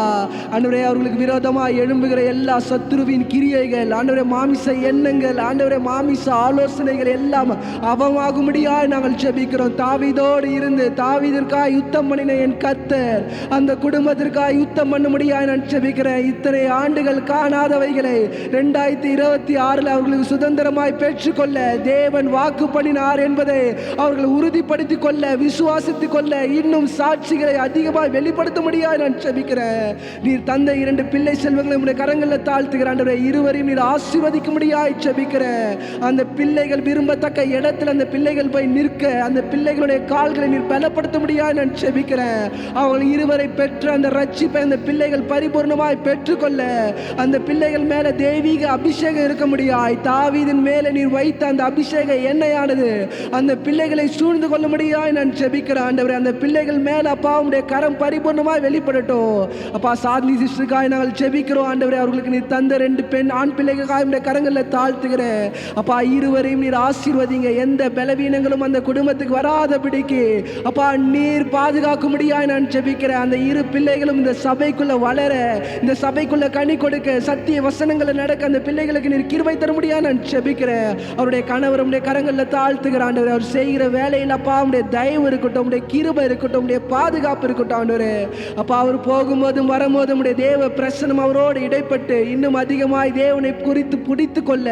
ஆண்டவரே அவர்களுக்கு விரோதமாய் எழும்புகிற எல்லா சத்துருவின் கிரியைகள் ஆண்டவரே, மாமிச எண்ணங்கள் ஆண்டவரே, மாமிச ஆலோசனைகள் எல்லாம் அவமாகும்படியாய் நாங்கள் ஜெபிக்கிறோம். தாவீதோடு இருந்து தாவீதிற்காக யுத்தம் பண்ணின என் கர்த்தர் அந்த குடும்பத்திற்காக யுத்தம் பண்ணும்படியாய் நான் ஜெபிக்கிறேன். இத்தனை ஆண்டுகள் காணாதவைகளை 2026 அவர்களுக்கு சுதந்திரமாய் பெற்றுக்கொள்ள தேவன் வாக்கு பண்ணினார் என்பதை அவர்கள் உறுதிப்படுத்திக் கொள்ள, விசுவாசித்துக் கொள்ள, இன்னும் சாட்சிகளை அதிகமாக வெளிப்படுத்த முடியாது நான் ஜெபிக்கிறேன். நீர் தந்த 2 பிள்ளை செல்வங்களை உடைய கரங்களில் தாழ்த்துகிற ஆண்டவரே, இருவரையும் நீர் ஆசீர்வதிக்க முடியாது ஜெபிக்கிறேன். அந்த பிள்ளைகள் விரும்பத்தக்க இடத்துல அந்த பிள்ளைகள் போய் நிற்க, அந்த பிள்ளைகளுடைய கால்களை நீர் பலப்படுத்த முடியாது நான் ஜெபிக்கிறேன். அவர்கள் இருவரை பெற்ற அந்த ரட்சிப்பை அந்த பிள்ளைகள் பரிபூர்ணமாய் பெற்றுக்கொள்ள, அந்த பிள்ளைகள் மேல தெய்வீக அபிஷேகம் இருக்க முடியாது. தாவீதின் மேலே நீர் வைத்த அந்த அபிஷேக எண்ணெயானது அந்த பிள்ளைகளை சூழ்ந்து கொள்ள முடியாது நான் ஜெபிக்கிறேன் ஆண்டவரே. அந்த பிள்ளைகள் மேல அப்பா உடைய கரம் பரிபூர்ணமாய் வெளிப்படட்டும் அப்பா. சாத்வி சிஸ்டருக்காய் நாங்கள் ஜெபிக்கிறோம் ஆண்டவரே. அவர்களுக்கு நீர் தந்த 2 ஆண் பிள்ளைகளுக்காக உடைய கரங்களில் தாழ்த்துகிறேன் அப்பா. இருவரையும் நீர் ஆசீர்வதிங்க. எந்த பலவீனங்களும் ஆசீர்வாதங்களும் அந்த குடும்பத்துக்கு வராதபடிக்கு அப்பா நீர் பாதுகாக்கும்படியாய் நான் ஜெபிக்கிறேன். அந்த இரு பிள்ளைகளும் இந்த சபைக்குள்ள வளர, இந்த சபைக்குள்ள கனி கொடுக்க, சத்திய வசனங்களை நடக்க அந்த பிள்ளைகளுக்கு நீர் கிருபை தரும்படியா நான் ஜெபிக்கிறேன். அவருடைய கணவர் உடைய கரங்கள்ல தாழ்த்துகிற ஆண்டவரே, அவர் செய்கிற வேலையில் அப்பா உடைய தயவு இருக்கட்டும், உடைய கிருபை இருக்கட்டும், உடைய பாதுகாப்பு இருக்கட்டும் ஆண்டவரே. அப்பா அவர் போகும்போதும் வரும்போதும் உடைய தேவ பிரசனம் அவரோடு இடைப்பட்டு இன்னும் அதிகமாய் தேவனை குறித்து பிடித்து கொள்ள,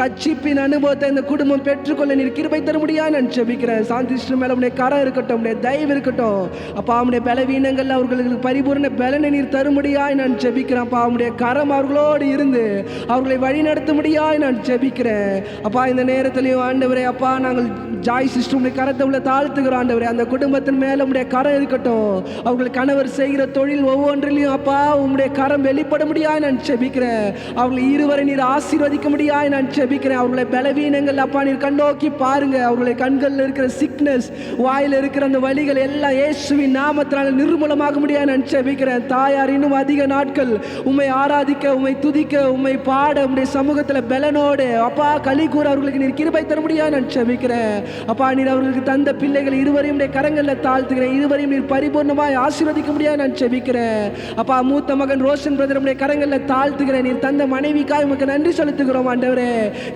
ரட்சிப்பின் அனுபவத்தை இந்த குடும்பம் பெற்றுக்கொள்ள நீர் கிருபை தரும்படியா நான் ஜெபிக்கிறேன். சாந்தி சிஸ்டர் மேல உடைய கரம் இருக்கட்டும், உடைய தயவு இருக்கட்டும். அப்பா அவனுடைய பலவீனங்கள் அவர்களுக்கு பரிபூர்ண பலனை நீர் தரும்படியாய் நான் ஜெபிக்கிறேன். அப்பா அவனுடைய கரம் அவர்களோடு இருந்து அவர்களை வழி நடத்தும்படியாய் நான் ஜெபிக்கிறேன். அப்பா இந்த நேரத்திலையும் ஆண்டவரே அப்பா நாங்கள் ஜாய் சிஸ்டருடைய கரத்தை உள்ள தாழ்த்துகிறோம் ஆண்டவரே. அந்த குடும்பத்தின் மேல உடைய கரம் இருக்கட்டும். அவர்கள் கணவர் செய்கிற தொழில் ஒவ்வொன்றிலையும் அப்பா உம்முடைய கரம் வெளிப்பட முடியாய் நான் ஜெபிக்கிறேன். அவர்களை இருவரை நீர் ஆசீர்வதிக்க முடியாய் நான் ஜெபிக்கிறேன். அவர்களை பலவீனங்கள் அப்பா நீர் கண்ணோக்கி பாருங்க. அவர்களை கண்களில் இருக்கிற சிக்னஸ், வாயில் இருக்கிற அந்த வலிகள் எல்லாம் இயேசுவின் நாமத்தினால் நிர்மூலமாக முடியாது நான் ஜெபிக்கிறேன். தாயார் இன்னும் அதிக நாட்கள் உம்மை ஆராதிக்க, உம்மை துதிக்க, உம்மை பாட, உம்முடைய சமூகத்தில் பலனோடு அப்பா களி கூற அவர்களுக்கு நீர் கிருபை தர முடியாது நான் ஜெபிக்கிறேன். அப்பா நீர் அவர்களுக்கு தந்த பிள்ளைகள் இருவரையும் கரங்களில் தாழ்த்துகிறேன். இருவரையும் நீர் பரிபூர்ணமாய் ஆசீர்வதிக்க முடியாது நான் ஜெபிக்கிறேன். அப்பா மூத்த மகன் ரோஷன் பிரதர் கரங்களில் தாழ்த்துகிறேன். நீர் தந்த மனைவிக்காய் உமக்கு நன்றி செலுத்துகிறோம் ஆண்டவரே.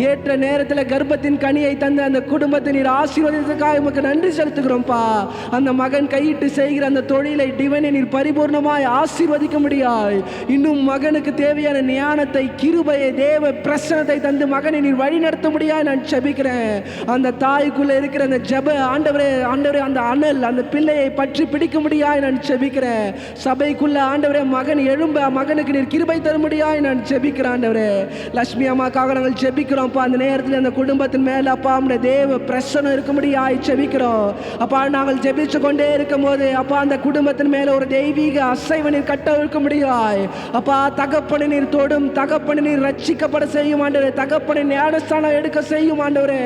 ஏற்ற நேரத்தில் கர்ப்பத்தின் கனியை தந்த அந்த குடும்பத்தை நீர் ஆசீர்வதித்ததுக்காக உமக்கு நன்றி செலுத்துகிறோம்ப்பா. அந்த மகன் கையிட்டு செய்கிற அந்த தொழிலை டிவனை நீர் பரிபூர்ணமாய் ஆசீர்வதிக்க முடியாது. இன்னும் மகனுக்கு தேவையான ஞானத்தை, கிருபையை, தேவ பிரசனத்தை தந்து மகனை நீர் வழி நடத்த முடியாது நான் ஜெபிக்கிறேன். அந்த தாய்க்குள்ள இருக்கிற அந்த ஜெப ஆண்டவரே ஆண்டவரே அந்த அனல் அந்த பிள்ளையை பற்றி பிடிக்க முடியாது நான் ஜெபிக்கிறேன். சபைக்குள்ள ஆண்டவரே மகன் எழும்ப மகனுக்கு நீர் கிருபை தர முடியாது நான் ஜெபிக்கிறேன் ஆண்டவரே. லட்சுமி அம்மாக்காக நாங்கள் ஜெபிக்கிறோம்ப்பா. அந்த நேரத்தில் அந்த குடும்பத்தின் மேல அப்பா நம்முடைய தேவ பிரசனம் இருக்க முடியாது ஜெபிக்கிறோம். அப்பா நாங்கள் ஜெபிச்சு கொண்டே இருக்கும் போது அப்பா அந்த குடும்பத்தின் மேல ஒரு தெய்வீக அசைவை நீர் கட்ட இருக்க முடியாது. அப்பா தகப்பனை நீர் தொடும், தகப்பனை நீர் ரட்சிக்கப்பட செய்யும் ஆண்டவரே. தகப்பனை ஞானஸ்தானம் எடுக்க செய்யும் ஆண்டவரே.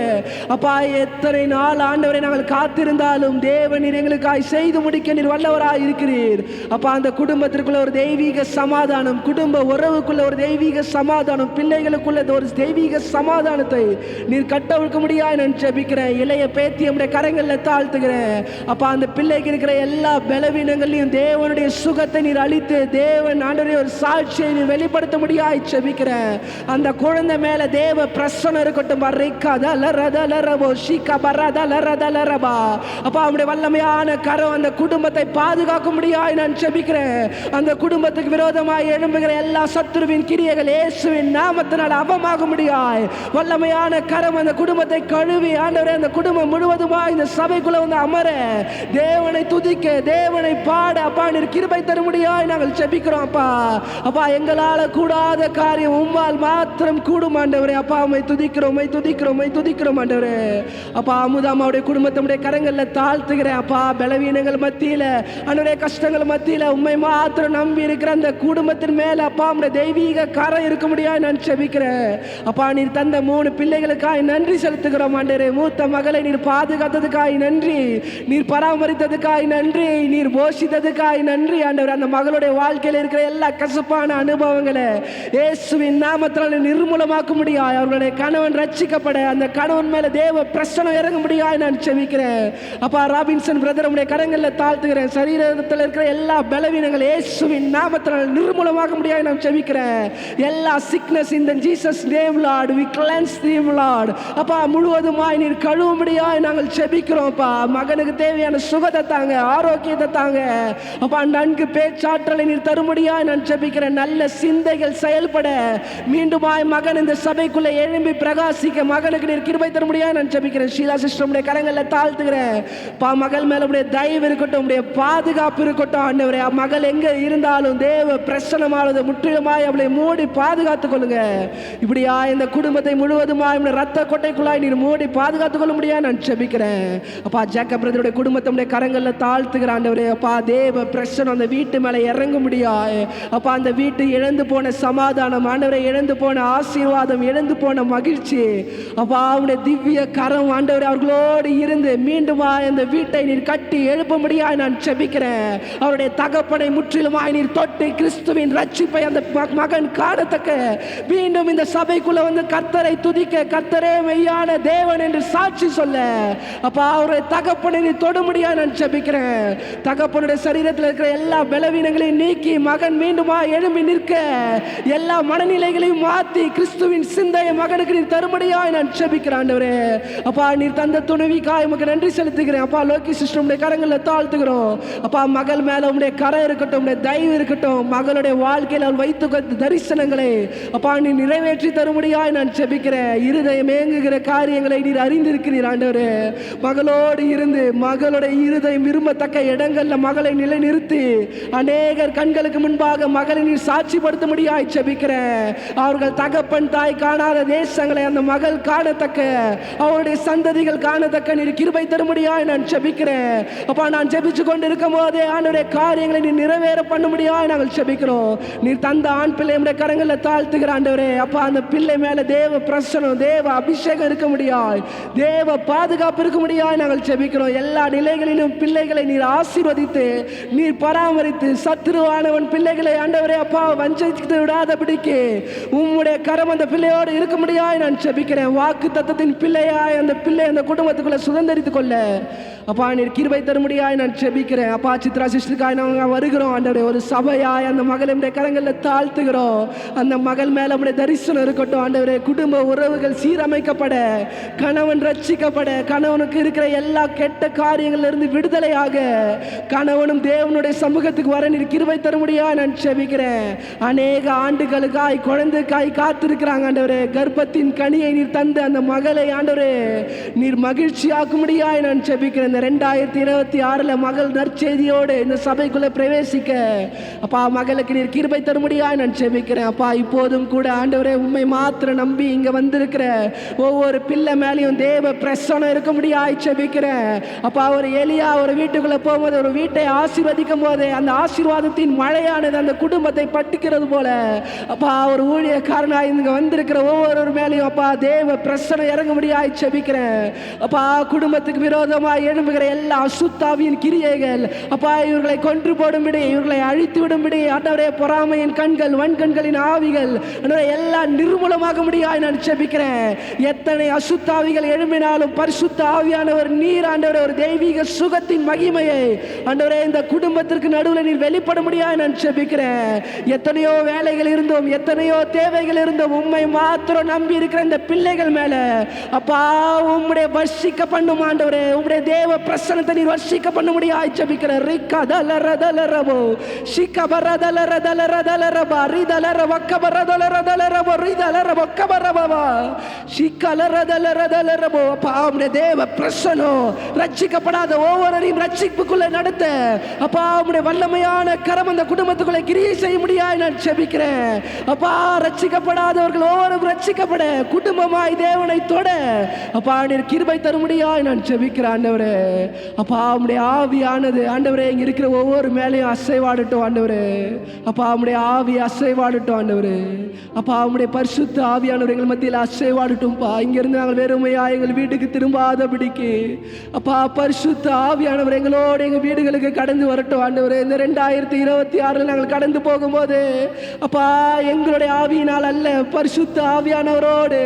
அப்பா எத்தனை நாள் ஆண்டவரை நாங்கள் காத்திருந்தாலும் தேவன் நீர் எங்களுக்காய் செய்து முடிக்க நீர் வல்லவராய் இருக்கிறீர். அப்பா அந்த குடும்பத்திற்குள்ள ஒரு தெய்வீக சமாதானம், குடும்ப உறவுக்குள்ள ஒரு தெய்வீக சமாதானம், பிள்ளைகளுக்குள்ள ஒரு தெய்வீக சமாதானத்தை நீர் கட்டவிழ்க்க முடியாது நான் ஜெபிக்கிறேன். இளைய பேத்தி நம்முடைய கரங்களில் தாழ்த்துகிறேன். அப்பா அந்த பிள்ளைக்கு இருக்கிற எல்லா பலவீனங்களையும் தேவனுடைய சுகத்தை நீர் அளித்து தேவன் ஆண்டவரே ஒரு சாட்சியை நீர் வெளிப்படுத்த முடியாது ஜெபிக்கிறேன். அந்த குழந்தை மேல தேவ பிரசனம் இருக்கட்டும். அப்பா அவருடைய வல்லமையான கரம் அந்த குடும்பத்தை பாதுகாக்க முடியாது நான் ஜெபிக்கிறேன். அந்த குடும்பத்துக்கு விரோதமாக எழும்புகிற எல்லா சத்துருவின் கிரியைகள் இயேசுவின் நாமத்தினால் அவமாக முடியாது. வல்லமையான கரம் அந்த குடும்பத்தை கழுவி ஆண்டவரே அந்த குடும்பம் முழுவதுமாக இந்த சபைக்குள்ள வந்து அமர, தேவனை துதிக்க, தேவனை பாட அப்பா நீர் கிருபை தர முடியாது நாங்கள் ஜெபிக்கிறோம் அப்பா. அப்பா எங்களால கூடாத காரியம் உம்மால் மாத்திரம் கூடும் ஆண்டவரே. அப்பா உம்மை துதிக்கிறோம், உம்மை துதிக்கிறோம், உம்மை துதிக்கிறோம் ஆண்டவரே. அப்பா அமுதாமாவுடைய குடும்பத்தினுடைய கரங்களில் தாழ்த்துகிறேன். அப்பா பலவீனங்கள் மத்தியில ஆண்டவரே கஷ்டங்கள் மத்தியில உம்மை மாத்திரம் நம்பி இருக்கிற அந்த குடும்பத்தின் மேல அப்பா உம்முடைய தெய்வீக கரம் இருக்க முடியாது நான் ஜெபிக்கிறேன். அப்பா நீர் தந்த 3 பிள்ளைகளுக்காய் நன்றி செலுத்துகிறோம் ஆண்டவரே. மூத்த மகளை நீர் பாதுகாத்ததுக்காய் நன்றி, நீர் பராமரித்ததுக்காய் நன்றி, நீர் போஷித்ததுக்காய் நன்றி ஆண்டவரே. அந்த மகளுடைய வாழ்க்கையில் இருக்கிற எல்லா கசப்பான அனுபவங்களை இயேசுவின் நாமத்தினால் நிர்மூலமாக்க முடியாது. அவர்களுடைய கணவன் ரட்சிக்கப்பட, அந்த கணவன் மேல தேவ பிரசனம் இறங்க முடியாது நான் ஜெபிக்கிறேன். அப்பா ராபின்சன் பிரதர் உடைய கரங்களில் தாழ்த்துகிறேன். சரீரத்தில் இருக்கிற எல்லா பலவீனங்கள் இயேசுவின் நாமத்தினால் நிர்மூலமாக்க முடியாது நான் ஜெபிக்கிறேன். எல்லா சிக்னஸ் இந்த Jesus name Lord we cleanse them Lord. அப்பா முழுவதுமாய் நீர் கழுவ முடியாது நாங்கள் ஜெபிக்கிறோம். அப்பா மகனுக்கு தேவையான சுகத்தை தாங்க, ஆரோக்கியத்தை தாங்க. அப்பா நன்கு பேச்சாற்றலை நீர் தரும்படியாய் நான் ஜெபிக்கிறேன். நல்ல சிந்தைகள் செயல்பட மீண்டுமாய் மகன் இந்த சபைக்குள்ள எழும்பி பிரகாசிக்க மகனுக்கு நீர் கிருபை தரும்படியாய் நான் ஜெபிக்கிறேன். ஷீலா சிஸ்டர் உடைய கரங்களில் தாழ்த்துகிறேன். பா மகள் மேல உடைய தயவு இருக்கட்டும், உடைய பாதுகாப்பு இருக்கட்டும் ஆண்டவரே. மகள் எங்க இருந்தாலும் தேவ பிரசனமானது முற்றிலுமாய் அவளை மூடி பாதுகாத்துக் கொள்ளுங்க. இப்படியா இந்த குடும்பத்தை முழுவதுமாய் ரத்த கொட்டைக்குள்ளாய் நீர் மூடி பாதுகாத்துக் கொள்ள முடியாது நான் ஜெபிக்கிறேன். அப்பா ஜேக்கப் பிரதருடைய குடும்பத்தை கரங்களில் தாழ்த்துகிற ஆண்டவரே. அப்பா தேவ பிரசனம் அந்த வீட்டு மேல இறங்க முடியாது. அப்பா அந்த வீட்டு இழந்து போன சமாதானம் ஆண்டவரை, இழந்து போன ஆசீர்வாதம், இழந்து போன மகிழ்ச்சி அப்பா அவருடைய திவ்ய கரம் ஆண்டவரே அவர்களோடு இருந்து மீண்டுமா அந்த வீட்டை நீர் கட்டி எழுப்ப முடியாது நான் ஜெபிக்கிறேன். அவருடைய தகப்பனை முற்றிலுமாய் நீர் தொட்டு கிறிஸ்துவின் ரட்சிப்பை அந்த மகன் காணத்தக்க மீண்டும் இந்த சபைக்குள்ள வந்து கர்த்தரை துதிக்க, கர்த்தரே மெய்யான தேவன் என்று சாட்சி சொல்ல அப்பா அவருடைய தகப்பனை நீ தொட முடியாது நான் ஜெபிக்கிறேன். தகப்பனுடைய சரீரத்தில் இருக்கிற எல்லா பலவீனங்களையும் நீக்கி மகன் மீண்டுமா எழும்பி நிற்க எல்லா மனநிலைகளையும் மாற்றி கிறிஸ்துவின் சிந்தையை மகனுக்கு நீர் தரும்படியாய் நான் ஜெபிக்கிறேன் ஆண்டவரே. அப்பா நீர் தந்த துணைவிக்காய் உமக்கு நன்றி செலுத்துகிறேன். அப்பா லோகி சிஸ்டமுடைய கரங்களில் தாழ்த்துகிறோம். அப்பா மகள் மேல உடைய கரை இருக்கட்டும், உடைய தயவு இருக்கட்டும். மகளுடைய வாழ்க்கையில் அவள் வைத்து தரிசனங்களை அப்பா நீ நிறைவேற்றி தரும்படியாய் நான் ஜெபிக்கிறேன். இருதயம் ஏங்குகிற காரியங்களை நீர் அறிந்திருக்கிறீர் ஆண்டவரே. மகளோடு இருந்து மகளுடைய இருதயம் விரும்பத்தக்க இடங்கள்ல மகளை நிலைநிறுத்தி அநேகர் கண்களுக்கு முன்பாக மகளை நீர் சாட்சிப்படுத்த முடியாய் ஜெபிக்கிறேன். அவர்கள் தகப்பன் தாய் காணாத தேசங்களை அந்த மகள் காணத்தக்க, அவருடைய சந்ததிகள் காணத்தக்க நீர் கிருபை தரும்படியாய் நான் ஜெபிக்கிறேன். அப்பா நான் ஜெபிச்சு கொண்டு இருக்கும் போதே ஆண்டவருடைய காரியங்களை நீர் நிறைவேற பண்ண முடியாய் நாங்கள் ஜெபிக்கிறோம். நீர் தந்த ஆண் பிள்ளையுடைய கரங்களில் தாழ்த்துகிற ஆண்டவரே. அப்பா அந்த பிள்ளை மேல தேவ பிரசனம், தேவ அபிஷேகம் இருக்க முடியாய், தேவ பாதுகாப்பு இருக்க முடியாய் நாங்கள் ஜெபிக்கிறோம். எல்லா நிலைகளிலும் பிள்ளைகளை நீர் ஆசீர்வதித்து நீர் பராமரித்து சத்துருவானவன் பிள்ளைகளை ஆண்டவரே அப்பா வஞ்சித்து விடாதபடிக்கு உம்முடைய கரம் அந்த பிள்ளையோடு இருக்க முடியாய் நான் ஜெபிக்கிறேன். வாக்கு தத்தத்தின் பிள்ளையாய் அந்த பிள்ளை அந்த குடும்பத்துக்குள்ள சுதந்திரித்துக் கொள்ள அப்பா நீர் கிருபை தரும்படியாய் நான் ஜெபிக்கிறேன். அப்பா சித்ரா சிஸ்டருக்காய் நாங்கள் வருகிறோம் ஆண்டவரே. ஒரு சபையாய் அந்த மகளுடைய கரங்களில் தாழ்த்துகிறோம். அந்த மகள் மேல உடைய தரிசனம் இருக்கட்டும் ஆண்டவரே. குடும்ப உறவுகள் சீரமைக்கப்பட, கணவன் ரட்சிக்கப்பட, கணவனுக்கு இருக்கிற எல்லா கெட்ட காரியங்களிலிருந்து விடுதலையாக கணவனும் தேவனுடைய சமூகத்துக்கு வர நீர் கிருபை தரும்படியாய் நான் ஜெபிக்கிறேன். அநேக ஆண்டுகளுக்காய் குழந்தைக்காய் காத்திருக்கிறாங்க ஆண்டவரே. கர்ப்பத்தின் கனியை நீர் தந்து அந்த மகளை ஆண்டவரே நீர் மகிழ்ச்சியாக்கும்படியாய் நான் ஜெபிக்கிறேன். 2026 மகள் நற்செய்தியோடு இந்த சபைக்குள்ள பிரவேசிக்க அப்பா மகளுக்கு நீர் கிருபை தரும்படியாய் நான் ஜெபிக்கிறேன். அப்பா இப்போதும் கூட ஆண்டவரே உம்மை மாத்திரம் நம்பி இங்க வந்திருக்கிற ஒவ்வொரு பிள்ளை மேலேயும் தேவ பிரசன்னம் இருக்க முடியாய் ஜெபிக்கிறேன். அப்பா ஒரு எலியா ஒரு வீட்டுக்குள்ள போகும்போது ஒரு வீட்டை ஆசீர்வதிக்கும் போது அந்த ஆசீர்வாதத்தின் மழையானது அந்த குடும்பத்தை பட்டுக்கிறது போல அப்பா ஒரு ஊழியக்காரனாய் இங்க வந்திருக்கிற ஒவ்வொரு மேலேயும் அப்பா தேவ பிரசன்னம் இறங்க முடியாய் ஜெபிக்கிறேன். அப்பா குடும்பத்துக்கு விரோதமாய் எழும்புகிற எல்லா அசுத்தாவியின் கிரியைகள் அப்பா இவர்களை கொன்று போடும்படி, இவர்களை அழித்து விடும்படி ஆண்டவரே பொறாமையின் கண்கள், வன்கண்களின் ஆவிகள் எல்லாம் நிர்மூலமாக முடியாய் நான் ஜெபிக்கிறேன். எத்தனை அசுத்தாவிகள் எழும்பினாலும் பரிசுத்த ஆவியானவர் நீர் ஆண்டவரே ஒரு தெய்வீக சுகத்தின் மகிமையை ஆண்டவரே இந்த குடும்பத்திற்கு நடுவில் நீர் வெளிப்பட முடியாய் நான் ஜெபிக்கிறேன். எத்தனையோ வேலைகள் இருந்தோம், எத்தனையோ தேவைகள் இருந்தோம், உம்மை மாத்திரம் நம்பி இருக்கிற இந்த பிள்ளைகள் மேல அப்பா உம்முடைய வர்ஷிக்க பண்ணும் ஆண்டவரே. உம்முடைய தேவ பிரசன்னத்தை நீர் வர்ஷிக்க பண்ண முடியாய் ஜெபிக்கிறேன். ரிக்கா தலரதலரபோ ஷிகபரதலரதலரதலரபா ரிதலரவக்கபரதலரதலரபோ ரிதலரவக்கபரபா ஷிகலரதலரதலரபோ. அப்பா உம்முடைய தேவ பிரசன்னம் ரட்சிக்கப்படாத ஒவ்வொருவரையும் ரட்சிப்புக்குள்ள நடத்த அப்பா உம்முடைய வல்லமையான கரம் அந்த குடும்பத்துக்குள்ள கிரியை செய்ய முடியாய் நான் ஜெபிக்கிறேன். அப்பா ரட்சிக்கப்படாதவர்கள் ஒவ்வொரு ரட்சிக்கப்பட குடும்பமாய் தேவனை தொட அப்பா நீர் கிருபை தரும்படியாய் நான் ஜெபிக்கிறேன் ஆண்டவரே. அப்பா உம்முடைய ஆவியானது ஆண்டவரே இங்க இருக்கிற ஒவ்வொரு மேலையும் அசைவாடட்டும் ஆண்டவரே. அப்பா உம்முடைய ஆவி அசைவாடட்டும் ஆண்டவரே. அப்பா உம்முடைய பரிசுத்த ஆவியானவர் எங்கள் மத்தியில் அசைவாடட்டும்பா. இங்கிருந்து நாங்கள் வெறுமையா எங்கள் வீட்டுக்கு திரும்பாதபடிக்கு அப்பா பரிசுத்த ஆவியானவர் எங்களோடு எங்கள் வீடுகளுக்கு கடந்து வரட்டும் ஆண்டவரே. இந்த 2026 நாங்கள் கடந்து போகும்போது அப்பா எங்களுடைய ஆவியினால் அல்ல பரிசுத்த ஆவியானவரோடு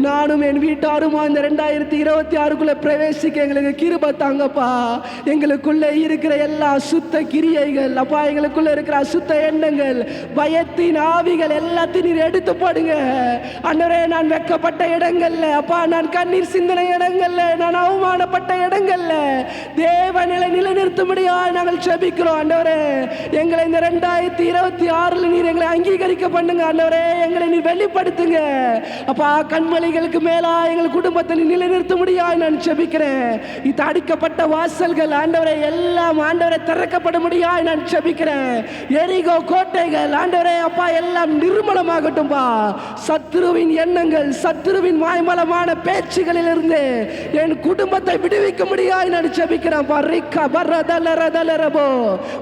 நானும் என் வீட்டாருமா இந்த 2026க்குள்ள பிரவேசிக்க எங்களுக்கு கிருபை தாங்கப்பா. எங்களுக்குள்ள இருக்கிற எல்லா அசுத்த கிரியைகள் அப்பா, எங்களுக்குள்ள இருக்கிற அசுத்த எண்ணங்கள், பயத்தின் ஆவிகள் எல்லாத்தையும் நீர் எடுத்து போடுங்க ஆண்டவரே. நான் வெக்கப்பட்ட இடங்கள்ல அப்பா, நான் கண்ணீர் சிந்தனை இடங்கள்ல, நான் அவமானப்பட்ட இடங்கள்ல தேவநிலை நிலைநிறுத்தும்படியா நாங்கள் ஜெபிக்கிறோம் ஆண்டவரே. எங்களை இந்த 2026 நீர் எங்களை அங்கீகரிக்க பண்ணுங்க ஆண்டவரே. எங்களை நீர் வெளிப்படுத்துங்க அப்பா. கண்மலைகளுக்கு மேலா எங்கள் குடும்பத்தை நிலைநிறுத்த முடியாது நான் ஜெபிக்கிறேன். இது அடிக்கப்பட்ட வாசல்கள் ஆண்டவரே எல்லாம் ஆண்டவரை திறக்கப்பட முடியாது நான் ஜெபிக்கிறேன். எரிகோ கோட்டைகள் ஆண்டவரே அப்பா எல்லாம் நிர்மலமாகட்டும்பா. சத்துருவின் எண்ணங்கள், சத்துருவின் மாய்மலமான பேச்சுகளில் இருந்து என் குடும்பத்தை விடுவிக்க முடியாது நான் ஜெபிக்கிறேன்.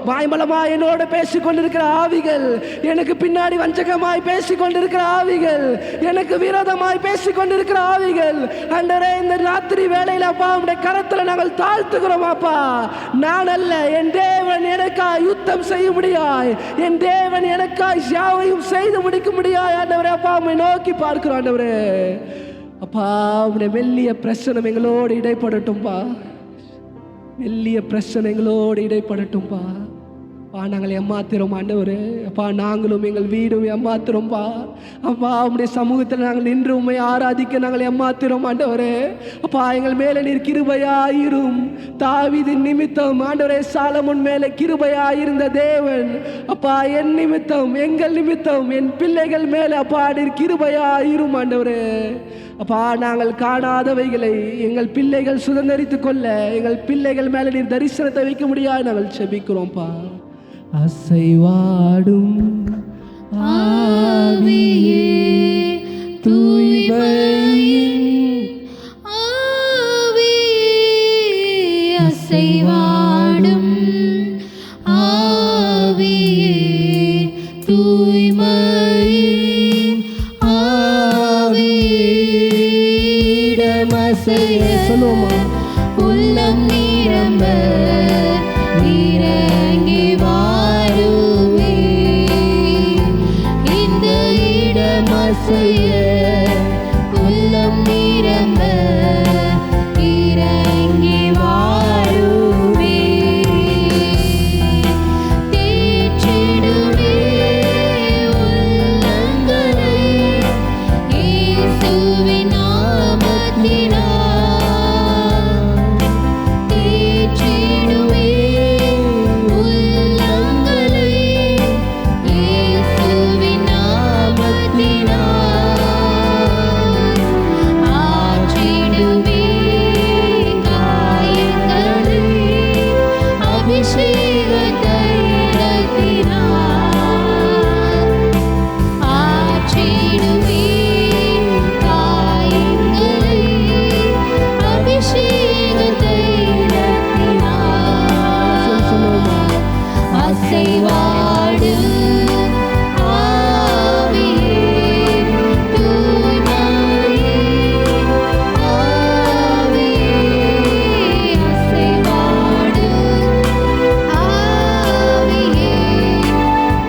மாய்மலமாய் என்னோடு பேசிக் கொண்டிருக்கிற ஆவிகள், எனக்கு பின்னாடி வஞ்சகமாய் பேசிக் கொண்டிருக்கிற ஆவிகள், எனக்கு விரோதமாய் பேசிக் கொண்டிருக்கிற ஆவிகள் ஆண்டவரே இந்த ராத்திரி வேளையில் அப்பா உம்முடைய கரத்தில் நாங்கள் தாழ்த்துகிறோம் அப்பா. நான் அல்ல, என் தேவன் எனக்காய் யுத்தம் செய்ய முடியாய், என் தேவன் எனக்காய் யாவையும் செய்து முடிக்க முடியாய் ஆண்டவரே. அப்பா உம்மை நோக்கி பார்க்கிறோம் ஆண்டவரே. அப்பா உடைய மெல்லிய பிரசனம் எங்களோடு இடைப்படட்டும்பா. மெல்லிய பிரசனம் எங்களோடு இடைப்படட்டும்பா. நாங்கள் ஏமாத்திரோம் ஆண்டவரே. அப்பா நாங்களும் எங்கள் வீடும் ஏமாத்திரோம்பா. அப்பா உம்முடைய சமூகத்தில் நாங்கள் நின்று உண்மை ஆராதிக்க நாங்கள் ஏமாத்திரோம் ஆண்டவரே. அப்பா எங்கள் மேலே நீர் கிருபையாயிரும். தாவீதின் நிமித்தம் ஆண்டவரே சாலமோன் மேலே கிருபையாயிருந்த தேவன் அப்பா என் நிமித்தம், எங்கள் நிமித்தம், என் பிள்ளைகள் மேலே அப்பா நீர் கிருபையாயிரும் ஆண்டவரே. அப்பா நாங்கள் காணாதவைகளை எங்கள் பிள்ளைகள் சுதந்திரித்துக் கொள்ள எங்கள் பிள்ளைகள் மேலே நீர் தரிசனத்தை வைக்க முடியாது நாங்கள் செபிக்கிறோம்ப்பா. அசைவாடும் ஆவியே தூய்மையின் ஆவியே அசைவாடும் ஆவியே தூய்மையின் ஆவியே இடமசைய சொல்லுவோமா? உள்ளம் நிரம்ப இறங்கி வாருமே. இந்த இடமசைய உள்ளம் நிரம்ப இறங்கி வாருமே. தேற்றிடுமே உள்ளங்களை இயேசுவின் நாமத்தினால். தேற்றிடுமே உள்ளங்களை இயேசுவின் நாமத்தினால். ஆற்றிடுமே காயங்களை அபிஷேக தைலத்தினால். ஆற்றிடுமே காயங்களை அபிஷேக தைலத்தினால். அசைவாடு ஆவியே தூய்மையின் ஆவியே அசைவாடு ஆவியே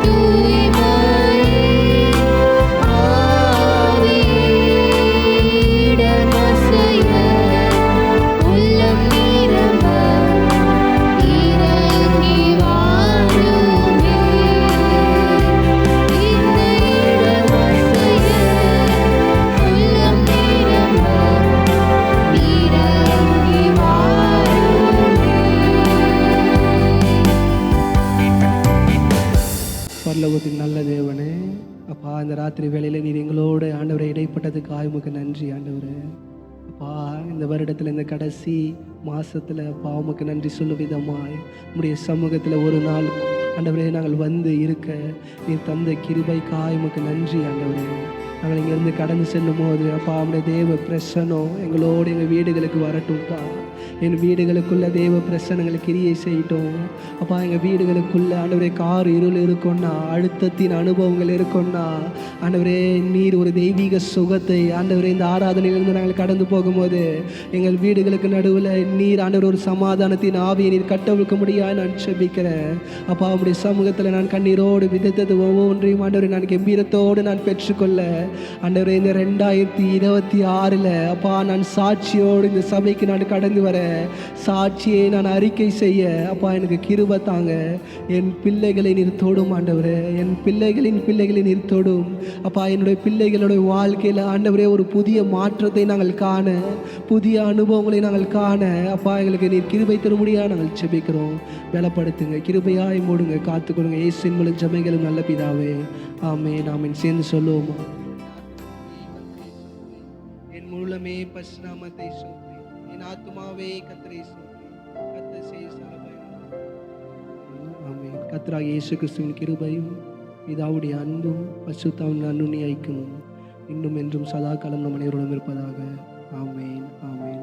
தூய்மையின் ஆவியே இடமசைய உள்ளம் நிரம்ப இறங்கி வாருமே. இந்த இடமசைய உள்ளம் நிரம்ப இறங்கி வாருமே. பரலோகத்தின் நல்ல தேவனே, அப்பா இந்த ராத்திரி வேளையில் நீர் எங்களோடு ஆண்டவரை இடைப்பட்டதுக்காக உமக்கு நன்றி ஆண்டவரே. அப்பா இந்த வருடத்தில் இந்த கடைசி மாதத்தில் அப்பா உமக்கு நன்றி சொல்லும் விதமாய் உம்முடைய சமூகத்தில் ஒரு நாள் ஆண்டவரே நாங்கள் வந்து இருக்க நீர் தந்த கிருபைக்காய் உமக்கு நன்றி ஆண்டவரே. நாங்கள் இங்கேருந்து கடந்து செல்லும் போது அப்பா உம்முடைய தேவ பிரசனம் எங்களோடு எங்கள் வீடுகளுக்கு வரட்டும்ப்பா. என் வீடுகளுக்குள்ள தேவ பிரசனங்களை கிரியை செய்யட்டும் அப்பா. எங்கள் வீடுகளுக்குள்ள ஆண்டவரே கார் இருள் இருக்கும்னா, அழுத்தத்தின் அனுபவங்கள் இருக்கும்னா ஆண்டவரே நீர் ஒரு தெய்வீக சுகத்தை ஆண்டவரே இந்த ஆராதனையிலிருந்து நாங்கள் கடந்து போகும்போது எங்கள் வீடுகளுக்கு நடுவில் நீர் ஆண்டவர் ஒரு சமாதானத்தின் ஆவியை நீர் கட்டவிழ்க்க முடியாது நான் செபிக்கிறேன் அப்பா. உம்முடைய சமூகத்தில் நான் கண்ணீரோடு விதைத்தது ஒவ்வொன்றையும் ஆண்டவரை நான் கம்பீரத்தோடு நான் பெற்றுக்கொள்ள ஆண்டவரே இந்த 2026 அப்பா நான் சாட்சியோடு இந்த சபைக்கு நான் கடந்து வர சாட்சியை நான் அறிக்கை செய்ய அப்பா எனக்கு கிருபை தாங்க. என் பிள்ளைகளை நீர் தொடும் ஆண்டவரே, என் பிள்ளைகளின் பிள்ளைகளை நீர் தொடும் அப்பா. என்னுடைய பிள்ளைகளுடைய வாழ்க்கையில் ஆண்டவரே ஒரு புதிய மாற்றத்தை நாங்கள் காண, புதிய அனுபவங்களை நாங்கள் காண அப்பா எங்களுக்கு நீர் கிருபை தரும்படியாக நாங்கள் செபிக்கிறோம். பலப்படுத்துங்க, கிருபையாய் மூடுங்க, காத்துக்கொள்ளுங்க. இயேசுவின் மூலம் ஜெபங்களும் நல்ல பிதாவே, ஆமென் ஆமென். சேர்ந்து சொல்லுவோமா? என் மூலமே பரிசுநாமத்தை சோத்ரி, என் ஆத்துமாவே கர்த்தரை சோத்ரி, கர்த்தர் செய்த சகலபயனும். ஆமென். கர்த்தராகிய இயேசு கிறிஸ்துவின் கிருபையும் பிதாவுடைய அன்பும் பரிசுத்தாவின் அன்னுண்ணிய ஐக்கியமும் இன்னும் என்றும் சதா காலம் நம் அனைவரோடும் இருப்பதாக. ஆமென் ஆமென்.